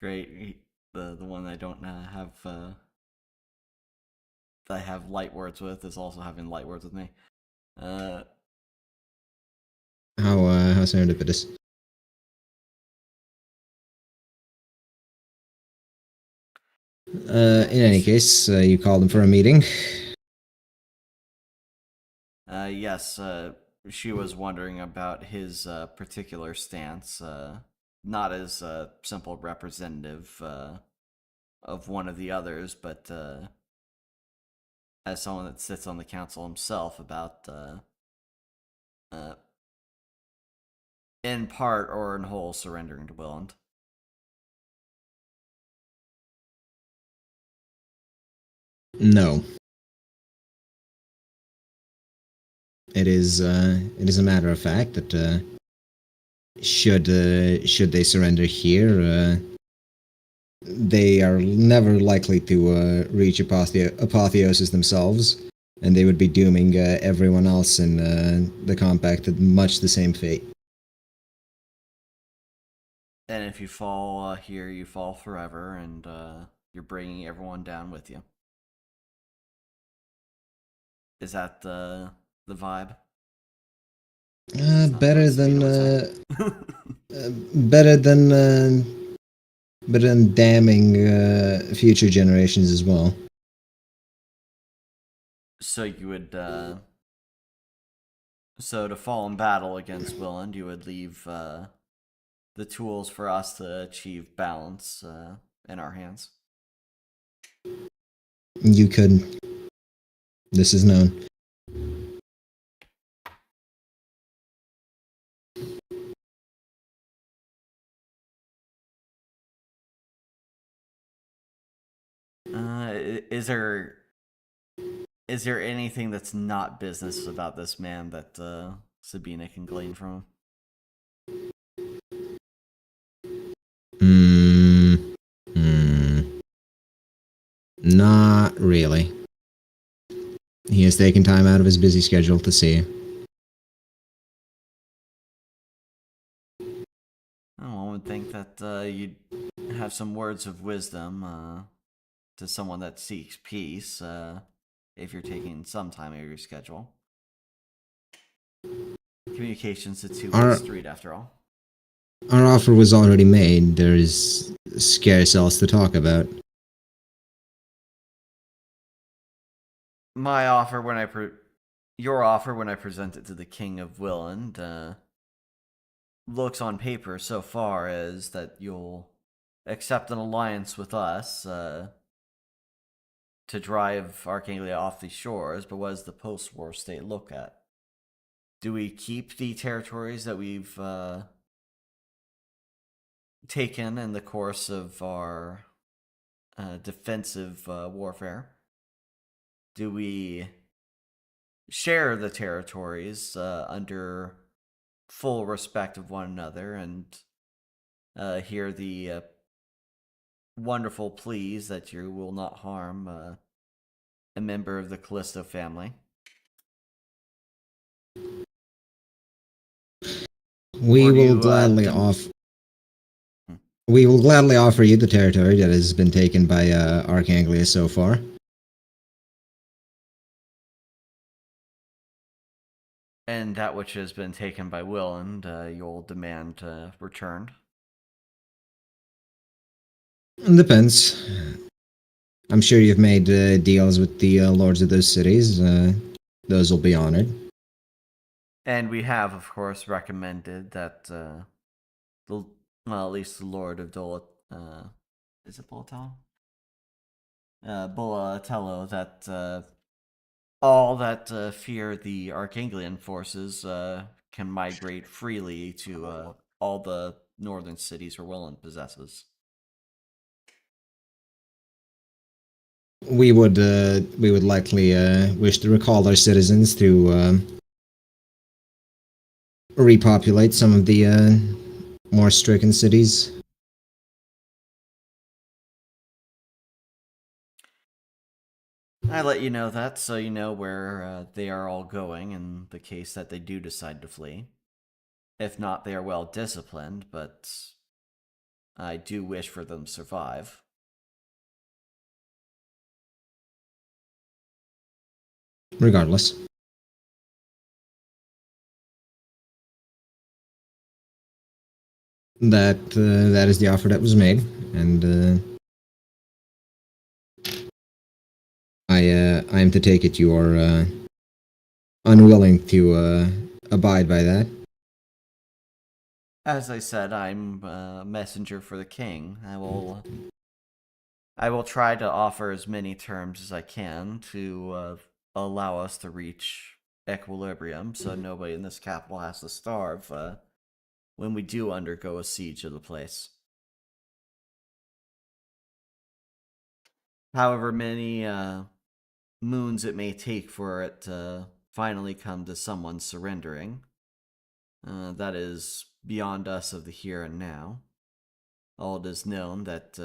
Great. The one I don't have that I have light words with is also having light words with me. How serendipitous. In any case, you called him for a meeting. Yes, she was wondering about his particular stance, not as a simple representative of one of the others, but as someone that sits on the council himself about, in part or in whole, surrendering to Willand. No. It is a matter of fact that should they surrender here, they are never likely to reach apotheosis themselves, and they would be dooming everyone else in the compact to much the same fate. And if you fall here, you fall forever, and you're bringing everyone down with you. Is that the vibe? Better than better than damning future generations as well. So you would, so to fall in battle against Willand, you would leave the tools for us to achieve balance in our hands. You could. This is known. Is there anything that's not business about this man that Sabina can glean from him? Not really. He has taken time out of his busy schedule to see you. One would think that you'd have some words of wisdom to someone that seeks peace if you're taking some time out of your schedule. Communication's a two-way street, after all. Our offer was already made. There is scarce else to talk about. My offer when your offer when I present it to the King of Willand looks on paper so far as that you'll accept an alliance with us to drive Arcaine off the shores, but what does the post-war state look at? Do we keep the territories that we've taken in the course of our defensive warfare? Do we share the territories under full respect of one another and hear the wonderful pleas that you will not harm a member of the Callisto family? We Or will you, gladly dem- off. We will gladly offer you the territory that has been taken by Archanglia so far. And that which has been taken by Willand, you'll demand returned. Depends. I'm sure you've made deals with the lords of those cities. Those will be honored. And we have, of course, recommended that at least the Lord of is it Bolatello? Bolatello, that all that fear the Arkanglian forces can migrate freely to all the northern cities where Willand possesses. We would likely wish to recall our citizens to repopulate some of the more stricken cities. I let you know that so you know where they are all going in the case that they do decide to flee. If not, they are well disciplined, but I do wish for them to survive. Regardless. That is the offer that was made, and I am to take it you are unwilling to abide by that. As I said, I'm a messenger for the king. I will try to offer as many terms as I can to allow us to reach equilibrium, so nobody in this capital has to starve when we do undergo a siege of the place. However many moons it may take for it to finally come to someone surrendering, that is beyond us of the here and now. All it is known that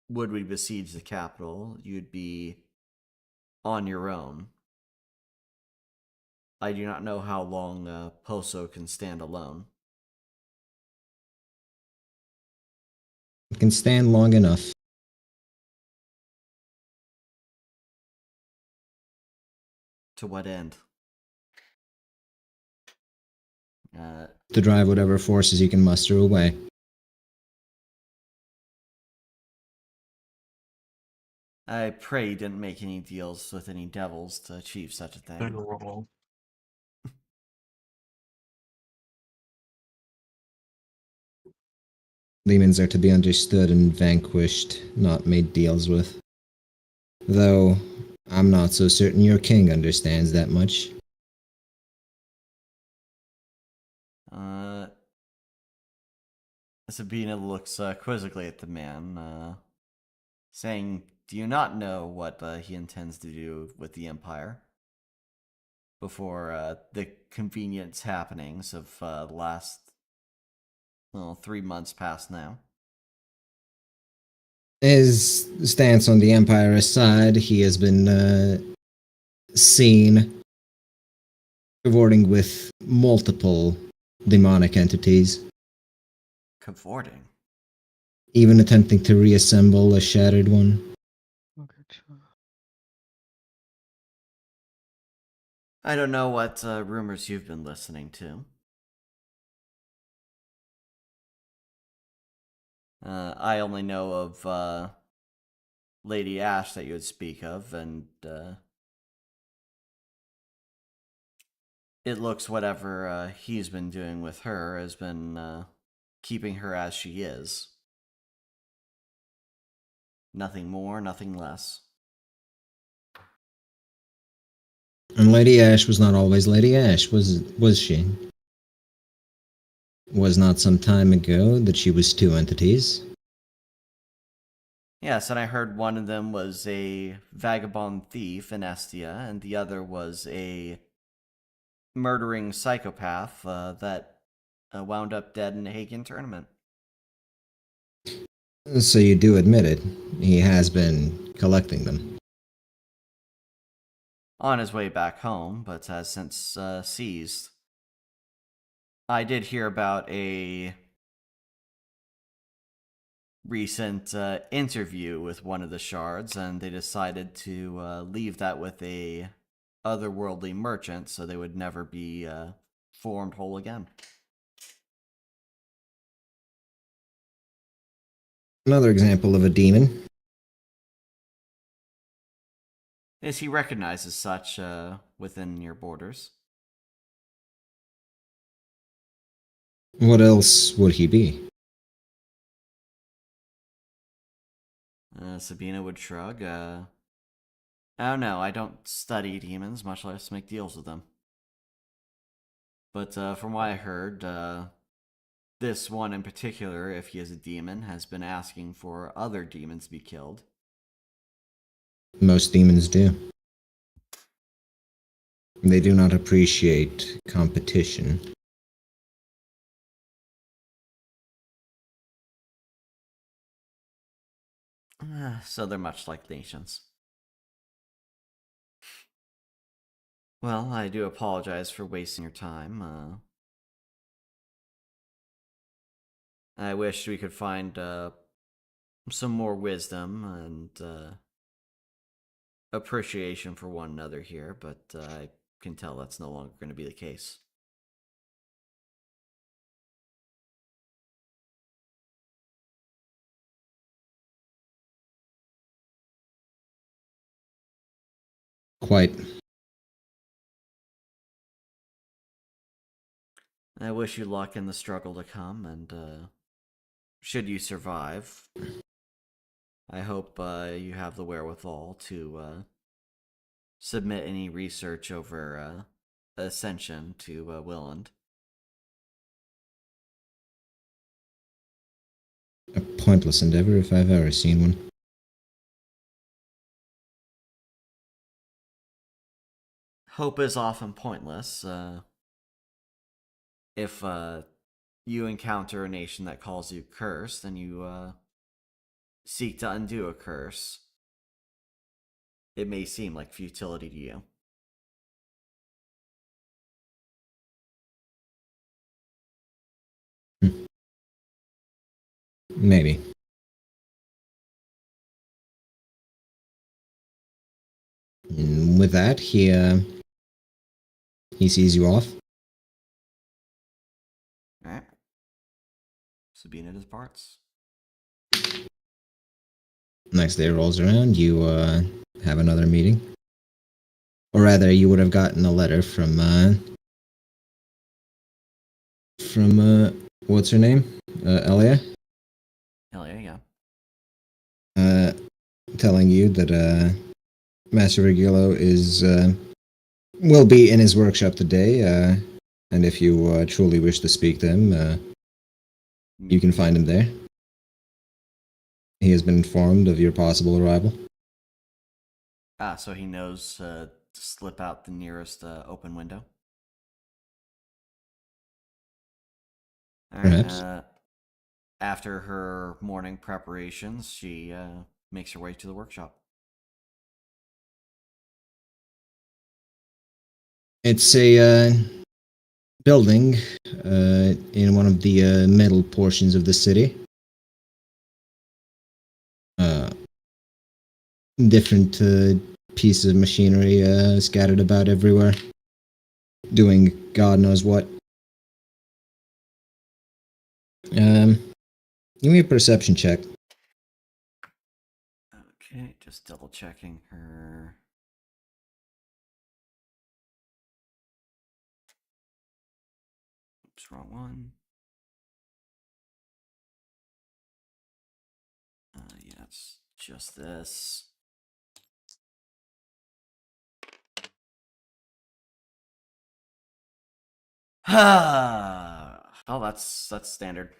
would we besiege the capital, you'd be on your own. I do not know how long Poso can stand alone. It can stand long enough. To what end? To drive whatever forces you can muster away. I pray you didn't make any deals with any devils to achieve such a thing. Demons are to be understood and vanquished, not made deals with. Though, I'm not so certain your king understands that much. Sabina looks quizzically at the man, saying, "Do you not know what he intends to do with the Empire before the convenience happenings of the last 3 months past now?" His stance on the Empire aside, he has been seen cavorting with multiple demonic entities, Cavorting. even attempting to reassemble a shattered one. I don't know what rumors you've been listening to. I only know of Lady Ash that you would speak of, and it looks whatever he's been doing with her has been keeping her as she is. Nothing more, nothing less. And Lady Ash was not always Lady Ash, was she? Was not some time ago that she was two entities? Yes, and I heard one of them was a vagabond thief in Estia, and the other was a murdering psychopath that wound up dead in a Hagen tournament. So you do admit it. He has been collecting them. On his way back home, but has since ceased. I did hear about a recent interview with one of the shards, and they decided to leave that with a otherworldly merchant, so they would never be formed whole again. Another example of a demon. Is he recognized as such within your borders? What else would he be? Sabina would shrug. I don't know. I don't study demons, much less make deals with them. But from what I heard, this one in particular, if he is a demon, has been asking for other demons to be killed. Most demons do. They do not appreciate competition. So they're much like nations. Well, I do apologize for wasting your time. I wish we could find some more wisdom and appreciation for one another here, but I can tell that's no longer going to be the case. Quite. I wish you luck in the struggle to come, and should you survive, I hope you have the wherewithal to submit any research over Ascension to Willand. A pointless endeavor if I've ever seen one. Hope is often pointless. If you encounter a nation that calls you cursed, and you seek to undo a curse, it may seem like futility to you. Maybe. And with that, he sees you off. Alright. Sabina departs. Next day rolls around, you have another meeting. Or rather, you would have gotten a letter from what's her name? Elia? Elia, yeah. Telling you that Master Regulo is will be in his workshop today, and if you truly wish to speak to him, you can find him there. He has been informed of your possible arrival. Ah, so he knows to slip out the nearest open window? Alright, Perhaps. After her morning preparations, she makes her way to the workshop. It's a building in one of the middle portions of the city. Different pieces of machinery scattered about everywhere, doing God knows what. Give me a perception check. Okay, just double checking her. Oops, wrong one. Yeah, it's just this. Oh, that's standard.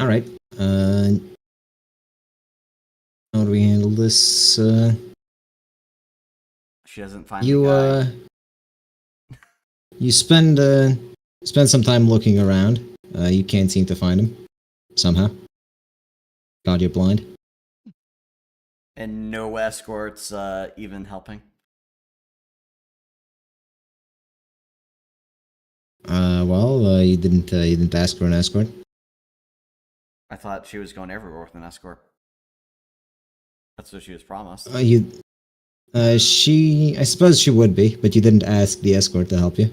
All right. How do we handle this? She doesn't find You the guy. you spend some time looking around. You can't seem to find him somehow. God, you're blind. And no escorts even helping? You didn't ask for an escort. I thought she was going everywhere with an escort. That's what she was promised. I suppose she would be, but you didn't ask the escort to help you.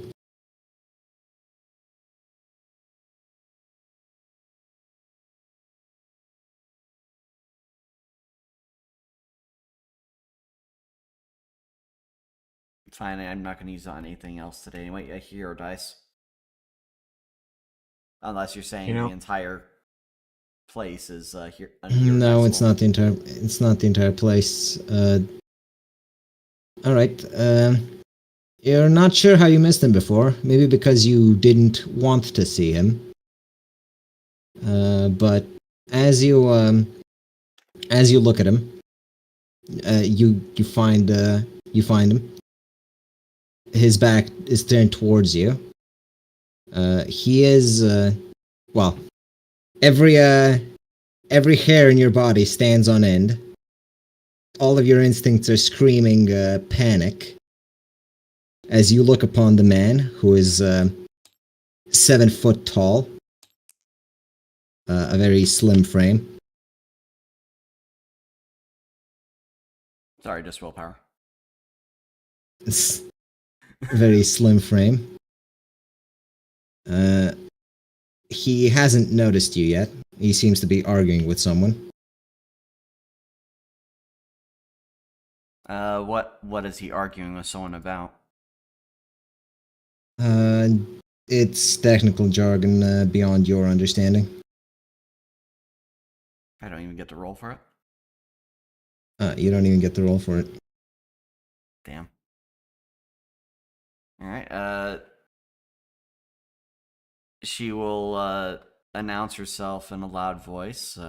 Fine, I'm not going to use it on anything else today. Anyway, a hero dice. Unless you're saying the entire place is here. No, it's not the entire. It's not the entire place. All right. You're not sure how you missed him before. Maybe because you didn't want to see him. But as you look at him, you find him. His back is turned towards you. He is well. Every hair in your body stands on end. All of your instincts are screaming panic as you look upon the man who is 7 foot tall, a very slim frame. Sorry, just willpower. Very slim frame. He hasn't noticed you yet. He seems to be arguing with someone. What is he arguing with someone about? It's technical jargon beyond your understanding. I don't even get to roll for it. You don't even get the roll for it. Damn. Alright, she will announce herself in a loud voice,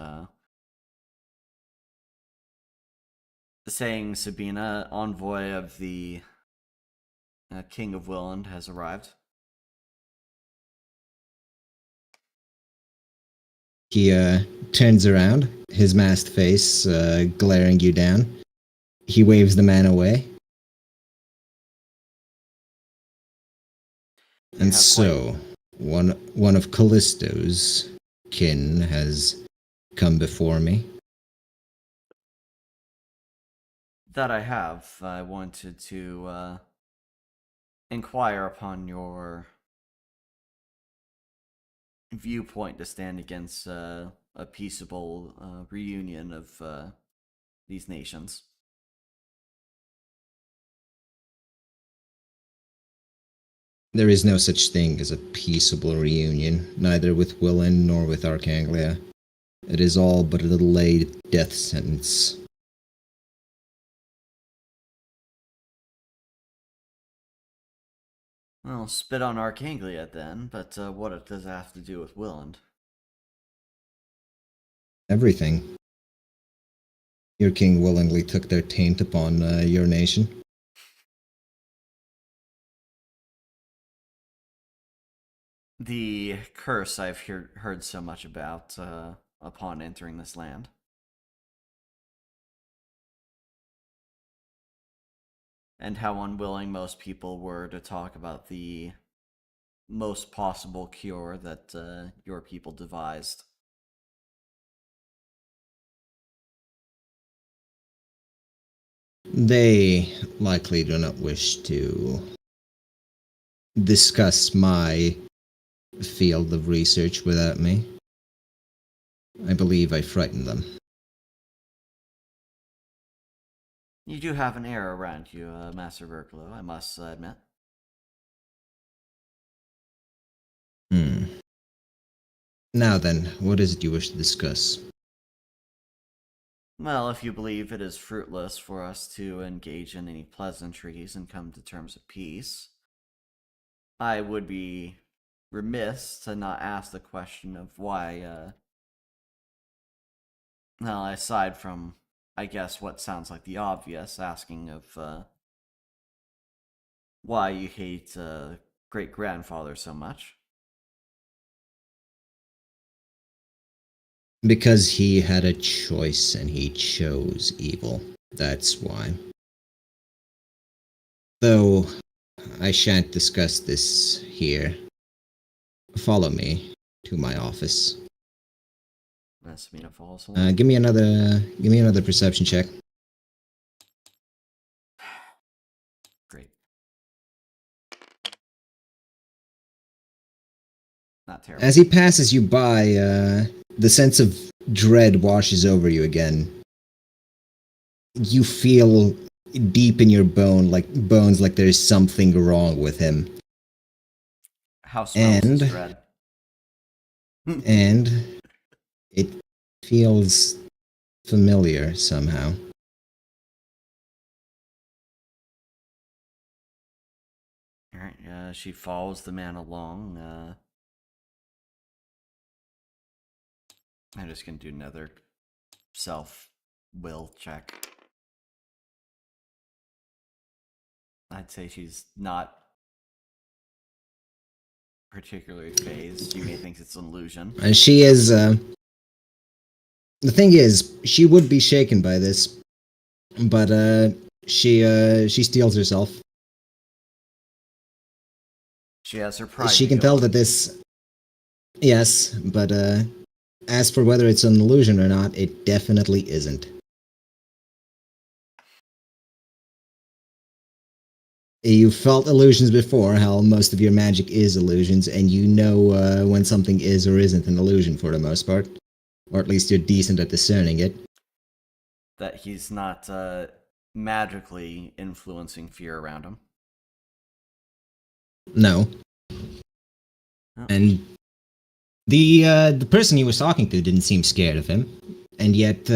saying Sabina, envoy of the King of Willand, has arrived. He turns around, his masked face glaring you down. He waves the man away. And so, one of Callisto's kin has come before me. That I have. I wanted to inquire upon your viewpoint to stand against a peaceable reunion of these nations. There is no such thing as a peaceable reunion, neither with Willen nor with Arkaine. It is all but a delayed death sentence. Well, spit on Arkaine then, but what does it have to do with Willand? Everything. Your king willingly took their taint upon your nation. The curse I've heard so much about upon entering this land. And how unwilling most people were to talk about the most possible cure that your people devised. They likely do not wish to discuss my field of research without me. I believe I frightened them. You do have an air around you, Master Verklo, I must admit. Now then, what is it you wish to discuss? Well, if you believe it is fruitless for us to engage in any pleasantries and come to terms of peace, I would be remiss to not ask the question of why, well, aside from, I guess, what sounds like the obvious, asking of why you hate great-grandfather so much. Because he had a choice and he chose evil. That's why. Though, I shan't discuss this here. Follow me to my office. Sabina falls along. Give me another perception check. Great. Not terrible. As he passes you by, the sense of dread washes over you again. You feel deep in your bones like there's something wrong with him. How smells And- his dread? And it feels familiar somehow. Alright, she follows the man along. I'm just gonna do another self-will check. I'd say she's not particularly phased. You may think it's an illusion. And she is, the thing is, she would be shaken by this, but, she steels herself. She has her pride. She to can go tell on. that this... Yes, but, as for whether it's an illusion or not, it definitely isn't. You felt illusions before, how most of your magic is illusions, and you know when something is or isn't an illusion for the most part. Or at least you're decent at discerning it. That he's not magically influencing fear around him. No. Oh. And the person he was talking to didn't seem scared of him, and yet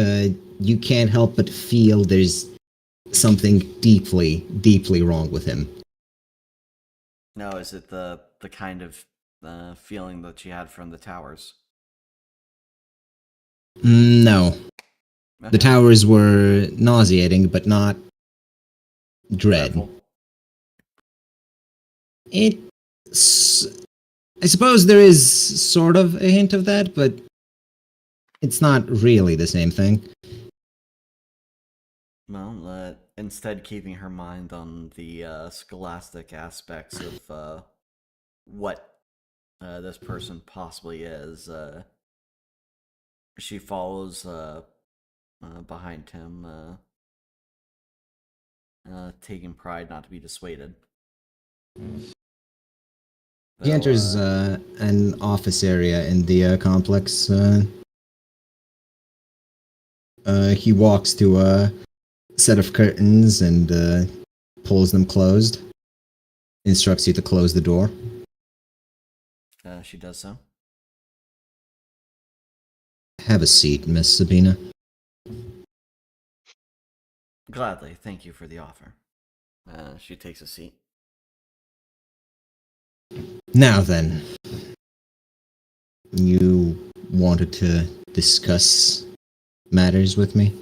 you can't help but feel there's something deeply, deeply wrong with him. No, is it the kind of feeling that she had from the towers? No. The towers were nauseating, but not dread. Dreadful. I suppose there is sort of a hint of that, but it's not really the same thing. Well, instead keeping her mind on the scholastic aspects of what this person possibly is, she follows behind him, taking pride not to be dissuaded. He enters an office area in the complex. He walks to a set of curtains and pulls them closed. Instructs you to close the door. She does so. Have a seat, Miss Sabina. Gladly, thank you for the offer. She takes a seat. Now then, you wanted to discuss matters with me?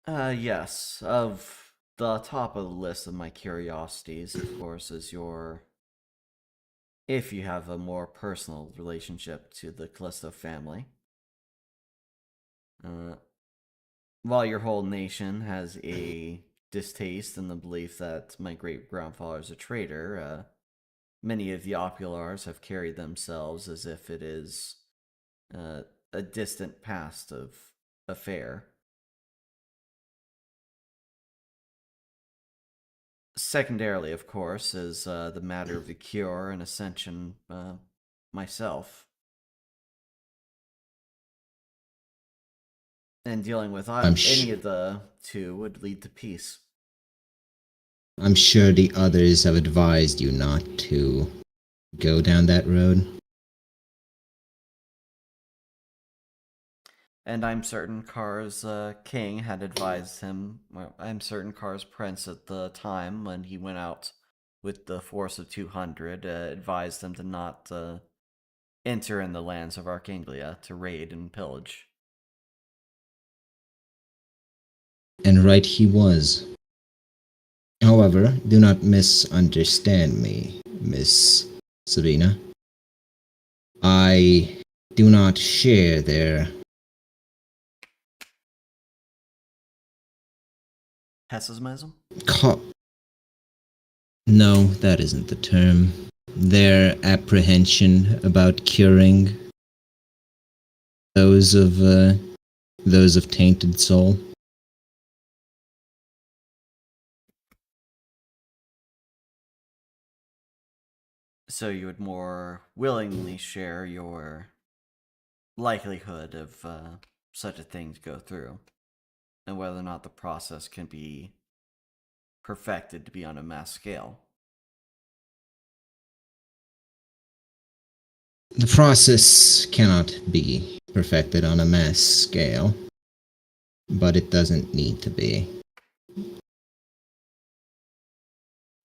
Yes. Of the top of the list of my curiosities, of course, is if you have a more personal relationship to the Callisto family. While your whole nation has a distaste in the belief that my great-grandfather is a traitor, many of the Oculars have carried themselves as if it is a distant past of affair. Secondarily, of course, is the matter of the cure and ascension myself. And dealing with any of the two would lead to peace. I'm sure the others have advised you not to go down that road. And I'm certain Car's king had advised him, well, I'm certain Car's prince at the time when he went out with the force of 200, advised them to not enter in the lands of Arkaine to raid and pillage. And right he was. However, do not misunderstand me, Miss Sabina. I do not share their Pessimism? No, that isn't the term. Their apprehension about curing those of tainted soul. So you would more willingly share your likelihood of such a thing to go through, and whether or not the process can be perfected to be on a mass scale. The process cannot be perfected on a mass scale, but it doesn't need to be.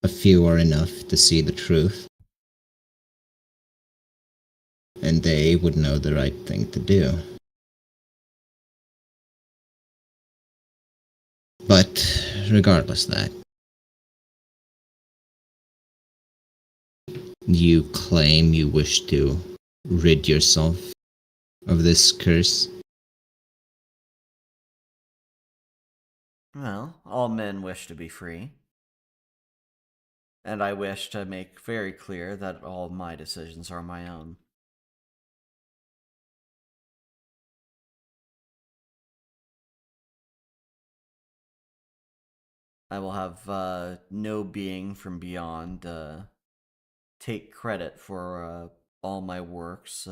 A few are enough to see the truth, and they would know the right thing to do. But regardless of that, you claim you wish to rid yourself of this curse. Well, all men wish to be free. And I wish to make very clear that all my decisions are my own. I will have no being from beyond take credit for all my works,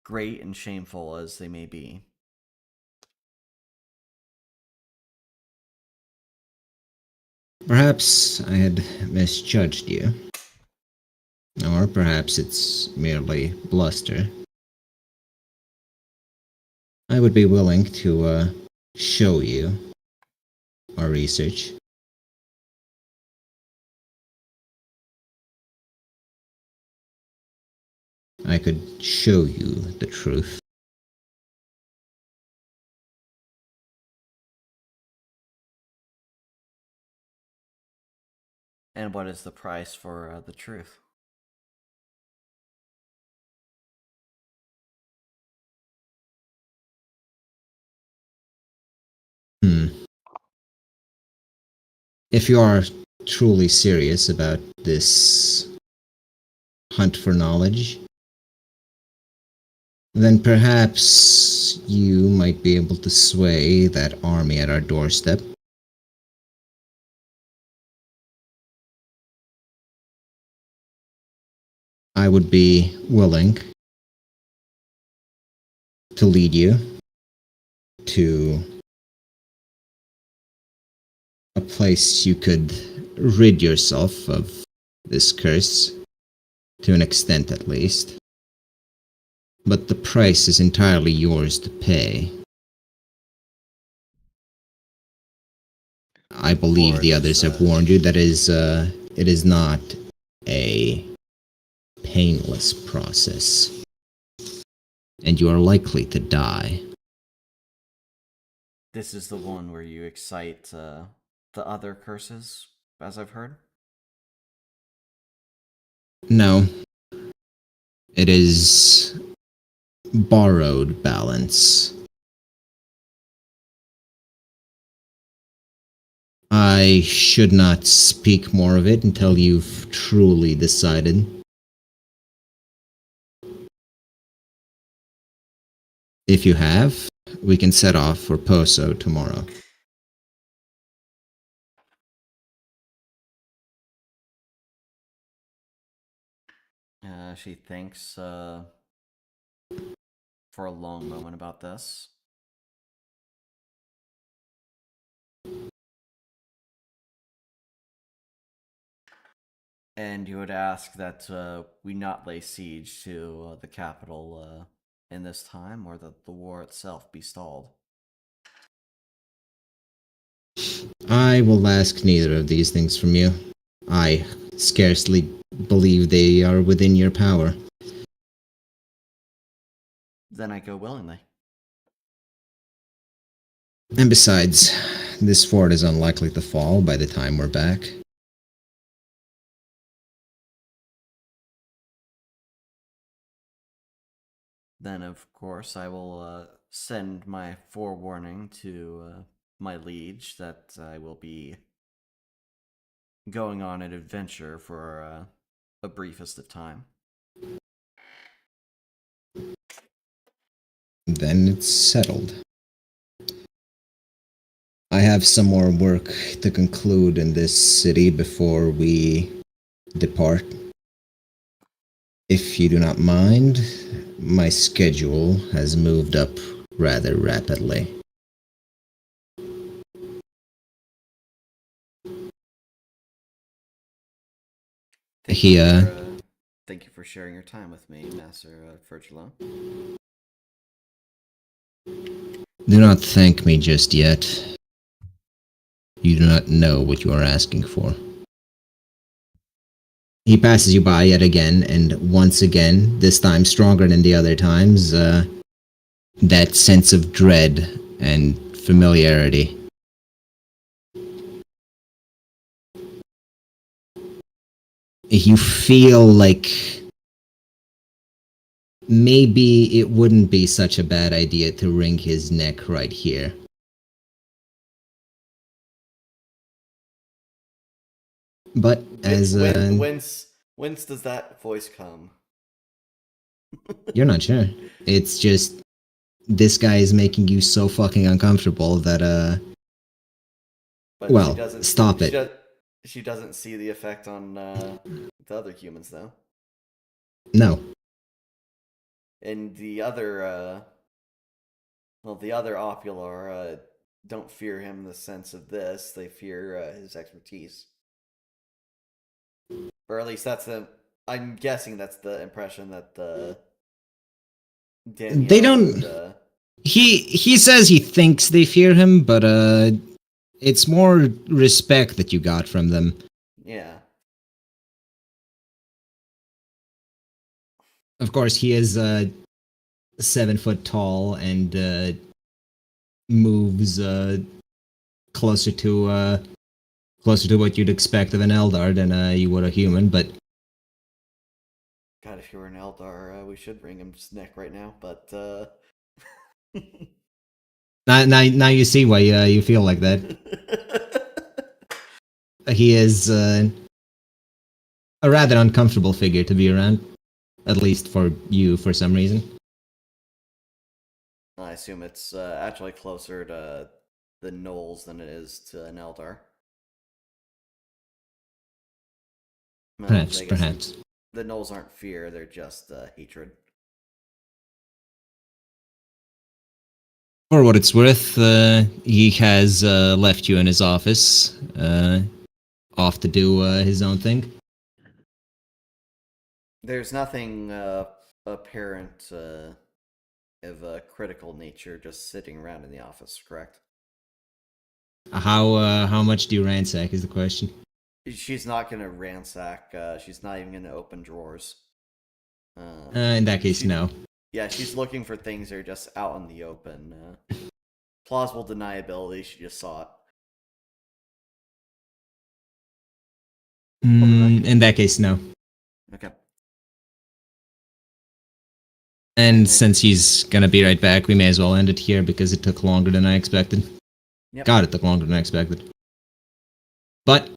great and shameful as they may be. Perhaps I had misjudged you. Or perhaps it's merely bluster. I would be willing to show you our research. I could show you the truth. And what is the price for the truth? If you are truly serious about this hunt for knowledge, then perhaps you might be able to sway that army at our doorstep. I would be willing to lead you to a place you could rid yourself of this curse, to an extent at least. But the price is entirely yours to pay. I believe the others have warned you that it is not a painless process, and you are likely to die. This is the one where you excite the other curses, as I've heard? No. It is borrowed balance. I should not speak more of it until you've truly decided. If you have, we can set off for Poso tomorrow. She thinks for a long moment about this. And you would ask that we not lay siege to the capital in this time, or that the war itself be stalled. I will ask neither of these things from you. I scarcely believe they are within your power. Then I go willingly. And besides, this fort is unlikely to fall by the time we're back. then of course I will send my forewarning to my liege that I will be going on an adventure for a briefest of time. Then it's settled. I have some more work to conclude in this city before we depart. If you do not mind, my schedule has moved up rather rapidly. Thank you for sharing your time with me, Master Fergilo. Do not thank me just yet. You do not know what you are asking for. He passes you by yet again, and once again, this time stronger than the other times, that sense of dread and familiarity. You feel like maybe it wouldn't be such a bad idea to wring his neck right here. But as whence does that voice come? You're not sure. It's just this guy is making you so fucking uncomfortable that But well, stop it. She doesn't see the effect on the other humans, though. No. And the other Opular don't fear him in the sense of this. They fear his expertise. Or at least I'm guessing that's the impression that Danielle They don't. He says he thinks they fear him, but it's more respect that you got from them. Yeah. Of course, he is 7 foot tall and moves closer to what you'd expect of an Eldar than you would a human. But God, if you were an Eldar, we should wring his neck right now. But now you see why you feel like that. He is a rather uncomfortable figure to be around, at least for you for some reason. I assume it's actually closer to the Gnolls than it is to an Eldar. Perhaps. The Gnolls aren't fear; they're just hatred. For what it's worth, he has left you in his office, off to do his own thing. There's nothing apparent of a critical nature just sitting around in the office, correct? How much do you ransack is the question. She's not going to ransack. She's not even going to open drawers. In that case, no. Yeah, she's looking for things that are just out in the open. Plausible deniability, she just saw it. In that case, no. Okay. And since he's gonna be right back, we may as well end it here because it took longer than I expected. Yep. God, it took longer than I expected. But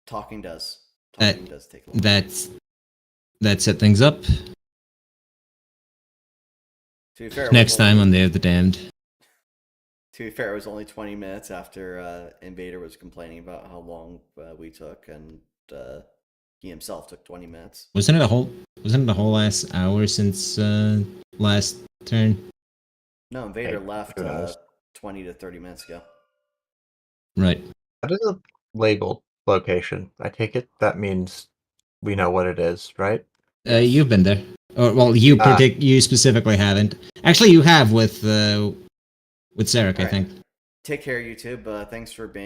Talking does take long. That set things up. To be fair, Next time on Day of the Damned. To be fair, it was only 20 minutes after Invader was complaining about how long we took, and he himself took 20 minutes. Wasn't it a whole last hour since last turn? No, Invader left 20 to 30 minutes ago. Right. That is a labeled location. I take it that means we know what it is, right? You've been there. Or, well, you specifically haven't. Actually, you have with Sarek, All I think. Take care, YouTube. Thanks for being